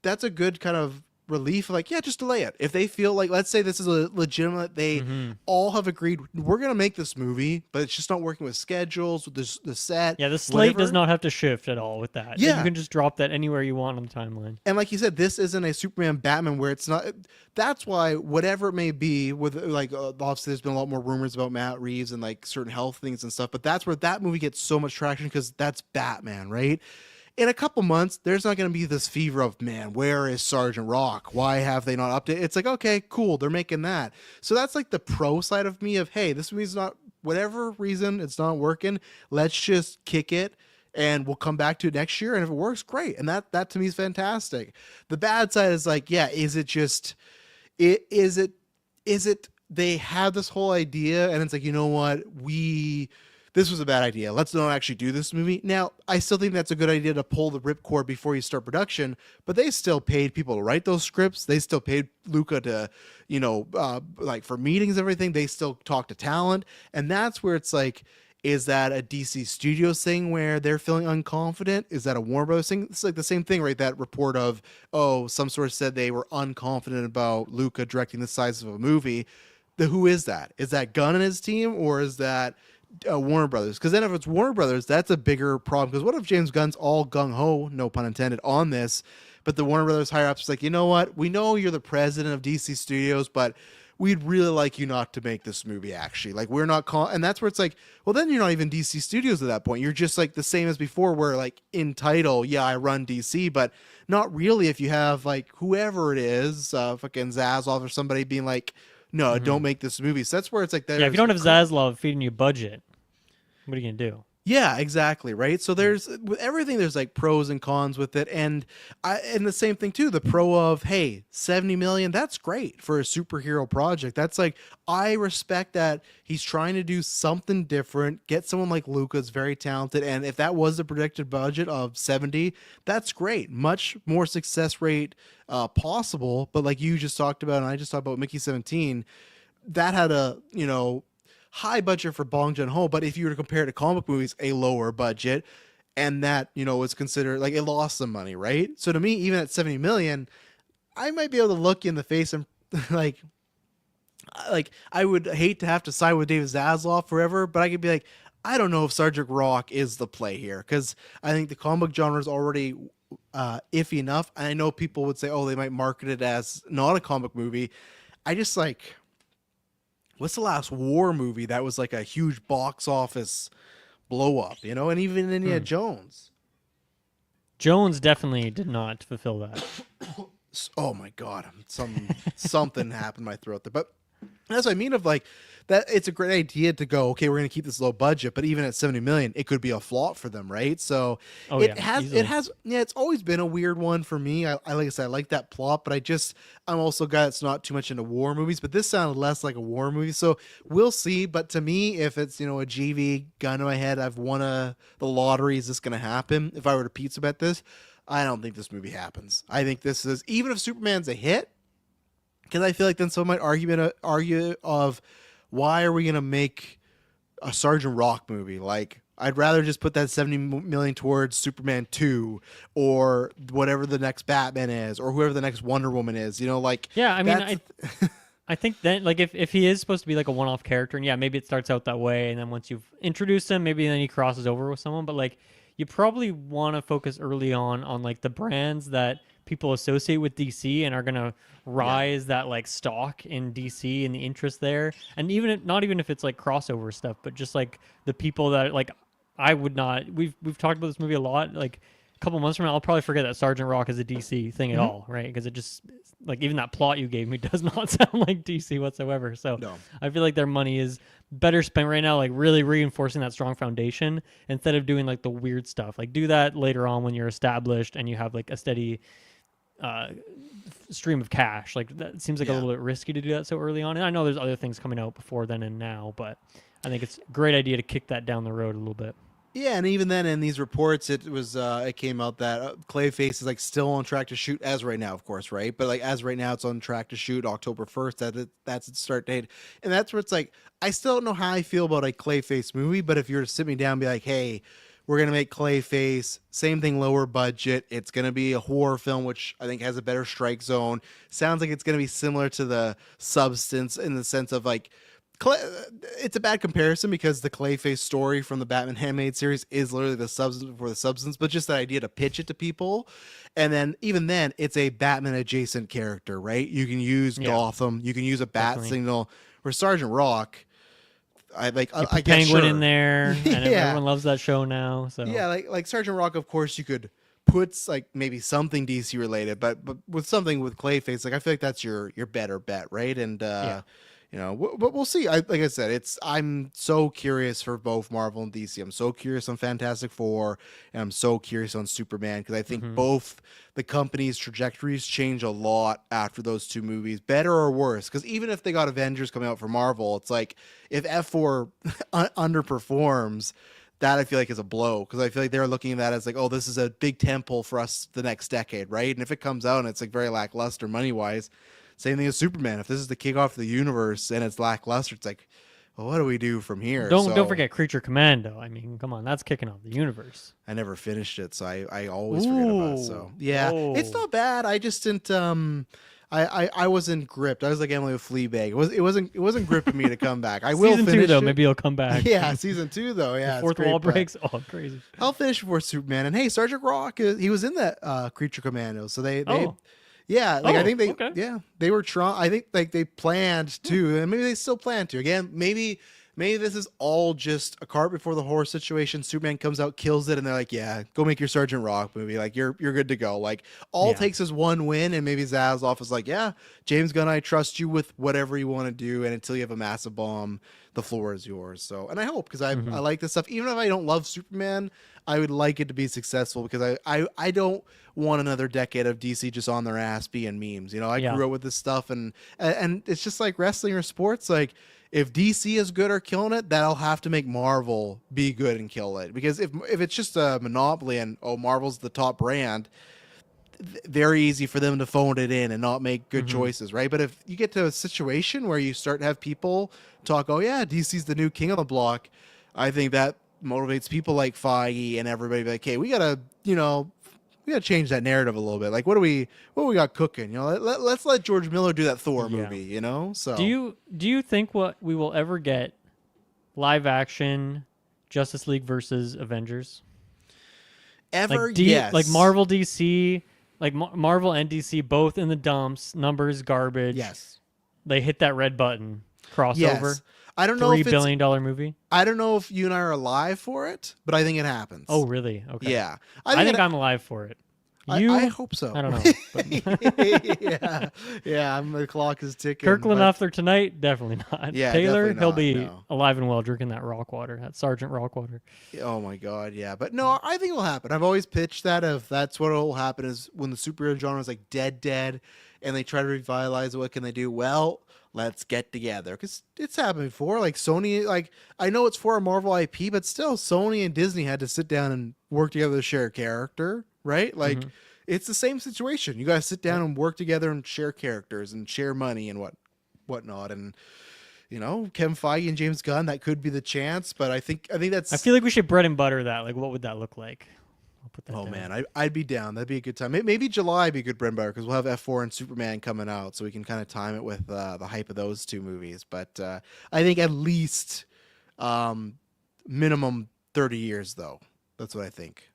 That's a good kind of relief, like, yeah, just delay it. If they feel like, let's say this is a legitimate, they all have agreed, we're going to make this movie, but it's just not working with schedules, with the set. Yeah, the slate does not have to shift at all with that. Yeah. You can just drop that anywhere you want on the timeline. And like you said, this isn't a Superman Batman where it's not, that's why whatever it may be with like, obviously there's been a lot more rumors about Matt Reeves and like certain health things and stuff, but that's where that movie gets so much traction because that's Batman, right? In a couple months, there's not going to be this fever of, man, where is Sergeant Rock? Why have they not updated? It's like, okay, cool, they're making that. So that's like the pro side of me of, hey, this movie's not, whatever reason, it's not working. Let's just kick it and we'll come back to it next year. And if it works, great. And that to me is fantastic. The bad side is like, yeah, is it they have this whole idea and it's like, you know what, this was a bad idea. Let's not actually do this movie. Now, I still think that's a good idea to pull the ripcord before you start production, but they still paid people to write those scripts. They still paid Luca to, like for meetings and everything. They still talk to talent. And that's where it's like, is that a DC Studios thing where they're feeling unconfident? Is that a Warner Bros. Thing? It's like the same thing, right? That report of, some source said they were unconfident about Luca directing the size of a movie. Who is that? Is that Gunn and his team, or is that Warner Brothers? Because then if it's Warner Brothers, that's a bigger problem. Because what if James Gunn's all gung-ho, no pun intended, on this, but the Warner Brothers higher-ups is like, you know what? We know you're the president of DC Studios, but we'd really like you not to make this movie, actually. Like, we're not and that's where it's like, well, then you're not even DC Studios at that point. You're just like the same as before, where like in title, yeah, I run DC, but not really if you have like whoever it is, fucking Zaslav or somebody being like, no, don't make this movie. So that's where it's like, yeah, if you don't have Zaslav feeding you budget, what are you going to do? Yeah, exactly, right? So there's with everything, there's like pros and cons with it, and the same thing too. The pro of, hey, 70 million, that's great for a superhero project. That's like, I respect that he's trying to do something different, get someone like Luca's very talented, and if that was the predicted budget of 70, that's great. Much more success rate possible, but like you just talked about, and I just talked about Mickey 17, that had a, high budget for Bong Joon-ho, but if you were to compare it to comic movies, a lower budget, and that, was considered like it lost some money, right? So to me, even at 70 million, I might be able to look you in the face and like I would hate to have to side with David Zaslav forever, but I could be like, I don't know if Sergeant Rock is the play here, because I think the comic genre is already iffy enough. And I know people would say, they might market it as not a comic movie. I just like, what's the last war movie that was like a huge box office blow up, and even Indiana Jones. Jones definitely did not fulfill that. Oh my God. Something happened in my throat there. But that's what I mean of like that. It's a great idea to go, okay, we're going to keep this low budget, but even at 70 million, it could be a flop for them. Right. So it's always been a weird one for me. I like I said, I like that plot, but I'm also a guy that's not too much into war movies, but this sounded less like a war movie. So we'll see. But to me, if it's, a GV gun in my head, I've won the lottery. Is this going to happen? If I were to pizza bet this, I don't think this movie happens. I think this is, even if Superman's a hit, because I feel like then someone might argue of, why are we going to make a Sergeant Rock movie? Like, I'd rather just put that 70 million towards Superman 2 or whatever the next Batman is, or whoever the next Wonder Woman is, Yeah, I mean, I think then, like, if he is supposed to be like a one-off character, and yeah, maybe it starts out that way, and then once you've introduced him, maybe then he crosses over with someone, but like, you probably want to focus early on like the brands that people associate with DC and are going to rise that like stock in DC and the interest there. And not even if it's like crossover stuff, but just like the people that like, I would not, we've talked about this movie a lot, like a couple months from now, I'll probably forget that Sergeant Rock is a DC thing at all, right? Because it just, like, even that plot you gave me does not sound like DC whatsoever. So no. I feel like their money is better spent right now, like really reinforcing that strong foundation instead of doing like the weird stuff. Like, do that later on when you're established and you have like a steady stream of cash. Like, that seems like a little bit risky to do that so early on. And I know there's other things coming out before then and now, but I think it's a great idea to kick that down the road a little bit. Yeah, and even then in these reports, it came out that Clayface is like still on track to shoot as right now, of course, right? But like as right now, it's on track to shoot October 1st. That's its start date, and that's where it's like I still don't know how I feel about a Clayface movie. But if you were to sit me down and be like, hey, we're gonna make Clayface, same thing, lower budget. It's gonna be a horror film, which I think has a better strike zone. Sounds like it's gonna be similar to The Substance in the sense of like. It's a bad comparison because the Clayface story from the Batman Handmade series is literally The Substance before The Substance, but just the idea to pitch it to people. And then even then, it's a Batman adjacent character, right? You can use Gotham, you can use a bat signal. Where Sergeant Rock, I guess Penguin in there, and everyone loves that show now. So yeah, like Sergeant Rock, of course, you could put like maybe something DC related, but with something with Clayface, like I feel like that's your better bet, right? And But we'll see. Like I said, I'm so curious for both Marvel and DC. I'm so curious on Fantastic Four, and I'm so curious on Superman because I think both the companies' trajectories change a lot after those two movies, better or worse. Because even if they got Avengers coming out for Marvel, it's like if F4 underperforms, that I feel like is a blow, because I feel like they're looking at that as like, oh, this is a big tentpole for us the next decade, right? And if it comes out and it's like very lackluster money wise. Same thing as Superman. If this is the kickoff of the universe and it's lackluster, it's like, well, what do we do from here? Don't forget Creature Commando. I mean, come on, that's kicking off the universe. I never finished it, so I always forget about it. So yeah, it's not bad. I just didn't. I wasn't gripped. I was like Emily with Fleabag. It wasn't gripping me to come back. I will finish season 2 though. it. Maybe he'll come back. Yeah, season 2 though. Yeah, the fourth wall breaks. Oh, crazy. I'll finish before Superman. And hey, Sergeant Rock, he was in that Creature Commando. So they yeah, like I think they were trying. I think like they planned to, and maybe they still plan to. Again, maybe this is all just a cart before the horse situation. Superman comes out, kills it, and they're like, "Yeah, go make your Sergeant Rock movie. Like you're good to go." Like all it takes is one win, and maybe Zaslav is like, "Yeah, James Gunn, I trust you with whatever you want to do, and until you have a massive bomb, the floor is yours." So, and I hope, because I like this stuff. Even if I don't love Superman, I would like it to be successful, because I don't want another decade of DC just on their ass being memes. I grew up with this stuff, and it's just like wrestling or sports. Like if DC is good or killing it, that'll have to make Marvel be good and kill it. Because if it's just a monopoly and Marvel's the top brand, very easy for them to phone it in and not make good choices, right? But if you get to a situation where you start to have people talk, oh yeah, DC's the new king of the block, I think that motivates people like Feige and everybody like, hey, we gotta change that narrative a little bit. Like, what we got cooking? Let's let George Miller do that Thor movie. So do you think we will ever get live action Justice League versus Avengers? Ever? Yes. Like Marvel DC, like Marvel and DC both in the dumps. Numbers garbage. Yes. They hit that red button. Crossover. Yes. I don't know if $3 billion movie. I don't know if you and I are alive for it, but I think it happens. Oh, really? Okay. Yeah. I think I'm alive for it. I hope so. I don't know. But yeah. The clock is ticking. Kirkland after tonight, definitely not. Yeah, Taylor, definitely he'll not, be no. alive and well drinking that rock water, that Sergeant Rock water. Oh my God, yeah. But no, I think it'll happen. I've always pitched that if that's what will happen is when the superhero genre is like dead, and they try to revitalize it, what can they do? Well, let's get together, because it's happened before. Like Sony, like I know it's for a Marvel IP, but still, Sony and Disney had to sit down and work together to share a character, right? Like it's the same situation. You got to sit down and work together and share characters and share money and whatnot. And Kevin Feige and James Gunn, that could be the chance. But I think that's. I feel like we should bread and butter that. Like, what would that look like? I'll put that down. Man, I'd be down. That'd be a good time. Maybe July would be a good bread and butter, because we'll have F4 and Superman coming out, so we can kind of time it with the hype of those two movies. But I think at least minimum 30 years, though. That's what I think.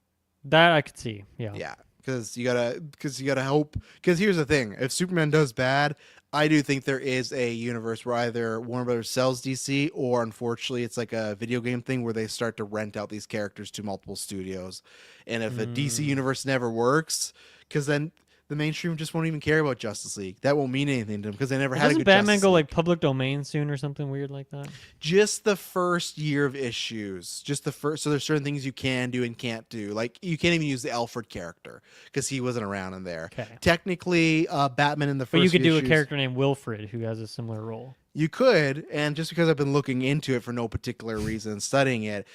That I could see. Yeah. Yeah. Because you gotta hope. Because here's the thing: if Superman does bad, I do think there is a universe where either Warner Brothers sells DC, or unfortunately, it's like a video game thing where they start to rent out these characters to multiple studios. And if a DC universe never works, because then the mainstream just won't even care about Justice League. That won't mean anything to them, because they never had a good Batman Justice go League. like public domain soon or something weird like that? Just the first year of issues. Just the first. So there's certain things you can do and can't do. Like you can't even use the Alfred character because he wasn't around in there. Okay. Technically, Batman in the first. But you could do a issues, character named Wilfred who has a similar role. You could, and just because I've been looking into it for no particular reason, studying it,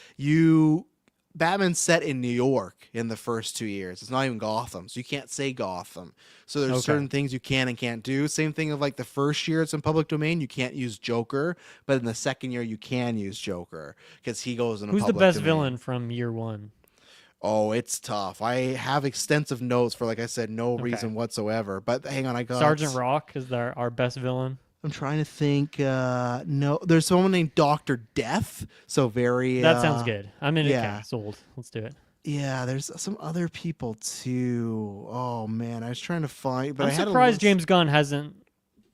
Batman's set in New York in the first 2 years. It's not even Gotham, so you can't say Gotham. So there's certain things you can and can't do. Same thing of like the first year it's in public domain, you can't use Joker, but in the second year you can use Joker because he goes in a public domain. Who's the best villain from year one? Oh, it's tough. I have extensive notes for, like I said, no reason whatsoever. But hang on, I got Sergeant Rock is our best villain. I'm trying to think. No, there's someone named Dr. Death. So very. That sounds good. I'm in it. Yeah. Sold. Let's do it. Yeah, there's some other people too. Oh man, I was trying to find. But I'm surprised James Gunn hasn't.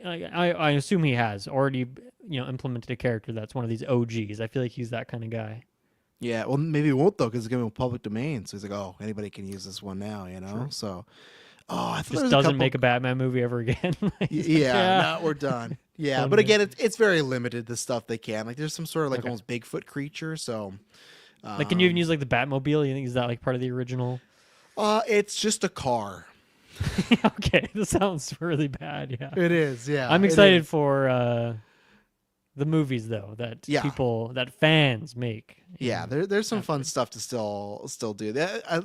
I assume he has already, implemented a character that's one of these OGs. I feel like he's that kind of guy. Yeah, well, maybe he won't though, because it's gonna be public domain. So he's like, oh, anybody can use this one now, True. So. Oh, I thought there Just was doesn't a couple... make a Batman movie ever again. Yeah, no, we're done. Yeah, Done but with again, it's very limited, the stuff they can. Like, there's some sort of like Okay. almost Bigfoot creature, so... Like, can you even use like the Batmobile? You think is that like part of the original? It's just a car. Okay, this sounds really bad. Yeah, It is, yeah. I'm it excited is. for the movies though that fans make. Yeah, there's some fun stuff to still do.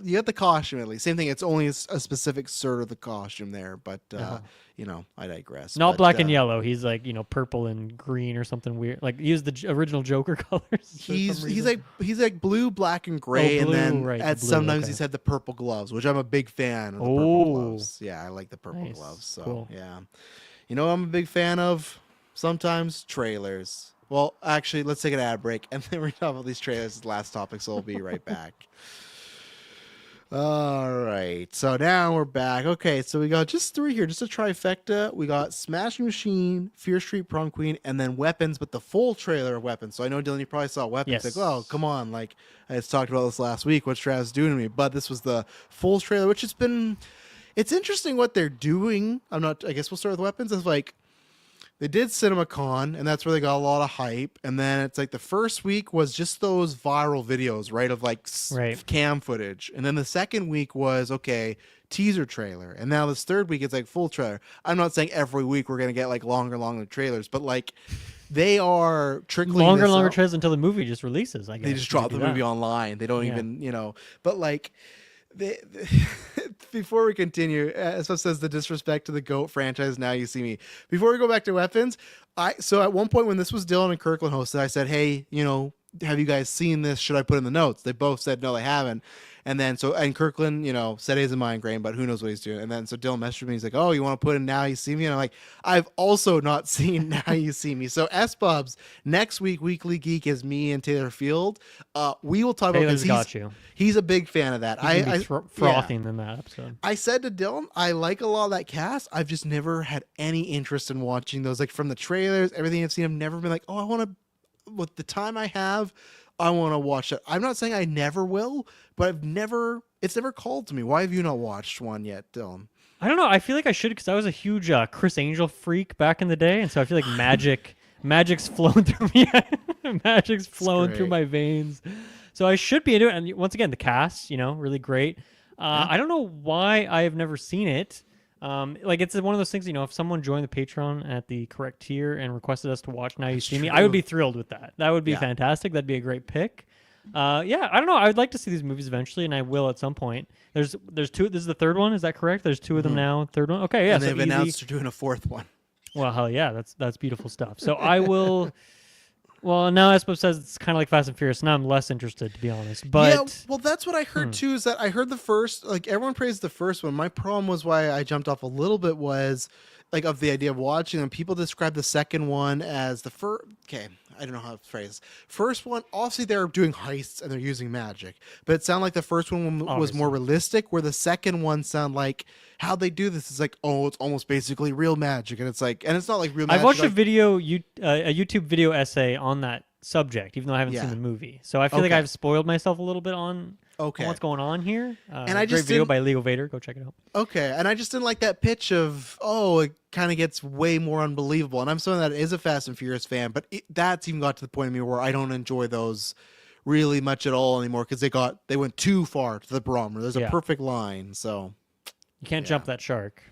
You got the costume at least. Same thing. It's only a specific sort of the costume there, but I digress. Not But, black and yellow. He's like purple and green or something weird. Like use the original Joker colors. He's like blue, black, and gray, blue, and then right, blue, sometimes okay. he's had the purple gloves, which I'm a big fan of. The purple gloves. Yeah, I like the purple Nice, gloves. So cool. yeah, I'm a big fan of sometimes trailers. Well, actually, let's take an ad break, and then we're talking about these trailers. The last topic, so we'll be right back. All right, so now we're back. Okay, so we got just 3 here, just a trifecta. We got Smashing Machine, Fear Street Prom Queen, and then Weapons, but the full trailer of Weapons. So I know, Dylan, you probably saw Weapons. Yes. Like, oh, come on. Like, I just talked about this last week. What's Travis doing to me? But this was the full trailer, which has been... It's interesting what they're doing. I guess we'll start with Weapons. It's like... They did CinemaCon, and that's where they got a lot of hype. And then it's like the first week was just those viral videos, right, of like cam footage. And then the second week was, okay, teaser trailer. And now this third week, it's like full trailer. I'm not saying every week we're going to get like longer trailers, but like they are trickling longer out. trailers until the movie just releases, I guess. They just drop the movie online. They don't even, but like... Before we continue, as it says, the disrespect to the GOAT franchise. Now you see me. Before we go back to Weapons, so at one point when this was Dylan and Kirkland hosted, I said, hey, have you guys seen this? Should I put in the notes? They both said no, they haven't. And then and Kirkland, said he has a migraine, but who knows what he's doing. And then so Dylan messaged me. He's like, oh, you want to put in Now You See Me? And I'm like, I've also not seen Now You See Me. So S-Bubs, next week, Weekly Geek is me and Taylor Field. We will talk Taylor's about because he's a big fan of that. He's frothing in that episode. I said to Dylan, I like a lot of that cast. I've just never had any interest in watching those. Like from the trailers, everything I've seen, I've never been like, oh, I want to, with the time I have, I want to watch it. I'm not saying I never will, but it's never called to me. Why have you not watched one yet, Dylan? I don't know. I feel like I should because I was a huge Chris Angel freak back in the day, and so I feel like magic's flowing through me. Magic's flowing through my veins. So I should be into it. And once again, the cast, really great. I don't know why I have never seen it. Like it's one of those things, if someone joined the Patreon at the correct tier and requested us to watch Now You See Me, I would be thrilled with that. That would be fantastic. That'd be a great pick. I don't know. I would like to see these movies eventually, and I will at some point. There's 2. This is the third one. Is that correct? There's 2 of them now. Third one. Okay, yeah. And they've announced they're doing a 4th one. Well, hell yeah, that's beautiful stuff. So I will. Well, now Espo says it's kind of like Fast and Furious. Now I'm less interested, to be honest. But yeah, well, that's what I heard too. Is that I heard the first, like everyone praised the first one. My problem was why I jumped off a little bit was like of the idea of watching them. People describe the second one as the first. Okay, I don't know how to phrase. First one, obviously they're doing heists and they're using magic, but it sounded like the first one was more realistic. Where the second one sounded like how they do this is like, oh, it's almost basically real magic, and it's like, and it's not like real magic. I've watched a YouTube video essay on that subject, even though I haven't seen the movie. So I feel like I've spoiled myself a little bit on what's going on here. And I great just video by Leo Vader. Go check it out. Okay, and I just didn't like that pitch of, oh, it kind of gets way more unbelievable. And I'm someone that is a Fast and Furious fan, but that's even got to the point of me where I don't enjoy those really much at all anymore because they went too far to the barometer. There's a perfect line, so you can't jump that shark.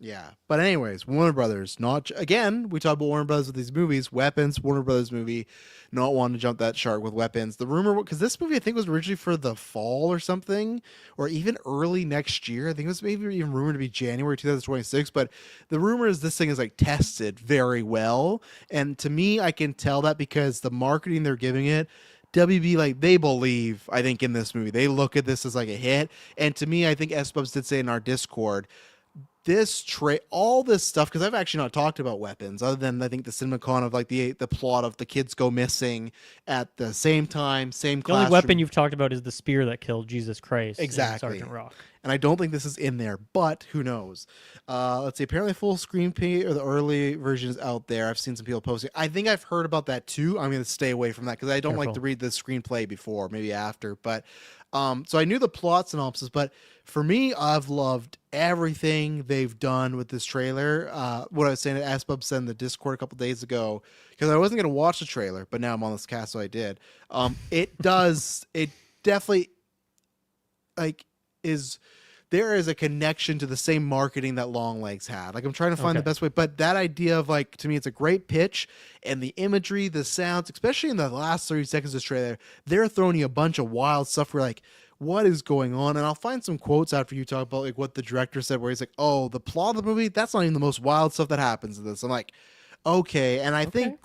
Yeah, but anyways, Warner Brothers, again, we talk about Warner Brothers with these movies, Weapons, Warner Brothers movie, not wanting to jump that shark with Weapons. The rumor, because this movie I think was originally for the fall or something, or even early next year. I think it was maybe even rumored to be January 2026, but the rumor is this thing is like tested very well, and to me, I can tell that because the marketing they're giving it, WB, like, they believe, I think, in this movie. They look at this as like a hit, and to me, I think S-Bubs did say in our Discord, all this stuff, because I've actually not talked about Weapons other than I think the CinemaCon of like the plot of the kids go missing at the same time, same classroom. The only weapon you've talked about is the spear that killed Jesus Christ. Exactly. In Sergeant Rock. And I don't think this is in there, but who knows? Let's see. Apparently, full screenplay or the early version is out there. I've seen some people posting. I think I've heard about that too. I'm going to stay away from that because I don't like to read the screenplay before, maybe after. But So I knew the plot synopsis, but for me, I've loved everything they've done with this trailer. What I was saying to Asbub said in the Discord a couple days ago, because I wasn't going to watch the trailer, but now I'm on this cast, so I did. It definitely like is there is a connection to the same marketing that Longlegs had. Like I'm trying to find the best way, but that idea of like, to me, it's a great pitch, and the imagery, the sounds, especially in the last 30 seconds of this trailer, they're throwing you a bunch of wild stuff. Where like, what is going on? And I'll find some quotes after you talk about like what the director said, where he's like, oh, the plot of the movie, that's not even the most wild stuff that happens in this. I'm like, okay. And I think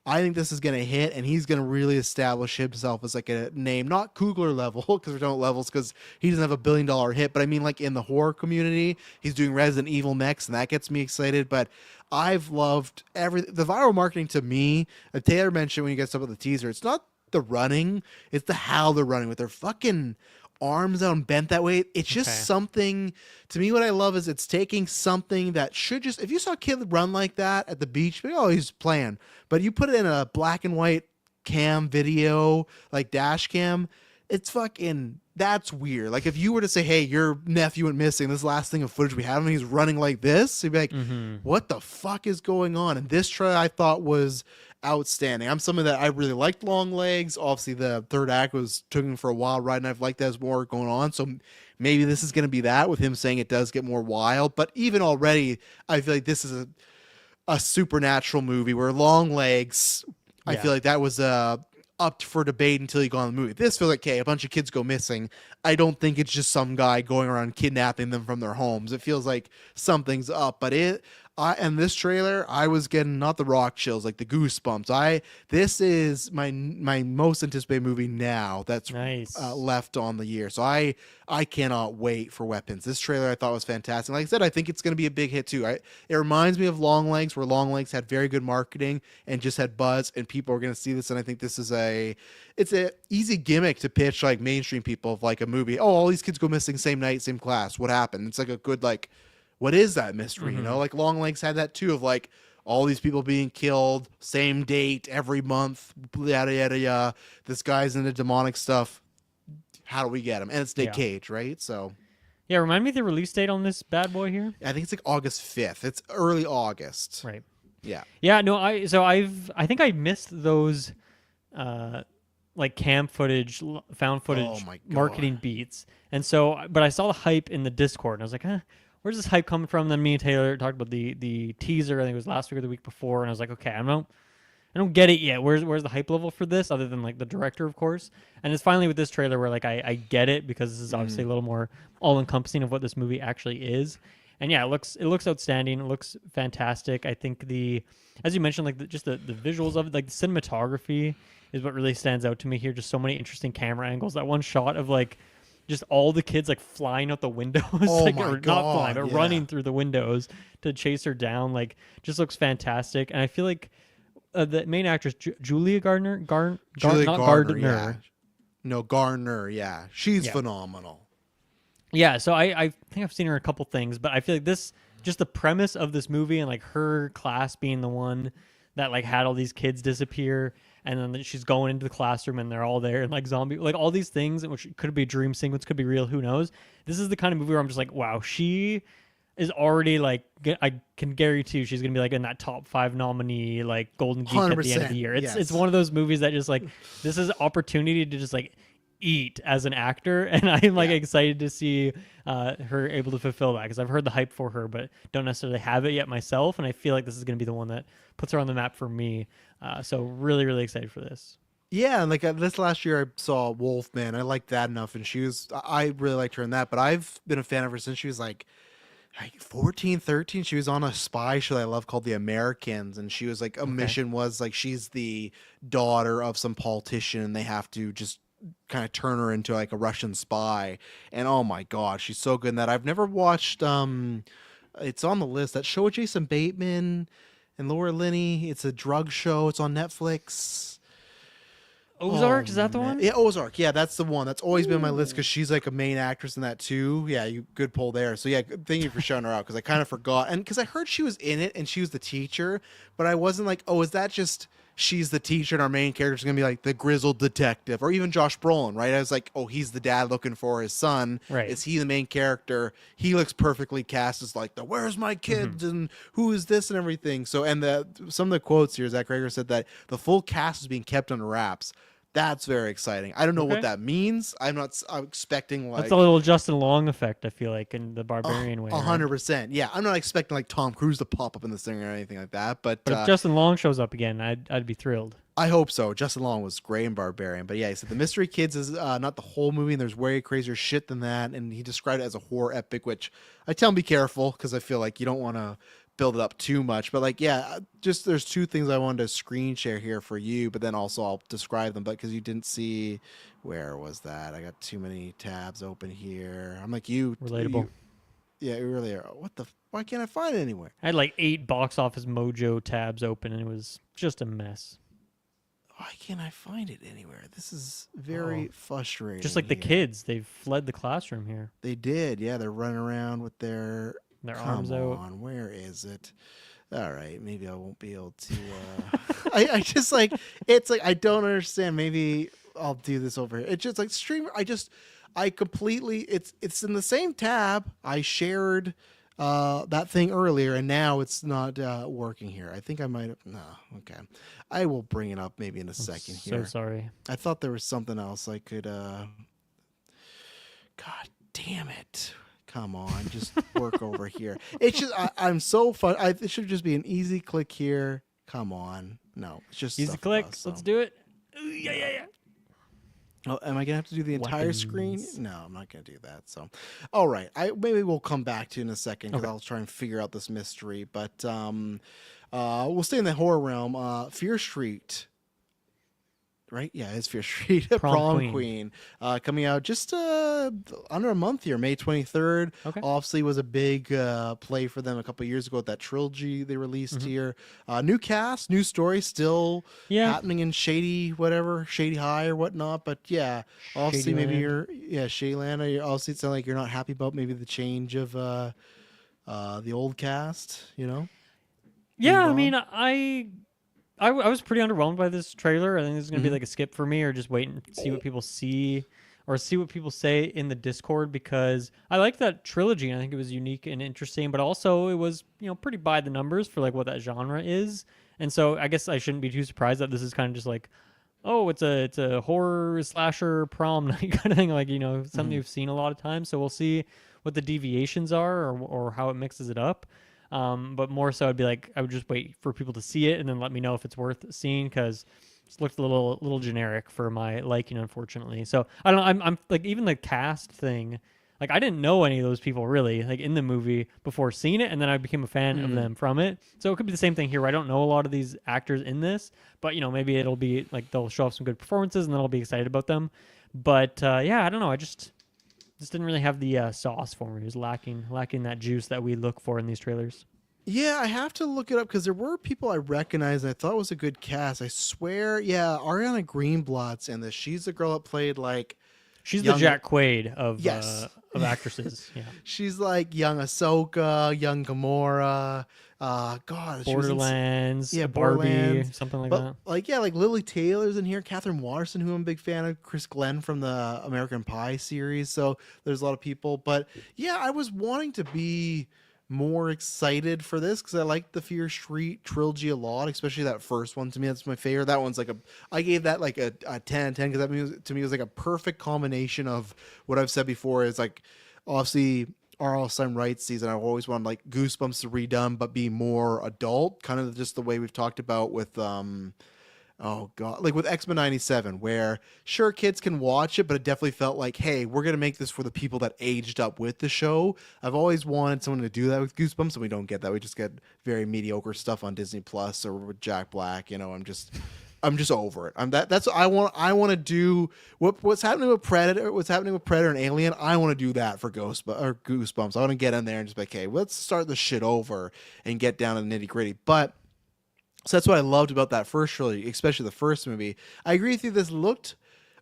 I think this is going to hit, and he's going to really establish himself as like a name, not Coogler level, because we don't levels, because he doesn't have $1 billion hit, but I mean like in the horror community, he's doing Resident Evil next, and that gets me excited. But I've loved the viral marketing to me. Taylor mentioned when you guys talk about the teaser, it's not the running, it's the how they're running with their fucking arms out and bent that way. It's just something to me. What I love is it's taking something that should just, if you saw a kid run like that at the beach, like, oh, he's playing, but you put it in a black and white cam video, like dash cam, it's fucking, that's weird. Like if you were to say, hey, your nephew went missing, this last thing of footage we have him, he's running like this, you'd be like, what the fuck is going on? And this trailer I thought was outstanding. I'm someone that I really liked Longlegs. Obviously the third act took him for a wild ride, and I've liked that as more going on. So maybe this is going to be that, with him saying it does get more wild. But even already, I feel like this is a supernatural movie, where Longlegs, I feel like that was up for debate until you go on the movie. This feels like, okay, a bunch of kids go missing. I don't think it's just some guy going around kidnapping them from their homes. It feels like something's up. But and this trailer, I was getting not the rock chills, like the goosebumps. This is my most anticipated movie now that's nice. Left on the year. So I cannot wait for Weapons. This trailer I thought was fantastic. Like I said, I think it's going to be a big hit too. It reminds me of Longlegs, where Longlegs had very good marketing and just had buzz, and people are going to see this. And I think this is it's a easy gimmick to pitch like mainstream people of like a movie. Oh, all these kids go missing same night, same class. What happened? It's like a good like, what is that mystery? You know, like Longlegs had that too, of like all these people being killed, same date every month, yada yada yada. This guy's into demonic stuff. How do we get him? And it's Nick Cage, right? So, yeah. Remind me the release date on this bad boy here. I think it's like August 5th. It's early August, right? Yeah. Yeah. No, I think I missed those, like cam footage, found footage, marketing beats, and so, but I saw the hype in the Discord, and I was like, where's this hype coming from? Then me and Taylor talked about the teaser. I think it was last week or the week before, and I was like, okay, I don't get it yet. Where's the hype level for this, other than like the director, of course? And it's finally with this trailer where like I get it, because this is obviously a little more all encompassing of what this movie actually is. And yeah, it looks outstanding. It looks fantastic. I think as you mentioned, like just the visuals of it, like the cinematography is what really stands out to me here. Just so many interesting camera angles. That one shot of like just all the kids like flying out the windows, not flying, but running through the windows to chase her down, like just looks fantastic. And I feel like the main actress, Julia Gardner, Garner, yeah, she's phenomenal. Yeah, so I think I've seen her in a couple things, but I feel like this, just the premise of this movie, and like her class being the one that like had all these kids disappear, and then she's going into the classroom and they're all there, and like zombie, like all these things, which could be a dream sequence, could be real, who knows. This is the kind of movie where I'm just like, wow, she is already like, I can guarantee you she's gonna be like in that top 5 nominee, like Golden Geek at the end of the year. It's one of those movies that just like, this is opportunity to just like eat as an actor, and I'm like excited to see her able to fulfill that, because I've heard the hype for her but don't necessarily have it yet myself, and I feel like this is going to be the one that puts her on the map for me. So really, really excited for this. Yeah, and like this last year I saw Wolfman. I liked that enough, and I really liked her in that, but I've been a fan of her since she was like 14, 13. She was on a spy show that I love called The Americans, and she was like, a mission was like, she's the daughter of some politician, and they have to just kind of turn her into like a Russian spy. And oh my god, she's so good in that. I've never watched it's on the list, that show with Jason Bateman and Laura Linney. It's a drug show. It's on Netflix. Ozark, is that the one? Yeah, Ozark. Yeah, that's the one. That's always been on my list, because she's like a main actress in that too. Yeah, good pull there. So yeah, thank you for showing her out, because I kind of forgot. And because I heard she was in it and she was the teacher, but I wasn't like, oh, is that just she's the teacher and our main character's gonna be like the grizzled detective, or even Josh Brolin, right? I was like, oh, he's the dad looking for his son. Right. Is he the main character? He looks perfectly cast as like the where's my kids and who is this and everything. So, and some of the quotes here, Zach Rager said that the full cast is being kept under wraps. That's very exciting. I don't know what that means. I'm expecting like... That's a little Justin Long effect, I feel like, in the Barbarian way. 100%. Yeah, I'm not expecting like Tom Cruise to pop up in this thing or anything like that. But if Justin Long shows up again, I'd be thrilled. I hope so. Justin Long was great in Barbarian. But yeah, he said the Mystery Kids is not the whole movie, and there's way crazier shit than that. And he described it as a horror epic, which I tell him be careful because I feel like you don't want to build it up too much. But like, yeah, just there's two things I wanted to screen share here for you, but then also I'll describe them. But because you didn't see, where was that? I got too many tabs open here. I'm like you. Relatable. Yeah, you really are. Why can't I find it anywhere? I had like 8 Box Office Mojo tabs open, and it was just a mess. Why can't I find it anywhere? This is very frustrating. Just like the kids, they've fled the classroom here. They did, yeah. They're running around with their arms out. Come on, where is it? All right, maybe I won't be able to. I just like it's like I don't understand. Maybe I'll do this over here. It's just like streamer. I completely. It's in the same tab. I shared that thing earlier, and now it's not working here. I think I might have. No, okay. I will bring it up maybe in a second here. So sorry. I thought there was something else I could. God damn it. Come on, just work over here. It's just I'm so fun. It should just be an easy click here. Come on, no, it's just easy click. Let's do it. Ooh, yeah. Oh, am I gonna have to do the entire screen? No, I'm not gonna do that. So, all right, maybe we'll come back to it in a second because I'll try and figure out this mystery. But we'll stay in the horror realm. Fear Street. Right? Yeah, it's Fear Street. Prom Queen. Coming out just under a month here, May 23rd. Okay. Obviously was a big play for them a couple of years ago with that trilogy they released here. New cast, new story, still happening in Shady High or whatnot. But yeah, obviously maybe Shayland. Obviously it sounds like you're not happy about maybe the change of the old cast, you know? Yeah, I mean, I was pretty underwhelmed by this trailer. I think this is going to be like a skip for me, or just wait and see what people see or see what people say in the Discord, because I like that trilogy and I think it was unique and interesting, but also it was, pretty by the numbers for like what that genre is. And so I guess I shouldn't be too surprised that this is kind of just like, oh, it's a horror slasher prom night kind of thing, like, something you've seen a lot of times. So we'll see what the deviations are or how it mixes it up. But more so, I'd be like, I would just wait for people to see it and then let me know if it's worth seeing, because it looked a little generic for my liking, unfortunately. So I don't know. I'm like, even the cast thing, like I didn't know any of those people really like in the movie before seeing it, and then I became a fan of them from it. So it could be the same thing here, where I don't know a lot of these actors in this, but maybe it'll be like they'll show off some good performances and then I'll be excited about them. But yeah, I don't know. I just didn't really have the sauce for me. It was lacking that juice that we look for in these trailers. Yeah, I have to look it up because there were people I recognized and I thought it was a good cast. I swear, yeah, Ariana Greenblatt's in this. She's the girl that played like... She's the Jack Quaid of actresses. Yeah. She's like young Ahsoka, young Gamora, Borderlands, Barbie, Borderlands, something like that. Like Lily Taylor's in here, Catherine Watterson, who I'm a big fan of, Chris Glenn from the American Pie series. So there's a lot of people, but yeah, I was wanting to be more excited for this because I liked the Fear Street trilogy a lot, especially that first one. To me, that's my favorite. That one's like I gave that like a 10/10 because that to me was like a perfect combination of what I've said before. Is like obviously R.L. Stine Wright's season. I always wanted like Goosebumps to redone, but be more adult, kind of just the way we've talked about with oh god, like with X-Men 97, where sure kids can watch it, but it definitely felt like, hey, we're gonna make this for the people that aged up with the show. I've always wanted someone to do that with Goosebumps, and we don't get that. We just get very mediocre stuff on Disney Plus or with Jack Black. I'm just over it. That's what I want to do. What's happening with Predator? What's happening with Predator and Alien? I want to do that for Goosebumps. I want to get in there and just be like, okay, let's start the shit over and get down to the nitty gritty. But so that's what I loved about that first trilogy, especially the first movie. I agree with you. This looked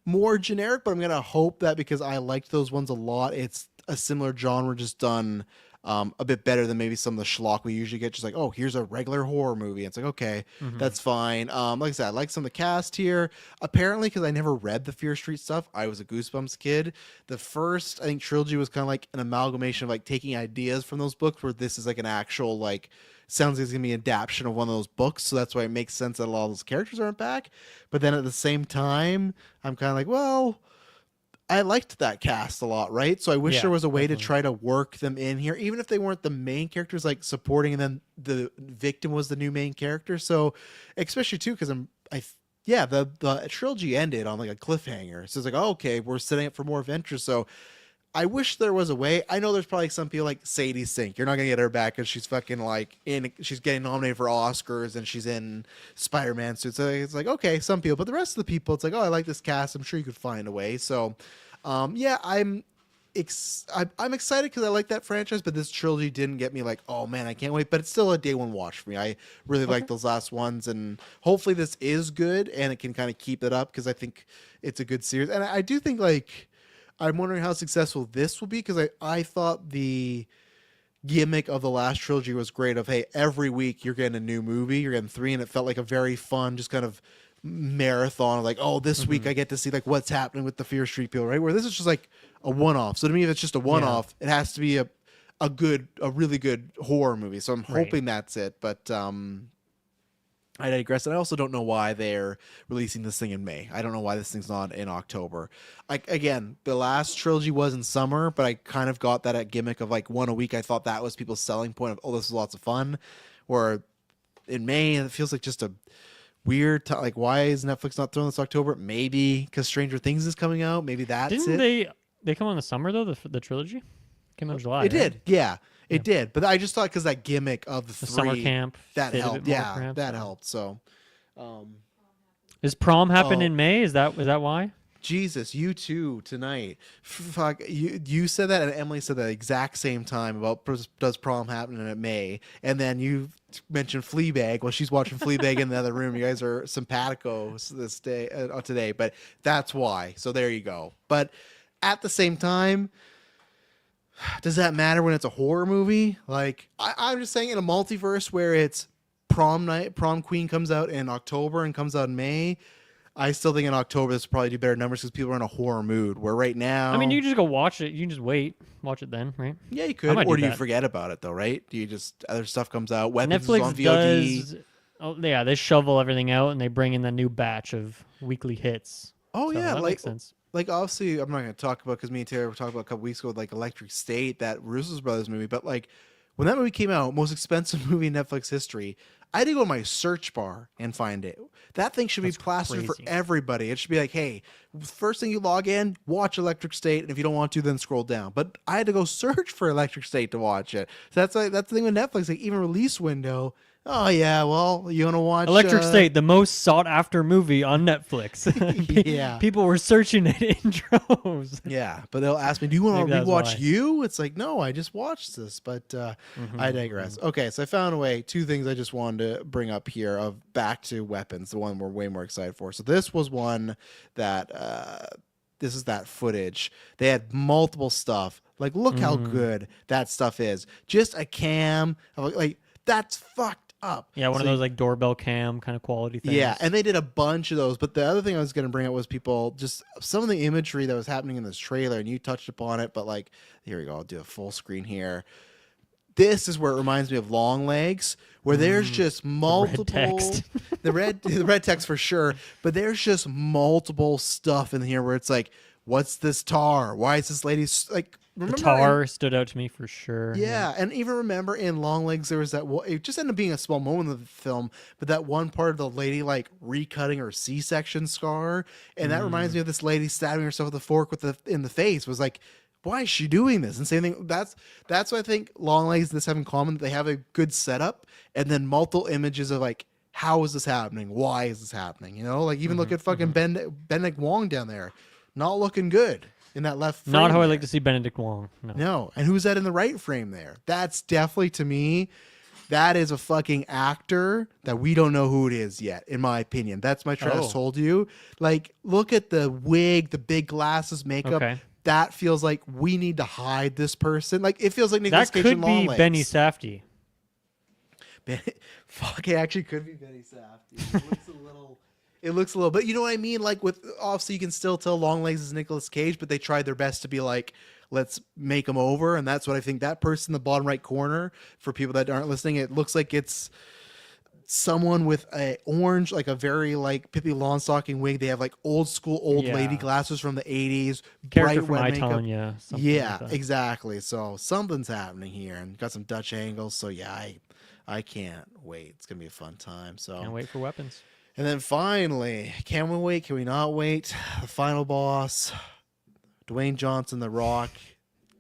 more generic, but I'm going to hope that because I liked those ones a lot, it's a similar genre just done a bit better than maybe some of the schlock we usually get. Just like, oh, here's a regular horror movie. It's like, okay, that's fine. Like I said, I like some of the cast here. Apparently, because I never read the Fear Street stuff, I was a Goosebumps kid. The first, I think, trilogy was kind of like an amalgamation of like taking ideas from those books, where this is like an actual like, sounds like it's gonna be an adaptation of one of those books, so that's why it makes sense that a lot of those characters aren't back. But then at the same time, I'm kind of like, well, I liked that cast a lot, right? So I wish there was a way to try to work them in here, even if they weren't the main characters, like supporting, and then the victim was the new main character. So, especially too, because the trilogy ended on like a cliffhanger. So it's like, oh, okay, we're setting up for more adventures. So I wish there was a way. I know there's probably some people like Sadie Sink. You're not gonna get her back because she's fucking like she's getting nominated for Oscars and she's in Spider-Man suits. So it's like, okay, some people, but the rest of the people, it's like, oh, I like this cast. I'm sure you could find a way. So, I'm excited because I like that franchise, but this trilogy didn't get me like, oh man, I can't wait. But it's still a day one watch for me. I really like those last ones, and hopefully this is good and it can kind of keep it up because I think it's a good series. And I do think like, I'm wondering how successful this will be, because I thought the gimmick of the last trilogy was great of, hey, every week you're getting a new movie, you're getting 3, and it felt like a very fun just kind of marathon of like, oh, this week I get to see like what's happening with the Fear Street people, right? Where this is just like a one-off. So to me, if it's just a one-off, it has to be a really good horror movie. So I'm hoping that's it. But I digress. And I also don't know why they're releasing this thing in May. I don't know why this thing's not in October. Again, the last trilogy was in summer, but I kind of got that gimmick of like one a week. I thought that was people's selling point of, oh, this is lots of fun. Or in May, it feels like just a weird like, why is Netflix not throwing this October? Maybe because Stranger Things is coming out. Maybe that's Didn't they come on the summer though? The trilogy came out in July. It did, yeah. It did, but I just thought because that gimmick of the 3, summer camp that helped. Yeah, perhaps, that helped. So, is Prom happen in May? Is that why? Jesus, you too tonight. Fuck, you said that, and Emily said that exact same time about does Prom happen in May, and then you mentioned Fleabag. Well, she's watching Fleabag in the other room. You guys are simpaticos this day today, but that's why. So there you go. But at the same time, does that matter when it's a horror movie? Like, I'm just saying, in a multiverse where it's Prom Queen comes out in October and comes out in May, I still think in October this will probably do better numbers because people are in a horror mood. Where right now, I mean, you just go watch it. You can just watch it then, right? Yeah, you could. Or do you forget about it though? Right? Do you just other stuff comes out? Weapons Netflix is on VOD. They shovel everything out and they bring in the new batch of weekly hits. Oh so yeah, that makes sense. Like, obviously, I'm not going to talk about, because me and Taylor were talking about a couple weeks ago with, like, Electric State, that Russo's Brothers movie. But, like, when that movie came out, most expensive movie in Netflix history, I had to go to my search bar and find it. That thing should be plastered for everybody. It should be like, hey, first thing you log in, watch Electric State. And if you don't want to, then scroll down. But I had to go search for Electric State to watch it. So that's the thing with Netflix. Like, even release window, oh, yeah, well, you want to watch Electric State, the most sought-after movie on Netflix. Yeah. People were searching it in droves. Yeah, but they'll ask me, do you want to rewatch You? It's like, no, I just watched this, but I digress. Okay, so I found a way. 2 things I just wanted to bring up here of back to weapons, the one we're way more excited for. So this was one that... this is that footage. They had multiple stuff. Like, look how good that stuff is. Just a cam. Like, that's fucked up. Yeah, one of those like doorbell cam kind of quality things. Yeah, and they did a bunch of those. But the other thing I was going to bring up was people, just some of the imagery that was happening in this trailer, and you touched upon it, but like, here we go. I'll do a full screen here. This is where it reminds me of Long Legs, where there's just multiple the red text for sure, but there's just multiple stuff in here where it's like, what's this tar? Why is this lady like? Remember the tar stood out to me for sure. Yeah, and even remember in Long Legs there was that. It just ended up being a small moment of the film, but that one part of the lady like recutting her C-section scar, and that reminds me of this lady stabbing herself with a fork in the face. Was like, why is she doing this? And same thing. That's what I think Long Legs and this have in common. They have a good setup, and then multiple images of like, how is this happening? Why is this happening? You know, like even look at fucking Benedict Wong down there, not looking good. In that left frame. Not how I like to see Benedict Wong. No. And who's that in the right frame there? That's definitely, to me, that is a fucking actor that we don't know who it is yet, in my opinion. That's my trust told you. Like, look at the wig, the big glasses, makeup. Okay. that feels like we need to hide this person. Like it feels like Nicolas Cage and That could be Longlegs. Benny Safdie. Fuck, it actually could be Benny Safdie. It looks a little, but you know what I mean? Like with, obviously you can still tell Longlegs is Nicolas Cage, but they tried their best to be like, let's make him over. And that's what I think. That person in the bottom right corner, for people that aren't listening, it looks like it's someone with a orange, like a very like Pippi Longstocking wig. They have like old school old lady glasses from the 80s. Character bright from red Iton, makeup. yeah. Exactly. So something's happening here, and got some Dutch angles. So yeah, I can't wait. It's gonna be a fun time. So Can't wait for weapons. And then finally, can we wait? Can we not wait? The final boss, Dwayne Johnson, The Rock,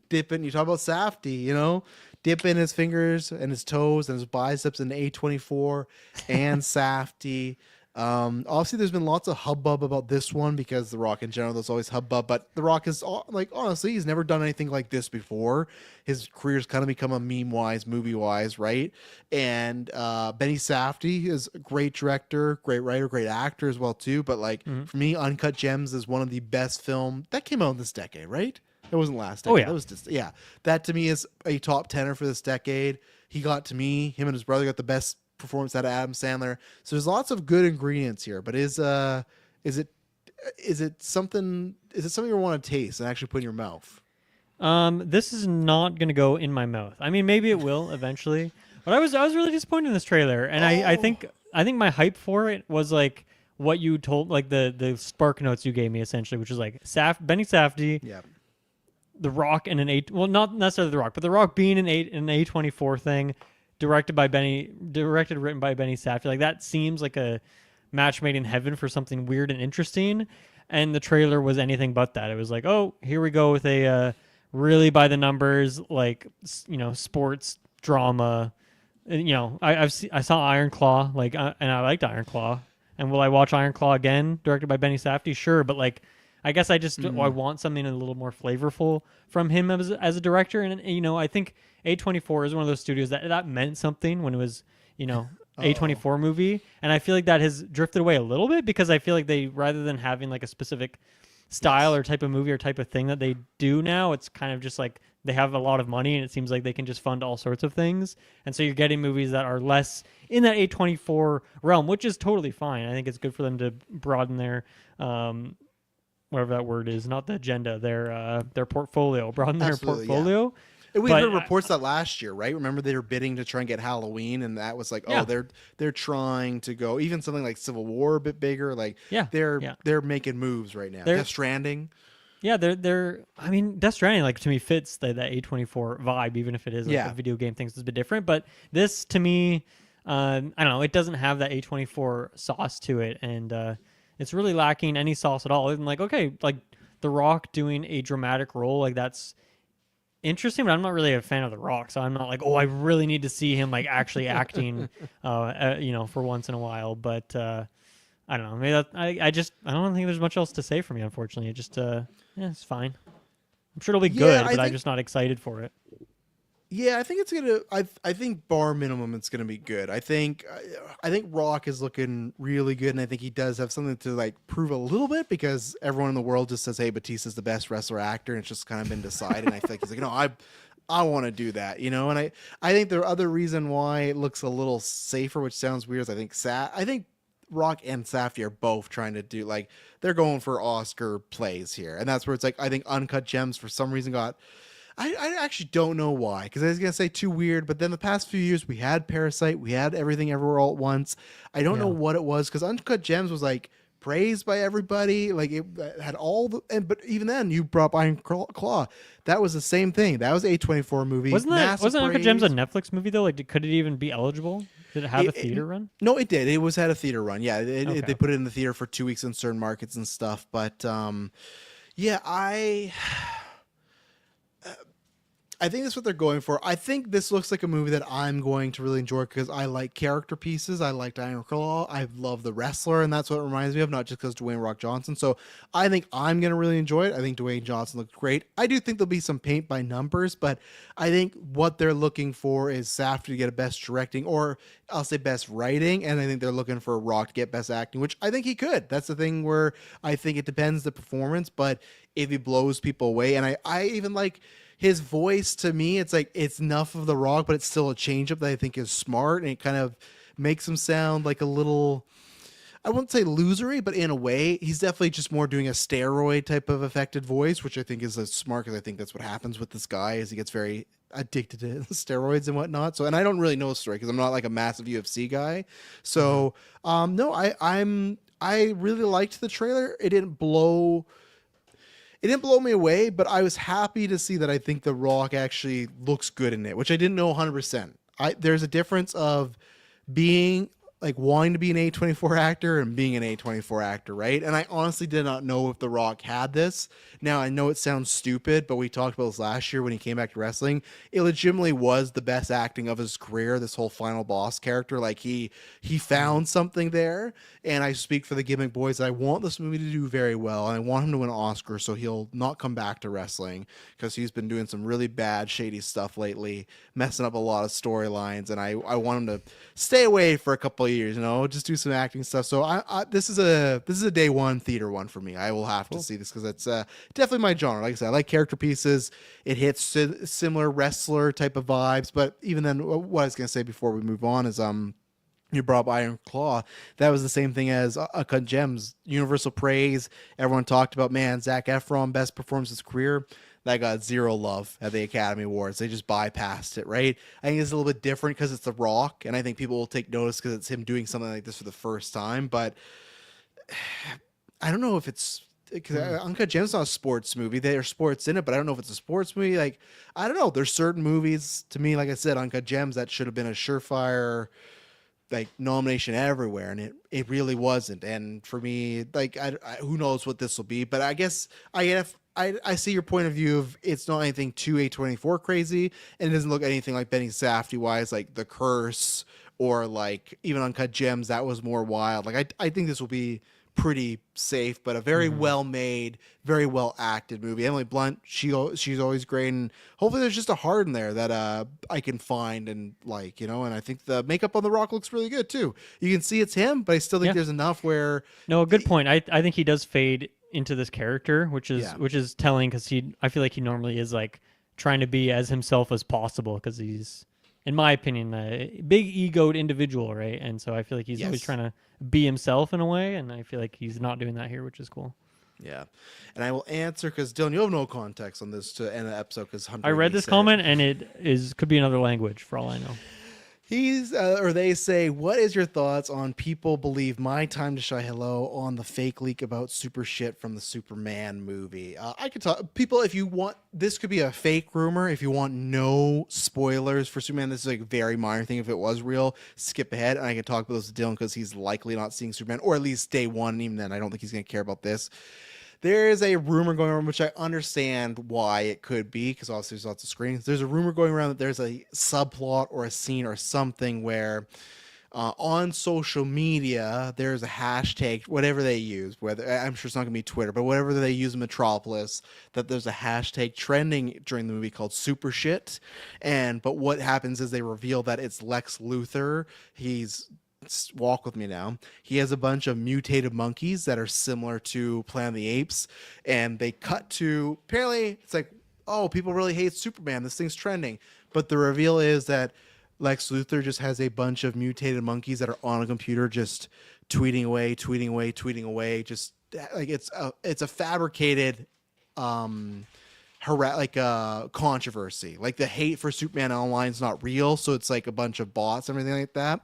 dipping. You talk about Safdie, you know, dipping his fingers and his toes and his biceps in A24 and Safdie. Obviously, there's been lots of hubbub about this one because The Rock in general, there's always hubbub. But The Rock is like, honestly, he's never done anything like this before. His career's kind of become a meme-wise, movie-wise, right? And Benny Safdie is a great director, great writer, great actor as well too. But like for me, Uncut Gems is one of the best film that came out this decade, right? It wasn't last decade. Oh yeah, that was just That to me is a top 10er for this decade. He got to me. Him and his brother got the best performance out of Adam Sandler. So there's lots of good ingredients here. But is it something you want to taste and actually put in your mouth? This is not gonna go in my mouth. I mean, maybe it will eventually. But I was really disappointed in this trailer, and I think my hype for it was like what you told, like the spark notes you gave me essentially, which is like Benny Safdie, The Rock, and well, not necessarily The Rock, but The Rock being an A24 thing, written by Benny Safdie. Like that seems like a match made in heaven for something weird and interesting. And the trailer was anything but that. It was like, oh, here we go with a really by the numbers, like, you know, sports drama. And, you know, I saw Iron Claw, like, and I liked Iron Claw. And will I watch Iron Claw again, directed by Benny Safdie? Sure, but like, I guess I want something a little more flavorful from him as a director. And you know, I think A24 is one of those studios that meant something when it was, you know, A24 movie. And I feel like that has drifted away a little bit because I feel like they, rather than having like a specific style or type of movie or type of thing that they do now, it's kind of just like they have a lot of money and it seems like they can just fund all sorts of things. And so you're getting movies that are less in that A24 realm, which is totally fine. I think it's good for them to broaden their whatever that word is, not the agenda, their portfolio, broaden their portfolio. Yeah. We heard reports that last year, right? Remember they were bidding to try and get Halloween, and that was like, they're trying to go even something like Civil War a bit bigger. Like they're making moves right now. Death Stranding. Yeah, I mean, Death Stranding, like, to me fits that A24 vibe, even if it is like a video game thing, so it's a bit different. But this, to me, I don't know, it doesn't have that A24 sauce to it, and it's really lacking any sauce at all. Other than like, okay, like The Rock doing a dramatic role, like that's interesting, but I'm not really a fan of The Rock, so I'm not like, oh, I really need to see him like actually acting, you know, for once in a while. But I don't know. Maybe I don't think there's much else to say for me. Unfortunately, it just it's fine. I'm sure it'll be good, but I'm just not excited for it. Yeah, I think it's gonna. I think bar minimum, it's gonna be good. I think Rock is looking really good, and I think he does have something to like prove a little bit because everyone in the world just says, "Hey, Batista's the best wrestler actor," and it's just kind of been decided. And I feel like he's like, no, I want to do that, you know. And I think the other reason why it looks a little safer, which sounds weird, is I think Rock and Safdie are both trying to do like they're going for Oscar plays here, and that's where it's like I think Uncut Gems for some reason got. I actually don't know why, because I was gonna say too weird, but then the past few years we had Parasite, we had Everything Everywhere All at Once. I don't know what it was, because Uncut Gems was like praised by everybody, like it had all the, but even then you brought up Iron Claw, that was the same thing. That was A24 movie. Wasn't Uncut Gems a Netflix movie though? Like, could it even be eligible? Did it have a theater run? No, it did. It had a theater run. Yeah, they put it in the theater for 2 weeks in certain markets and stuff. But I think that's what they're going for. I think this looks like a movie that I'm going to really enjoy because I like character pieces. I liked Iron Claw. I love the wrestler, and that's what it reminds me of, not just because Dwayne Rock Johnson. So I think I'm going to really enjoy it. I think Dwayne Johnson looked great. I do think there'll be some paint by numbers, but I think what they're looking for is Safdie to get a best directing, or I'll say best writing, and I think they're looking for Rock to get best acting, which I think he could. That's the thing where I think it depends the performance, but if he blows people away, and I even like his voice, to me, it's like it's enough of The Rock, but it's still a change-up that I think is smart, and it kind of makes him sound like a little, I wouldn't say losery, but in a way, he's definitely just more doing a steroid type of affected voice, which I think is smart because I think that's what happens with this guy is he gets very addicted to steroids and whatnot. So, and I don't really know the story because I'm not like a massive UFC guy. So, no, I really liked the trailer. It didn't blow me away, but I was happy to see that I think The Rock actually looks good in it, which I didn't know 100%. There's a difference of being like wanting to be an A24 actor and being an A24 actor, right? And I honestly did not know if The Rock had this. Now, I know it sounds stupid, but we talked about this last year when he came back to wrestling. It legitimately was the best acting of his career, this whole final boss character. Like, he found something there, and I speak for the Gimmick Boys. I want this movie to do very well, and I want him to win an Oscar so he'll not come back to wrestling because he's been doing some really bad, shady stuff lately, messing up a lot of storylines, and I want him to stay away for a couple of years, just do some acting stuff. So this is a day one theater one for me. I will have to see this because it's definitely my genre. Like I said, I like character pieces. It hits similar wrestler type of vibes. But even then, what I was gonna say before we move on is you brought up Iron Claw. That was the same thing as Uncut Gems. Universal praise. Everyone talked about, man, Zac Efron, best performance of his career. That got zero love at the Academy Awards. They just bypassed it, right? I think it's a little bit different because it's The Rock, and I think people will take notice because it's him doing something like this for the first time. But I don't know if it's because Uncut Gems is not a sports movie. There's sports in it, but I don't know if it's a sports movie. Like, I don't know. There's certain movies, to me, like I said, Uncut Gems, that should have been a surefire like nomination everywhere, and it really wasn't. And for me, like, I who knows what this will be, but I guess I see your point of view of it's not anything too A24 crazy, and it doesn't look anything like Benny Safdie wise, like The Curse or like even Uncut Gems. That was more wild. Like, I think this will be pretty safe, but a very well made, very well acted movie. Emily Blunt, she's always great, and hopefully there's just a heart in there that I can find and like, and I think the makeup on The Rock looks really good too. You can see it's him, but I still think there's enough where a good point. I think he does fade into this character, which is telling because I feel like he normally is like trying to be as himself as possible because he's, in my opinion, a big egoed individual, right? And so I feel like he's always trying to be himself in a way, and I feel like he's not doing that here, which is cool. Yeah, and I will answer because Dylan, you have no context on this to end the episode because I read this comment, and it could be another language for all I know. They say, what is your thoughts on people believe My Time to Shy Hello on the fake leak about super shit from the Superman movie? I could talk people if you want. This could be a fake rumor. If you want no spoilers for Superman, this is like a very minor thing. If it was real, skip ahead, and I can talk about this with Dylan because he's likely not seeing Superman, or at least day one. And even then, I don't think he's going to care about this. There is a rumor going around, which I understand why it could be, because obviously there's lots of screenings. There's a rumor going around that there's a subplot or a scene or something where on social media, there's a hashtag, whatever they use, whether I'm sure it's not going to be Twitter, but whatever they use in Metropolis, that there's a hashtag trending during the movie called Super Shit. But what happens is they reveal that it's Lex Luthor. Walk with me now. He has a bunch of mutated monkeys that are similar to Planet of the Apes, and they cut to, apparently it's like, oh, people really hate Superman, this thing's trending, but the reveal is that Lex Luthor just has a bunch of mutated monkeys that are on a computer just tweeting away, just like it's a fabricated controversy. Like, the hate for Superman online is not real, so it's like a bunch of bots and everything like that.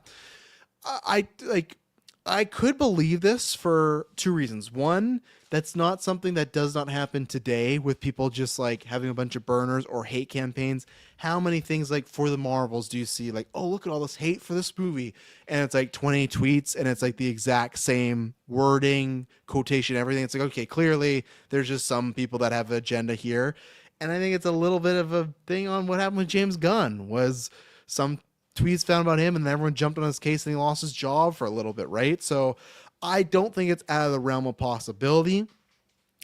I could believe this for two reasons. One, that's not something that does not happen today with people just like having a bunch of burners or hate campaigns. How many things like for the Marvels do you see like, oh, look at all this hate for this movie, and it's like 20 tweets and it's like the exact same wording, quotation, everything. It's like, okay, clearly there's just some people that have an agenda here. And I think it's a little bit of a thing on what happened with James Gunn. Was some tweets found about him, and then everyone jumped on his case, and he lost his job for a little bit, right? So I don't think it's out of the realm of possibility.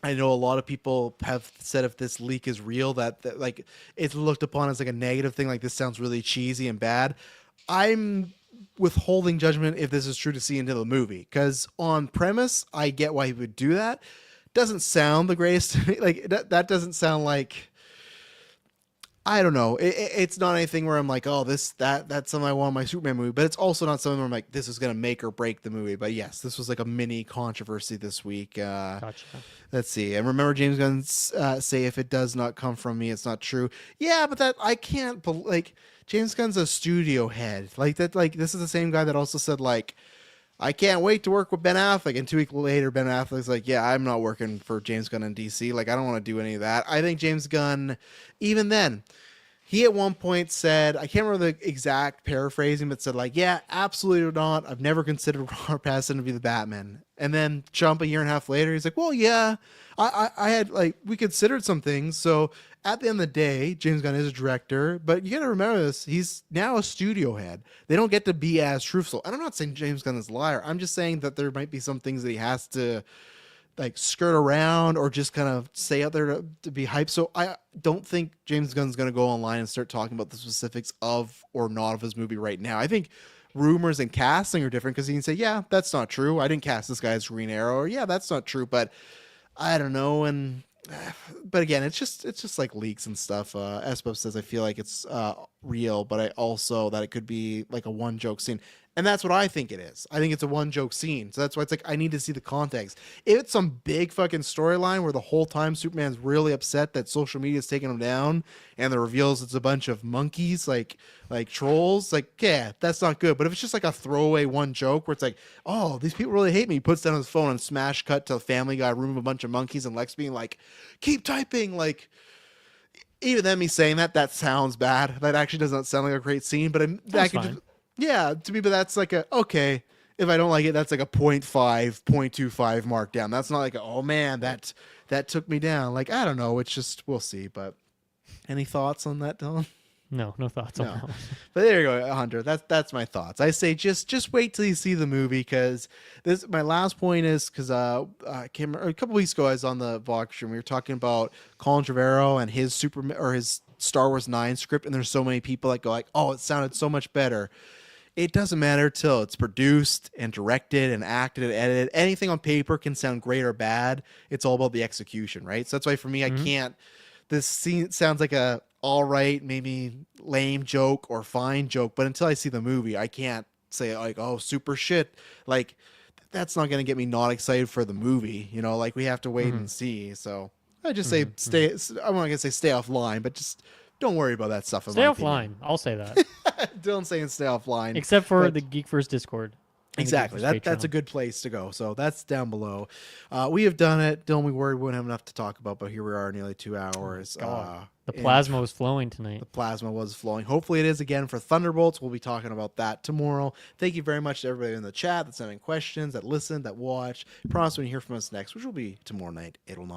I know a lot of people have said if this leak is real, that like it's looked upon as like a negative thing. Like, this sounds really cheesy and bad. I'm withholding judgment if this is true to see into the movie, because on premise, I get why he would do that. Doesn't sound the greatest to me. Like that doesn't sound like, I don't know. It's not anything where I'm like, oh, that's something I want in my Superman movie. But it's also not something where I'm like, this is gonna make or break the movie. But yes, this was like a mini controversy this week. Gotcha. Let's see. And remember, James Gunn say, if it does not come from me, it's not true. Yeah, but that I can't like. James Gunn's a studio head. Like that. Like, this is the same guy that also said, like, I can't wait to work with Ben Affleck. And 2 weeks later, Ben Affleck's like, yeah, I'm not working for James Gunn in DC. Like, I don't want to do any of that. I think James Gunn, even then, he at one point said, I can't remember the exact paraphrasing, but said, like, yeah, absolutely not. I've never considered Robert Pattinson to be the Batman. And then jump a year and a half later, he's like, well, yeah, I had, like, we considered some things. So at the end of the day, James Gunn is a director, but you got to remember this. He's now a studio head. They don't get to be as truthful. And I'm not saying James Gunn is a liar. I'm just saying that there might be some things that he has to, like, skirt around or just kind of say out there to be hyped. So I don't think James Gunn's going to go online and start talking about the specifics of or not of his movie right now. I think rumors and casting are different, because he can say, yeah, that's not true. I didn't cast this guy as Green Arrow, or yeah, that's not true. But I don't know. And but again, it's just like leaks and stuff. Espo says, I feel like it's real, but I also that it could be like a one joke scene. And that's what I think it is. I think it's a one joke scene. So that's why it's like, I need to see the context. If it's some big fucking storyline where the whole time Superman's really upset that social media is taking him down, and the reveals it's a bunch of monkeys, like trolls, like, yeah, that's not good. But if it's just like a throwaway one joke where it's like, oh, these people really hate me, he puts down his phone and smash cut to Family Guy room of a bunch of monkeys and Lex being like, keep typing, like, even then me saying that sounds bad. That actually does not sound like a great scene, but that could just, yeah, to me, but that's like a, okay, if I don't like it, that's like a 0.5, 0.25 mark down. That's not like, oh man, that took me down. Like, I don't know. It's just, we'll see. But any thoughts on that, Dylan? No thoughts on that one. But there you go, Hunter. That's my thoughts. I say just wait till you see the movie, because this, my last point is, because a couple weeks ago I was on the Vox stream. We were talking about Colin Trevorrow and his his Star Wars 9 script, and there's so many people that go like, oh, it sounded so much better. It doesn't matter till it's produced and directed and acted and edited. Anything on paper can sound great or bad. It's all about the execution, right? So that's why for me, I can't. This scene sounds like a all right, maybe lame joke or fine joke, but until I see the movie, I can't say like, oh, super shit. Like, that's not going to get me not excited for the movie. You know, like, we have to wait and see. So I just say stay. I'm not going to say stay offline, but just don't worry about that stuff. Stay offline. I'll say that. Dylan's saying stay offline. Except for the GeekVerse Discord. Exactly. That's a good place to go. So that's down below. We have done it. Dylan, we worried we wouldn't have enough to talk about, but here we are, nearly 2 hours. The plasma was flowing tonight. The plasma was flowing. Hopefully it is again for Thunderbolts. We'll be talking about that tomorrow. Thank you very much to everybody in the chat that sent in questions, that listened, that watched. Promise when you hear from us next, which will be tomorrow night, 8:09.